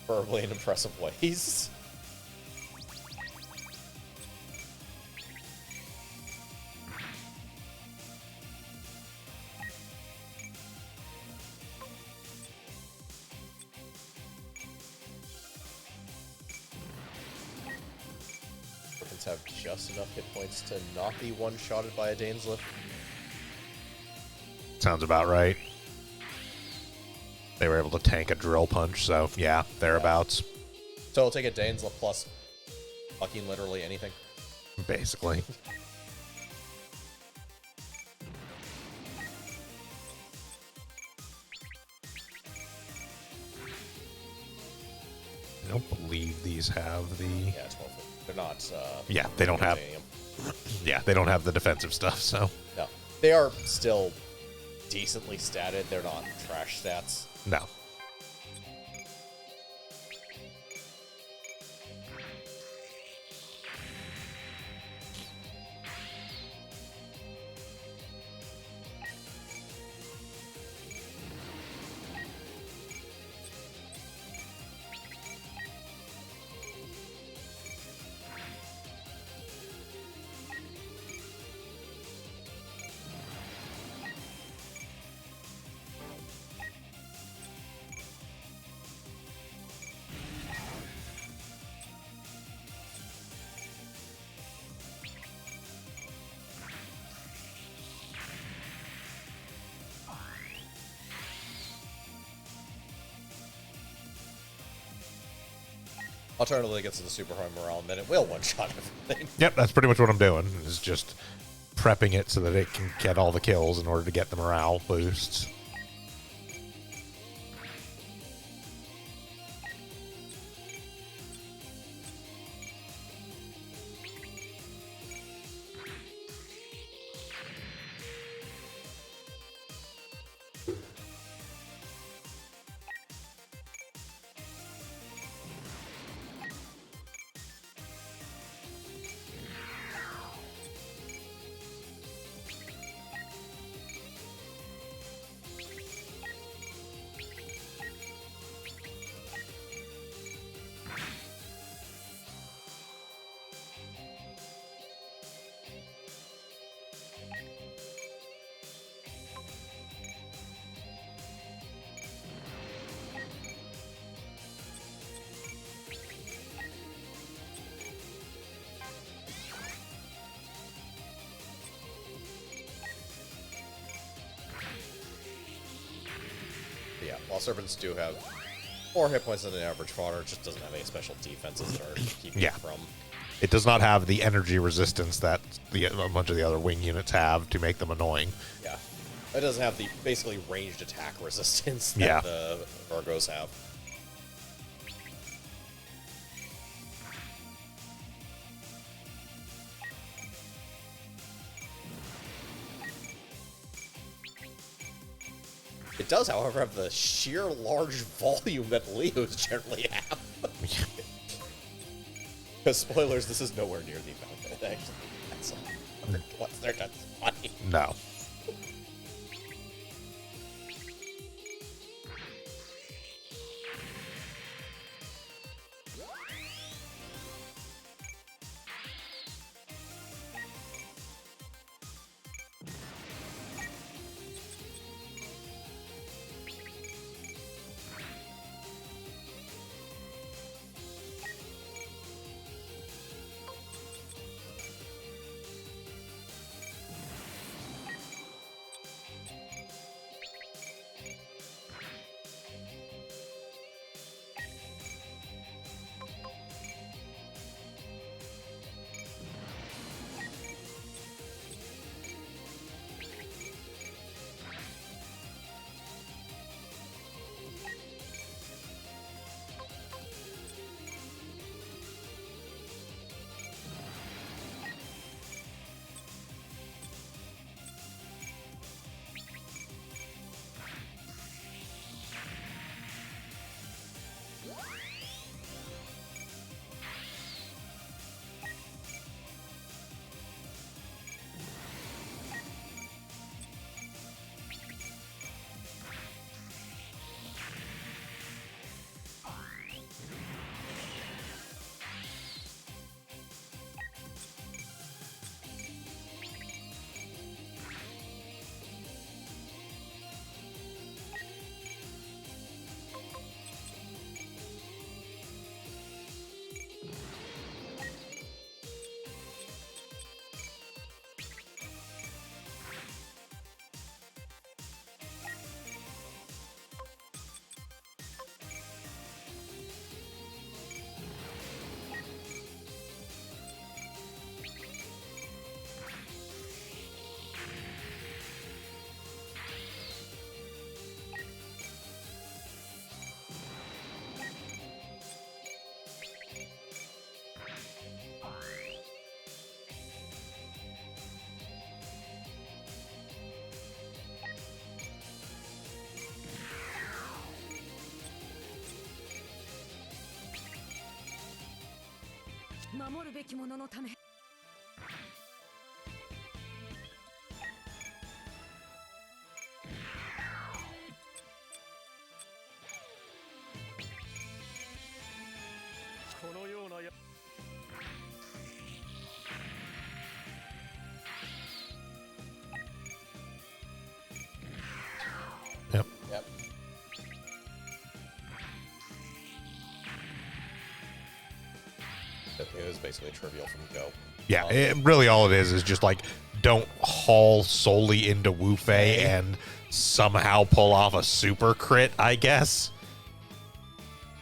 Verbally in impressive ways. Have just enough hit points to not be one-shotted by a Dainsliff. Sounds about right. They were able to tank a drill punch, so yeah, thereabouts. So it'll take a Dainsliff plus fucking literally anything. Basically. I don't believe these have the... Yeah, 12. They're not... yeah, they don't have... titanium. Yeah, they don't have the defensive stuff, so... No. They are still decently statted. They're not trash stats. No. Alternatively, it gets to the super high morale, and then it will one-shot everything. Yep, that's pretty much what I'm doing, is just prepping it so that it can get all the kills in order to get the morale boosts. Yeah, while serpents do have 4 hit points than an average fodder, it just doesn't have any special defenses that are keeping it from. It does not have the energy resistance that a bunch of the other wing units have to make them annoying. Yeah. It doesn't have the basically ranged attack resistance that the Virgos have. It does, however, have the sheer large volume that Leos generally have. Because, spoilers, this is nowhere near the amount that actually that's what's their that's funny. No. Yep. Yep. It was basically trivial from go. Yeah, really all it is just like, don't haul solely into Wu Fei and somehow pull off a super crit, I guess.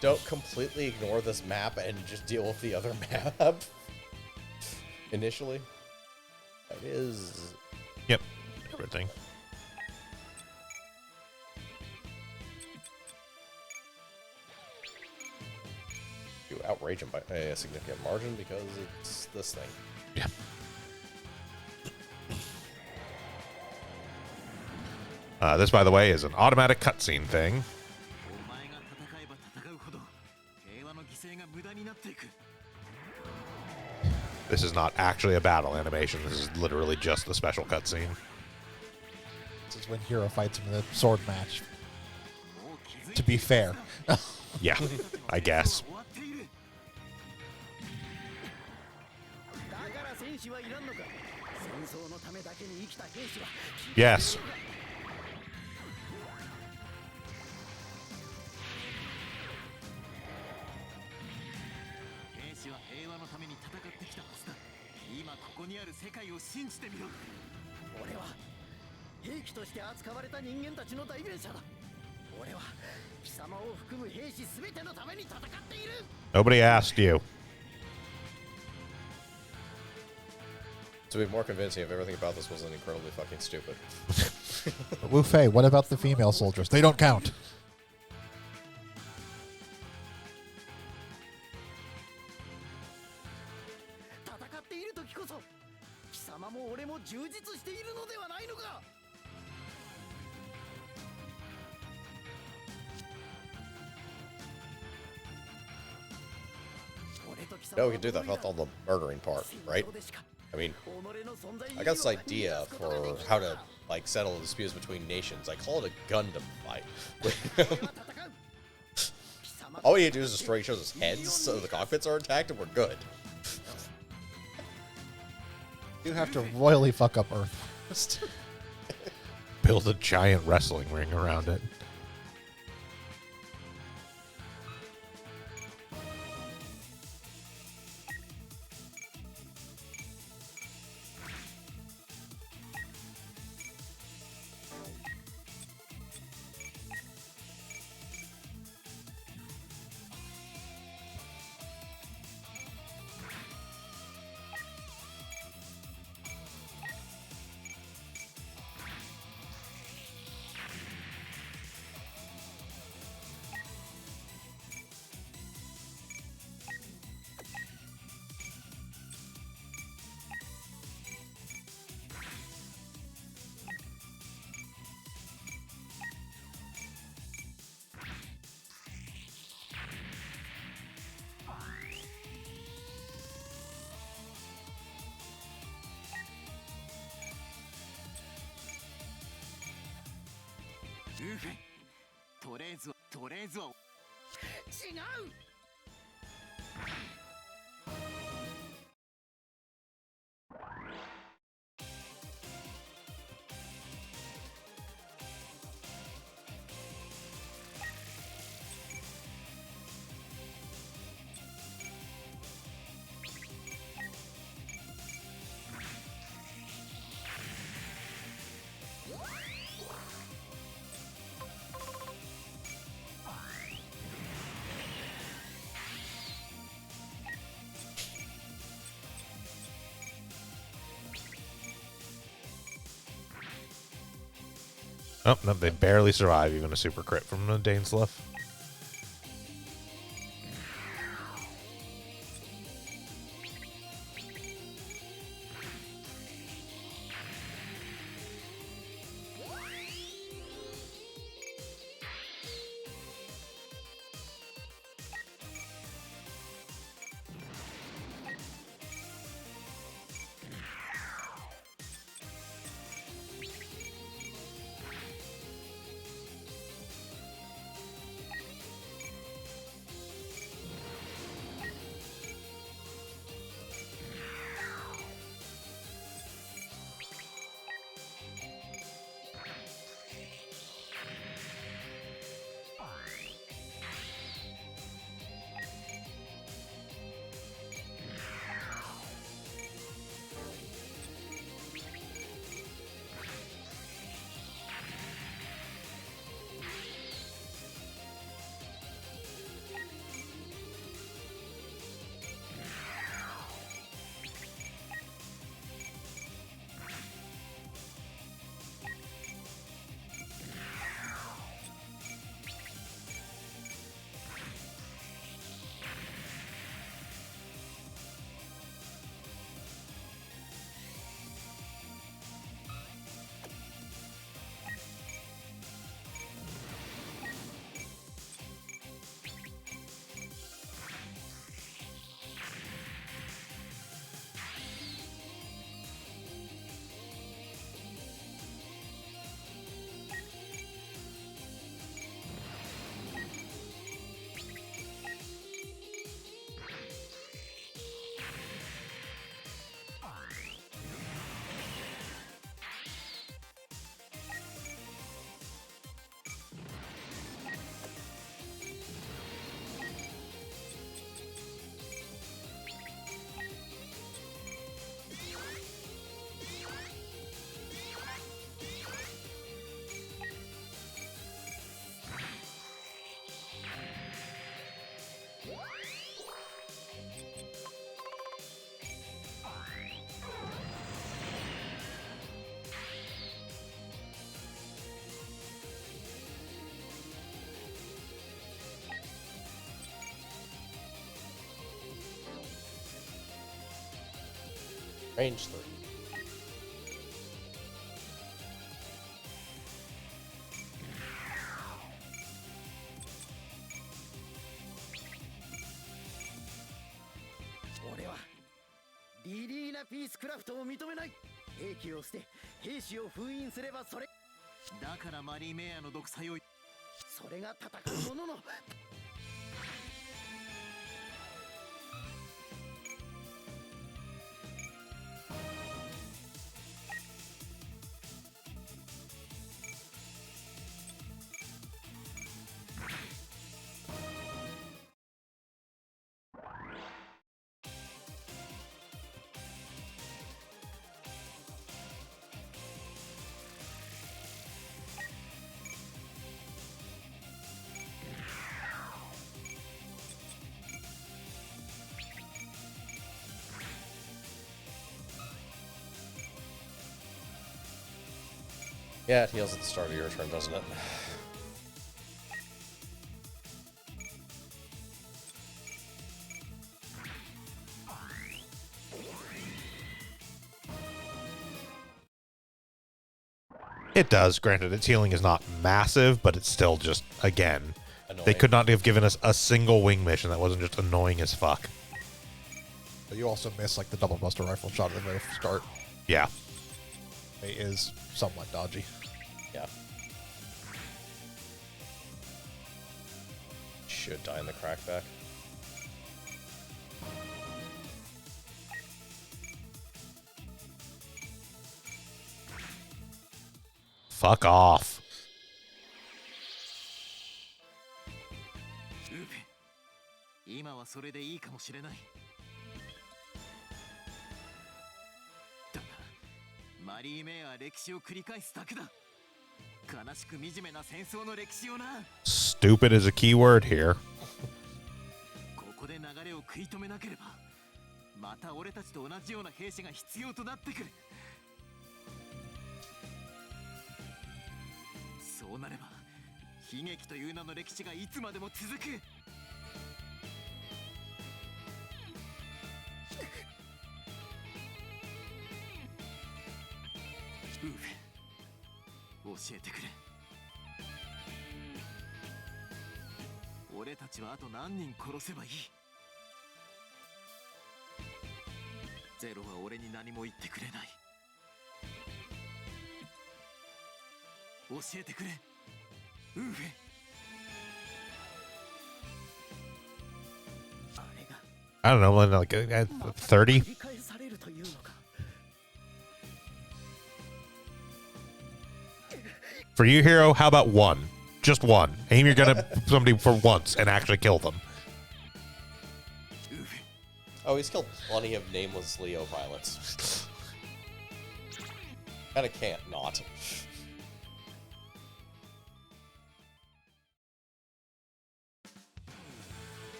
don't completely ignore this map and just deal with the other map initially. It is. Yep. Everything. You outrage him by a significant margin because it's this thing. Yeah. This, by the way, is an automatic cutscene thing. This is not actually a battle animation. This is literally just the special cutscene. This is when Hero fights him in the sword match. To be fair. Yeah, I guess. Yes. Nobody asked you. To be more convincing, if everything about this wasn't incredibly fucking stupid. Wu Fei, what about the female soldiers? They don't count. No, we can do that without all the murdering part, right? I mean, I got this idea for how to, like, settle disputes between nations. I call it a Gundam fight. All we need to do is destroy each other's heads so the cockpits are intact and we're good. You have to royally fuck up Earth. Build a giant wrestling ring around it. Oh, no, they barely survive even a super crit from a Dainsluff. Range 3.リリーナピースクラフトを認めない。兵器を捨て兵士を封印すればそれだからマリーメアの独裁をそれが戦う者のYeah, it heals at the start of your turn, doesn't it? It does. Granted, its healing is not massive, but it's still just, again, Annoying. they could not have given us a single wing mission that wasn't just annoying as fuck. But you also miss like the double buster rifle shot at the very start. Yeah. It is somewhat dodgy. Yeah. Should die in the crackback. Fuck off. ウーペ今はそれでいいかもしれない。だがマリーメアは歴史を繰り返すだけだ。悲しく惨めな戦争の歴史をな。 Stupid is a key word here. ここで流れを食い止めなければまた俺たちと同じような兵士が必要となってくる。そうなれば悲劇という名の歴史がいつまでも続く。ウーフェ教えてくれ。俺たちはあと何人殺せばいい？ゼロは俺に何も言ってくれない。教えてくれ、ウーフェ。あれが I don't know, like 30? 繰り返されるというのか。 For you, Hero, how about one? Just one. Aim your gun at somebody for once and actually kill them. Oh, he's killed plenty of nameless Leo pilots. Kinda can't not.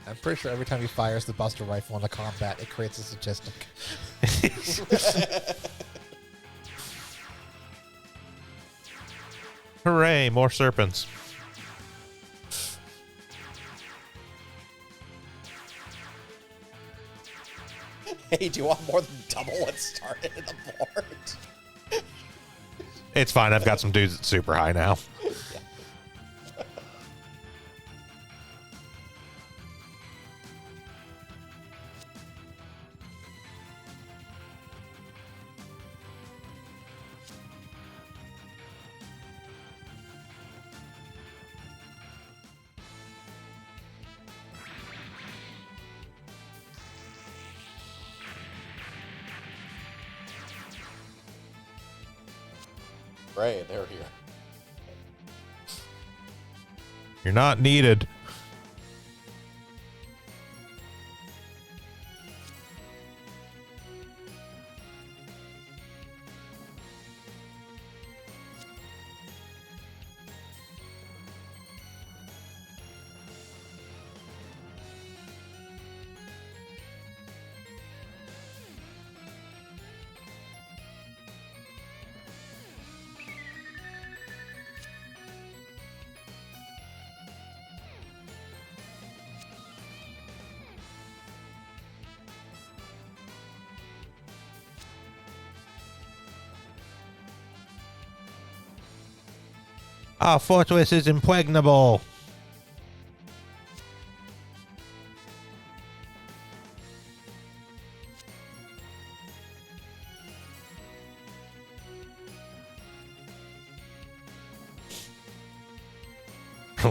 I'm pretty sure every time he fires the buster rifle in a combat, it creates a statistic. Hooray, more serpents. Hey, do you want more than double what started in the board? It's fine, I've got some dudes at super high now. Right, they're here. You're not needed. Our fortress is impregnable.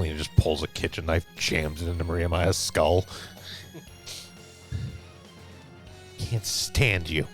He just pulls a kitchen knife, jams it into Maria Maya's skull. Can't stand you.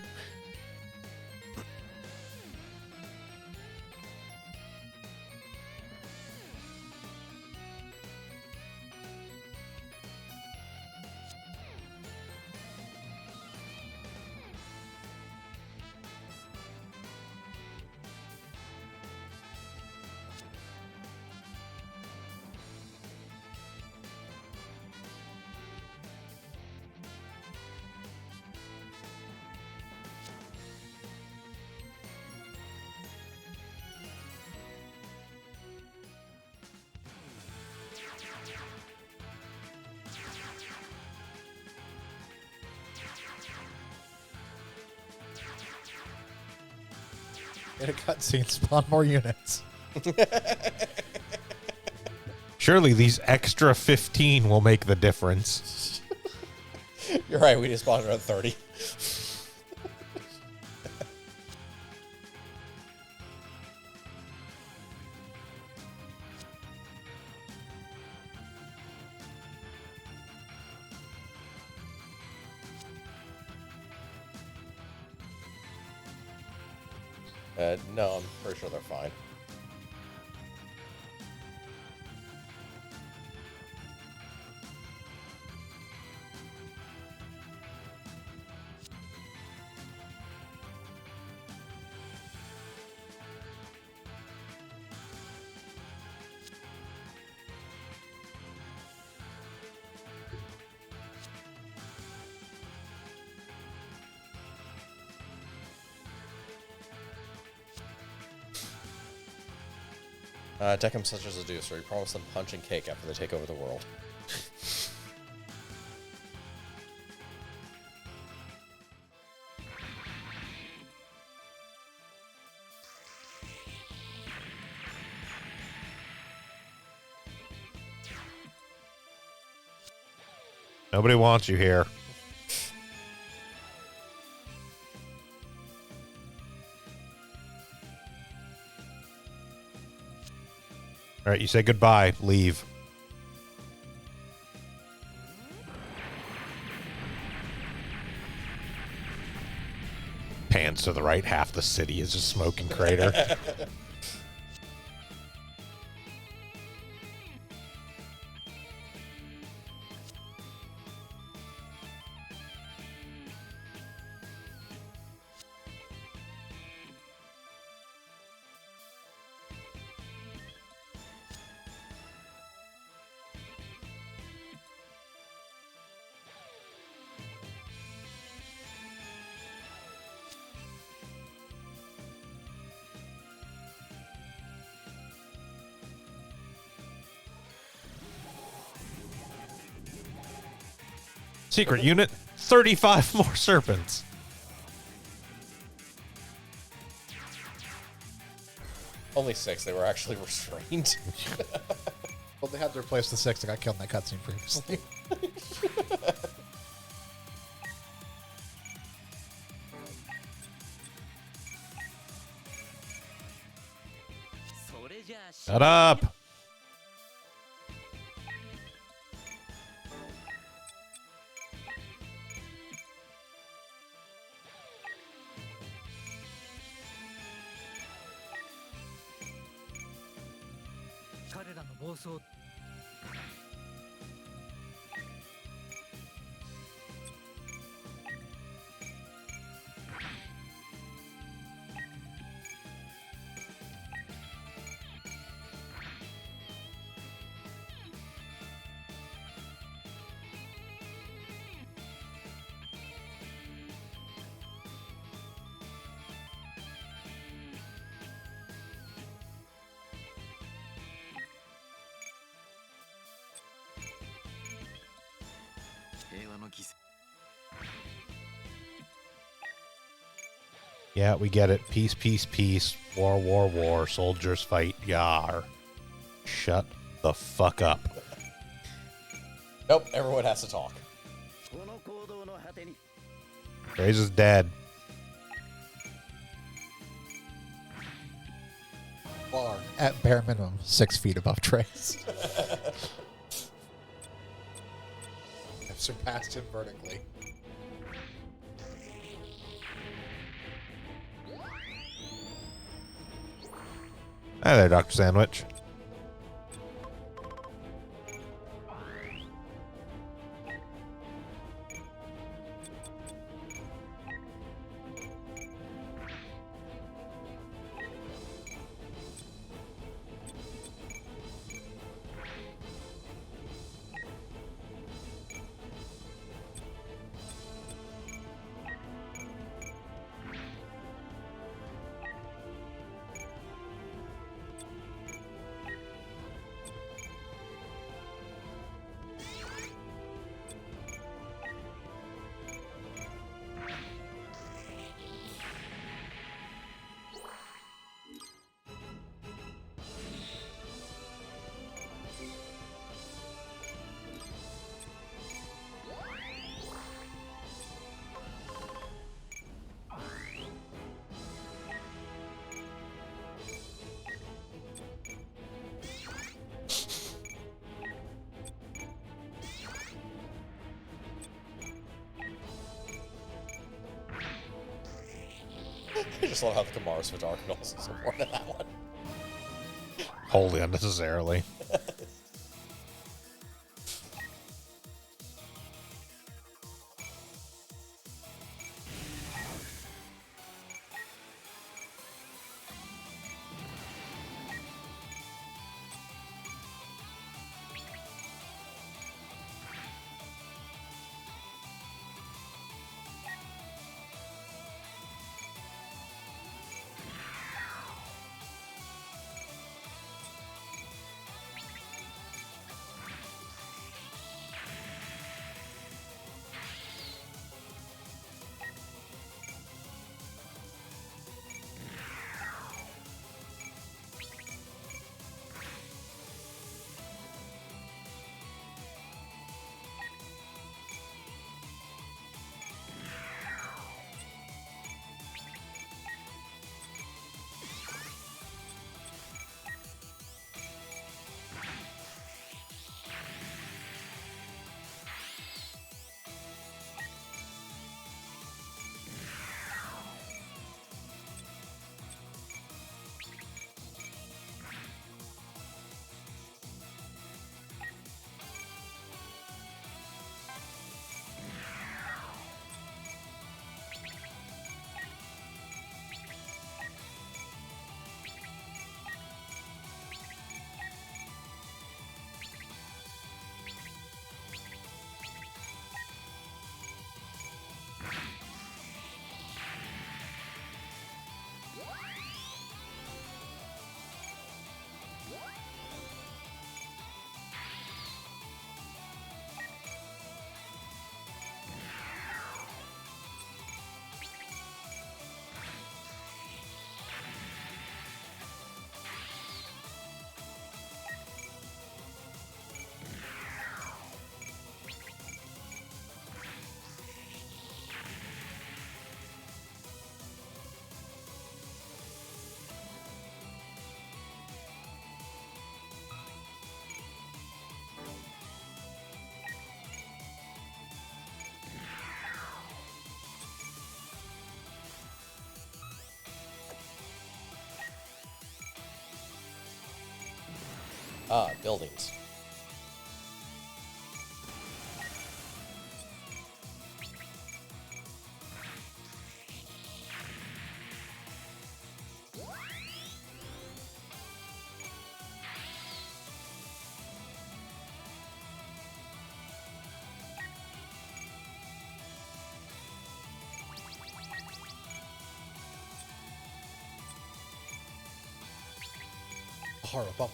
In a cutscene, spawn more units. Surely these extra 15 will make the difference. You're right, we just spawned around 30. No, I'm pretty sure they're fine. Deckham such as a seducer. He promised them punch and cake after they take over the world. Nobody wants you here. All right, you say goodbye. Leave. Pans to the right. Half the city is a smoking crater. Secret unit, 35 more serpents. Only 6. They were actually restrained. Well, they had to replace the 6 that got killed in that cutscene previously. Shut up. Yeah, we get it. Peace, peace, peace. War, war, war. Soldiers fight. Yar. shut the fuck up. Nope, everyone has to talk. この行動の果てに Graze is dead. Well, at bare minimum, 6 feet above Trace. I've surpassed him vertically. Hi there, Dr. Sandwich. I just love how the Kamara switch Arcanals is so important in that one. Wholly unnecessarily. Ah, buildings. Horror bubble.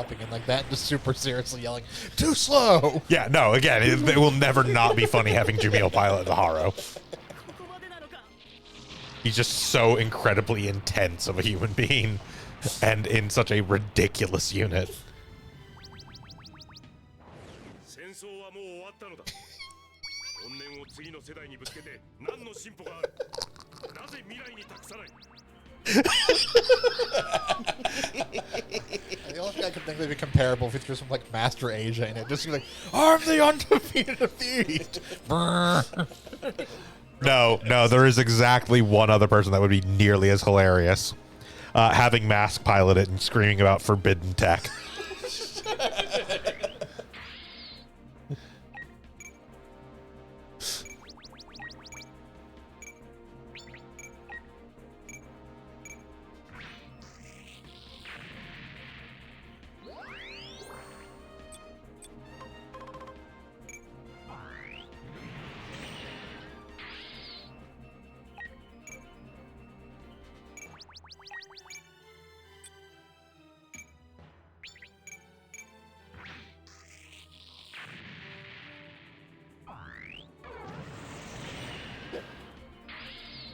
popping in like that and just super seriously yelling, "Too slow!" Yeah, no, again, it will never not be funny having Jamil pilot the Haro. He's just so incredibly intense of a human being and in such a ridiculous unit. 戦争はもう終わったのだ怨念を次の世代にぶつけて何の進歩があるなぜ未来に託さない The only thing I could think would be comparable if there's some like Master Asia in it, just like, "I'm the undefeated beast." No, there is exactly one other person that would be nearly as hilarious. Having Mask pilot it and screaming about forbidden tech.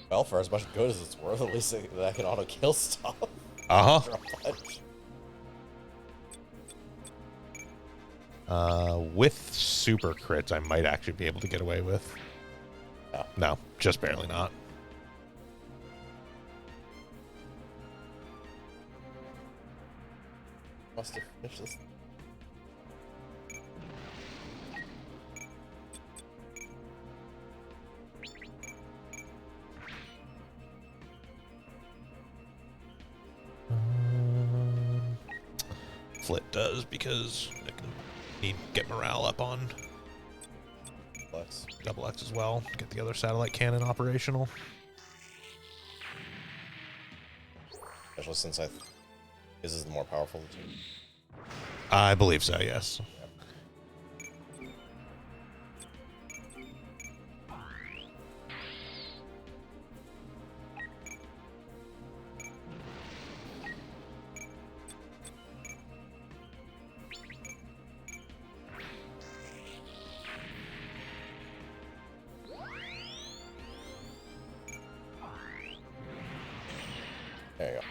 Well, for as much good as it's worth, at least that can auto kill stuff. Uh-huh. With super crits, I might actually be able to get away with. No, just barely not. Must have finished this. Flit does because I can get morale up on double X as well. Get the other satellite cannon operational. Especially since this is the more powerful of the two. I believe so, yes. There you go.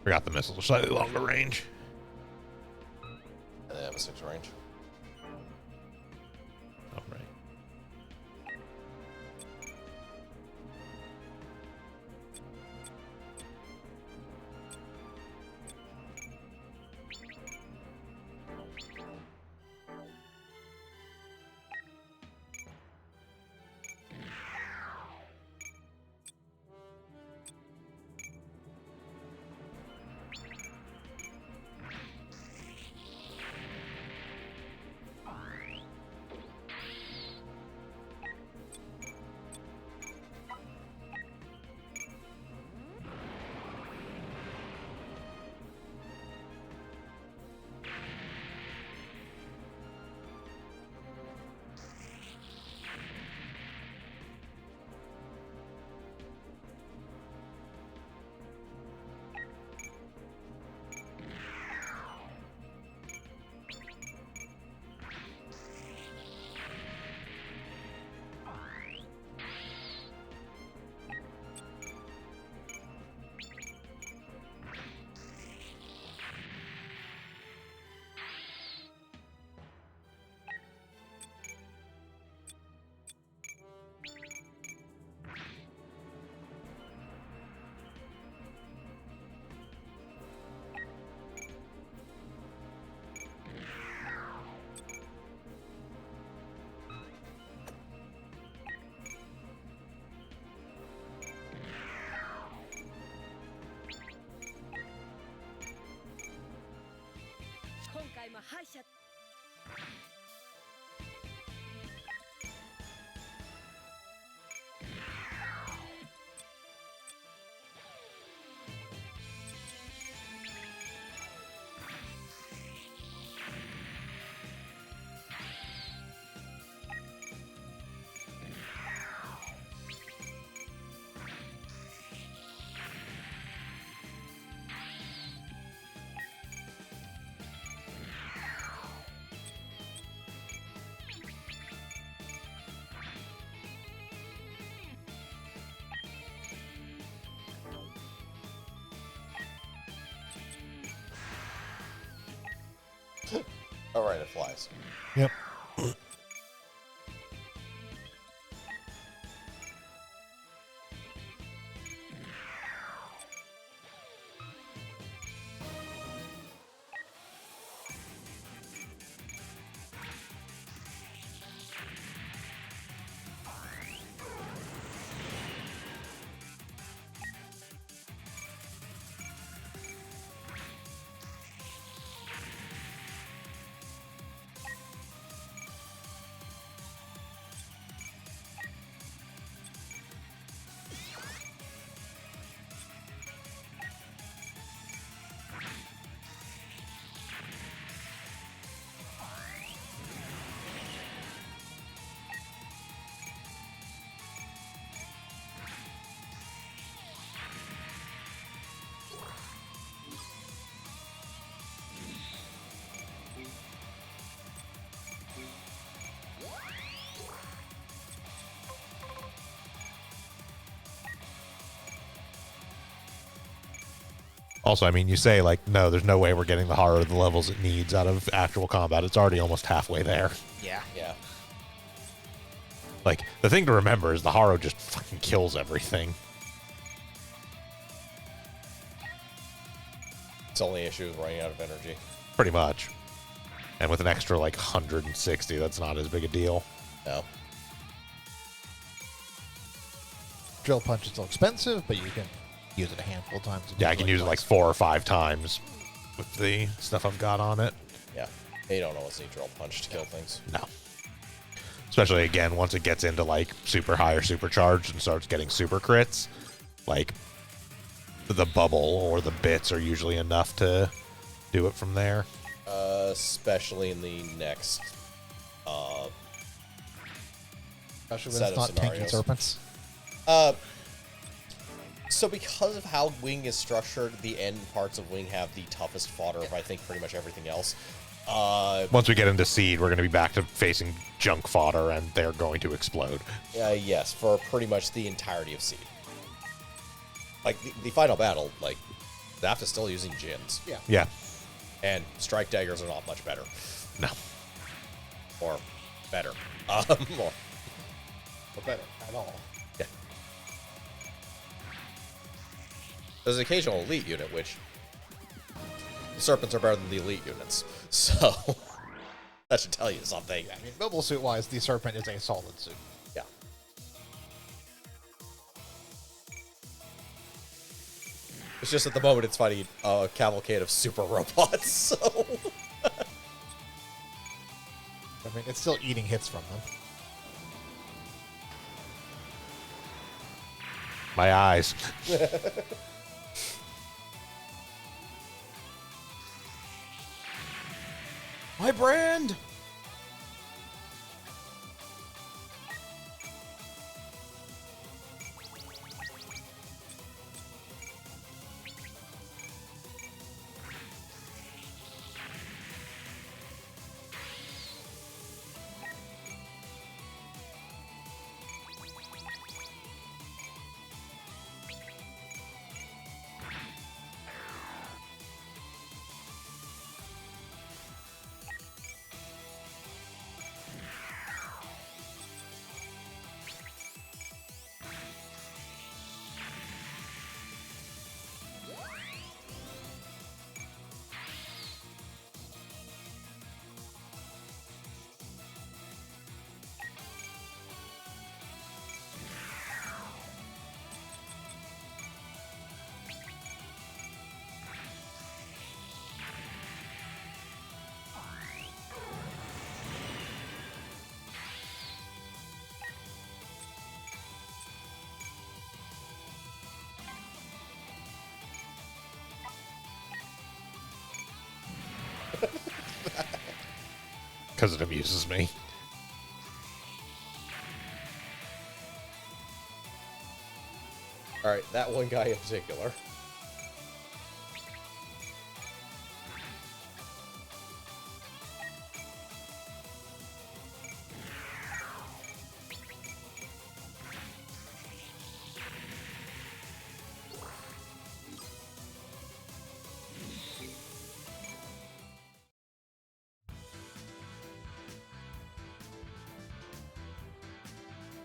Forgot the missiles are slightly longer range. And they have a 6 range. All right. All right, it flies. Yep. Also, I mean, you say, like, no, there's no way we're getting the horror of the levels it needs out of actual combat. It's already almost halfway there. Yeah. Yeah. Like, the thing to remember is the horror just fucking kills everything. Its only issue is running out of energy. Pretty much. And with an extra, like, 160, that's not as big a deal. No. Drill punch is still expensive, but you can use it a handful of times. Yeah, I can use it like 4 or 5 times with the stuff I've got on it. Yeah. You don't always need drill punch to kill things. No. Especially, again, once it gets into, like, super high or supercharged and starts getting super crits, like, the bubble or the bits are usually enough to do it from there. Especially in the next Especially when set it's not of tanky scenarios. serpents. So because of how Wing is structured, the end parts of Wing have the toughest fodder of, I think, pretty much everything else. Once we get into Seed, we're going to be back to facing junk fodder, and they're going to explode. Yes, for pretty much the entirety of Seed. Like, the final battle, like, Daft is still using Jins. Yeah. Yeah. And strike daggers are not much better. No. Or better. Or better at all. yeah. There's an occasional elite unit, which the Serpents are better than the elite units. So that should tell you something. Yeah, I mean, mobile suit wise, the Serpent is a solid suit. Yeah. It's just at the moment it's fighting a cavalcade of super robots, so... I mean, it's still eating hits from them. My eyes. My brand! Because it amuses me. Alright, that one guy in particular.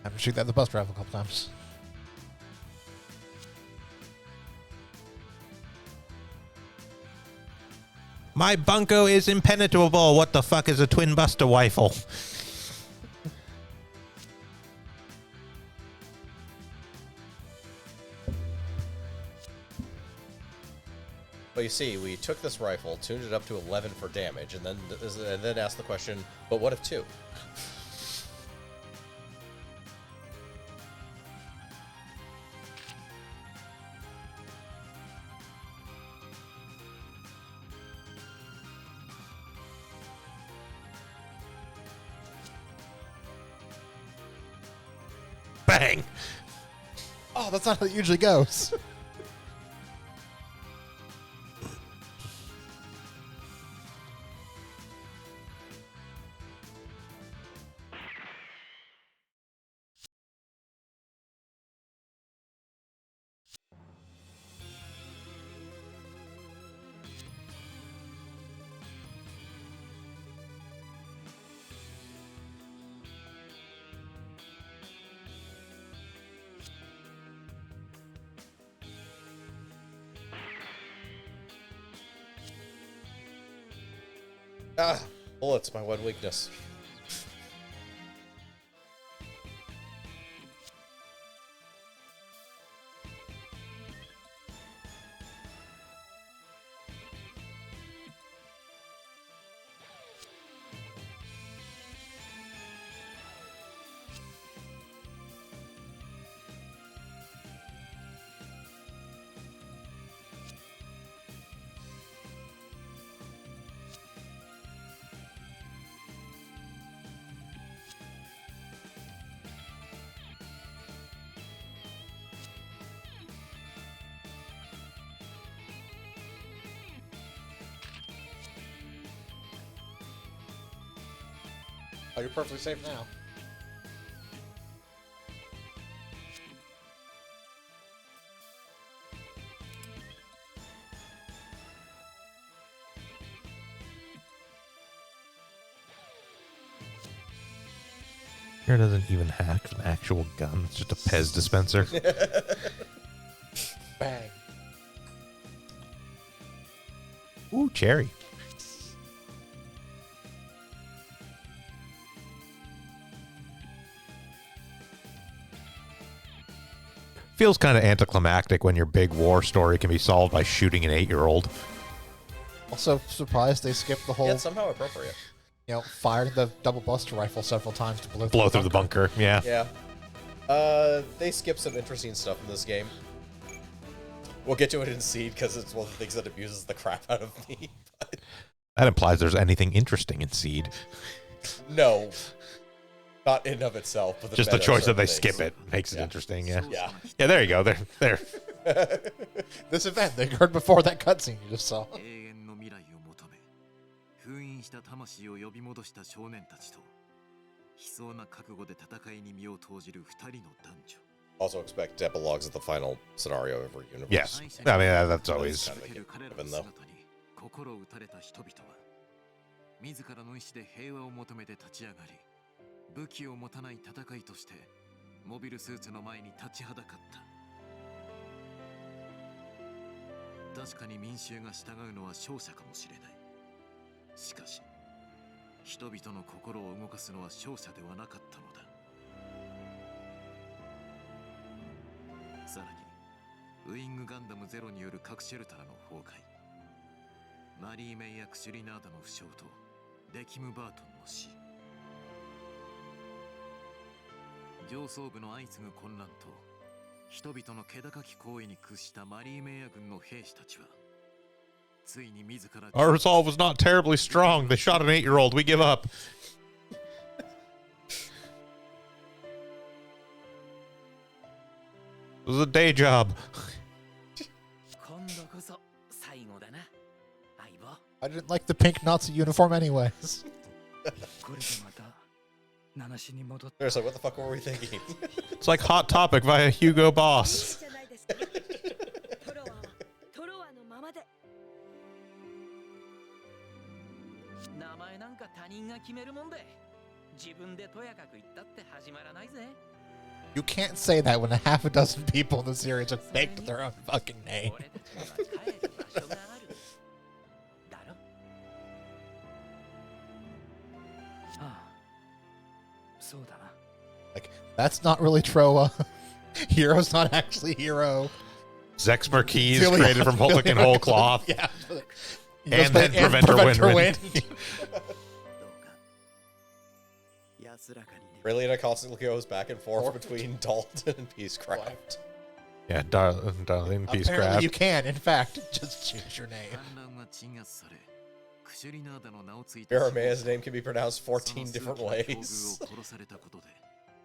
I'm gonna shoot that in the bus drive a couple times. My bunko is impenetrable. What the fuck is a twin buster rifle? But you see, we took this rifle, tuned it up to 11 for damage, and then asked the question, but what if 2? Bang! Oh, that's not how it usually goes. Ah, bullets, my one weakness. Oh, you're perfectly safe now. Here doesn't even have an actual gun. It's just a Pez dispenser. Bang. Ooh, cherry. Feels kind of anticlimactic when your big war story can be solved by shooting an 8-year-old. Also surprised they skipped the whole, Yeah, it's somehow appropriate. fired the double buster rifle several times to Blow through the bunker. Yeah. Yeah. They skip some interesting stuff in this game. We'll get to it in Seed because it's one of the things that abuses the crap out of me. But That implies there's anything interesting in Seed. no. Not in and of itself, but Just the meta choice that they certain skip it makes it interesting. Yeah. Yeah. Yeah, there you go. There. This event they heard before that cutscene you just saw. 永遠の未来を求め封印した魂を呼び戻した少年たちと悲壮な覚悟で戦いに身を投じる二人の男女 Also expect epilogues of the final scenario of every universe. Yes. I mean, that's always. 続ける彼らの姿に心打たれた人々は自らの意志で平和を求めて立ち上がり武器を持たない戦いとしてモビルスーツの前に立ちはだかった確かに民衆が従うのは勝者かもしれないしかし人々の心を動かすのは勝者ではなかったのださらにウイングガンダムゼロによる核シェルターの崩壊マリー・メイやクシュリナーダの負傷とデキム・バートンの死上層部の相次ぐ混乱と人々の気高き行為に屈したマリー・メイヤ軍の兵士たちはついに自ら Our resolve was not terribly strong. They shot an 8-year-old. We give up. It was a day job. 今度こそ最後だな相棒 I didn't like the pink Nazi uniform anyways. これでまた七しに戻っ They're just like, what the fuck were we thinking? It's like Hot Topic via Hugo Boss. じゃないですかトロワはトロワのままで名前なんか他人が決めるもんで自分でとやかく言ったって始まらないぜ You can't say that when a half a dozen people in the series have faked their own fucking name. 俺たちには帰る場所があるだろああそうだな Like, that's not really Troa. Hero's not actually Hero. Zex Marquise Really- created from really- Hulk and whole cloth. Yeah. And then Preventer Win-Win. どうか安らかにね Brilliant constantly goes back and forth between Dalton and Peacecraft. Yeah, Darlene Peace Apparently Crab. you can, in fact, just choose your name. 反乱が鎮圧されクシュリナーダの名をついた Aramea's name can be pronounced 14その different 数奇な境 ways. 遇を殺されたことで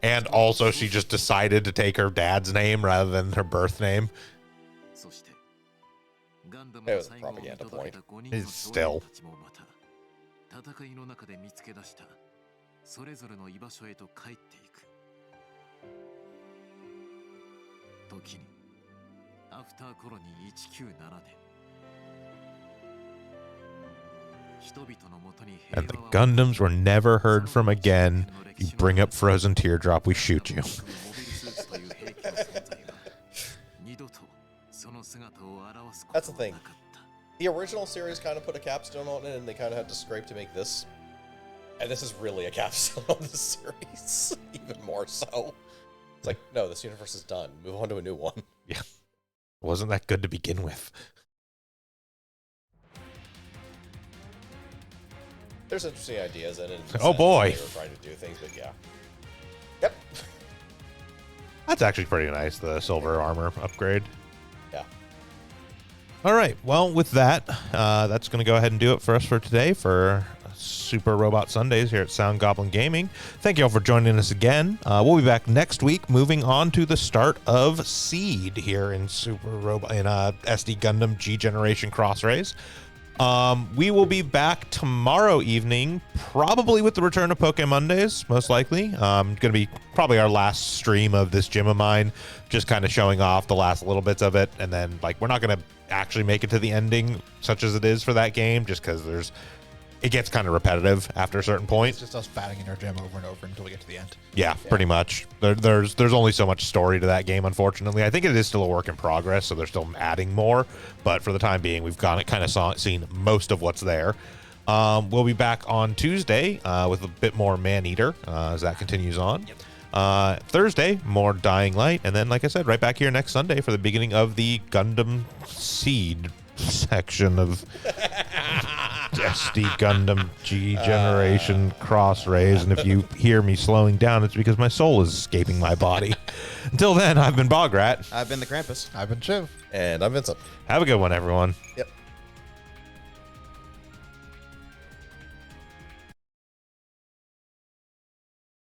And also, she just decided to take her dad's name rather than her birth name. そしてガンダム That の was a 最後を見 propaganda 届けた5人の It's 少 still. 年たちもまた戦いの中で見つけ出したそれぞれの居場所へと帰っていく時にアフターコロニー197年人々のもとに And the Gundams were never heard from again. You bring up Frozen Teardrop, we shoot you. That's the thing. The original series kind of put a capstone on it, and they kind of had to scrape to make this. And this is really a capstone on the series, even more so. It's like, no, this universe is done. Move on to a new one. Yeah. Wasn't that good to begin with? There's interesting ideas in it. Oh, boy. They were trying to do things, but yeah. Yep. That's actually pretty nice, the silver armor upgrade. Yeah. All right. Well, with that, that's going to go ahead and do it for us for today for Super Robot Sundays here at Sound Goblin Gaming. Thank you all for joining us again. We'll be back next week, moving on to the start of Seed here in Super Robot in SD Gundam G Generation Cross Rays. We will be back tomorrow evening, probably with the return of Pokemon Mondays, most likely. Going to be probably our last stream of this gym of mine, just kind of showing off the last little bits of it, and then like we're not going to actually make it to the ending, such as it is for that game, just because there's it gets kind of repetitive after a certain point. It's just us batting in our gym over and over until we get to the end. Yeah, pretty much. There's only so much story to that game, unfortunately. I think it is still a work in progress, so they're still adding more. But for the time being, we've kind of seen most of what's there. We'll be back on Tuesday with a bit more Man-Eater as that continues on. Thursday, more Dying Light. And then, like I said, right back here next Sunday for the beginning of the Gundam Seed section of SD Gundam G Generation Cross Rays. And if you hear me slowing down, it's because my soul is escaping my body. Until then, I've been Bograt. I've been the Krampus. I've been Shiv. And I'm Vincent. Have a good one, everyone. Yep.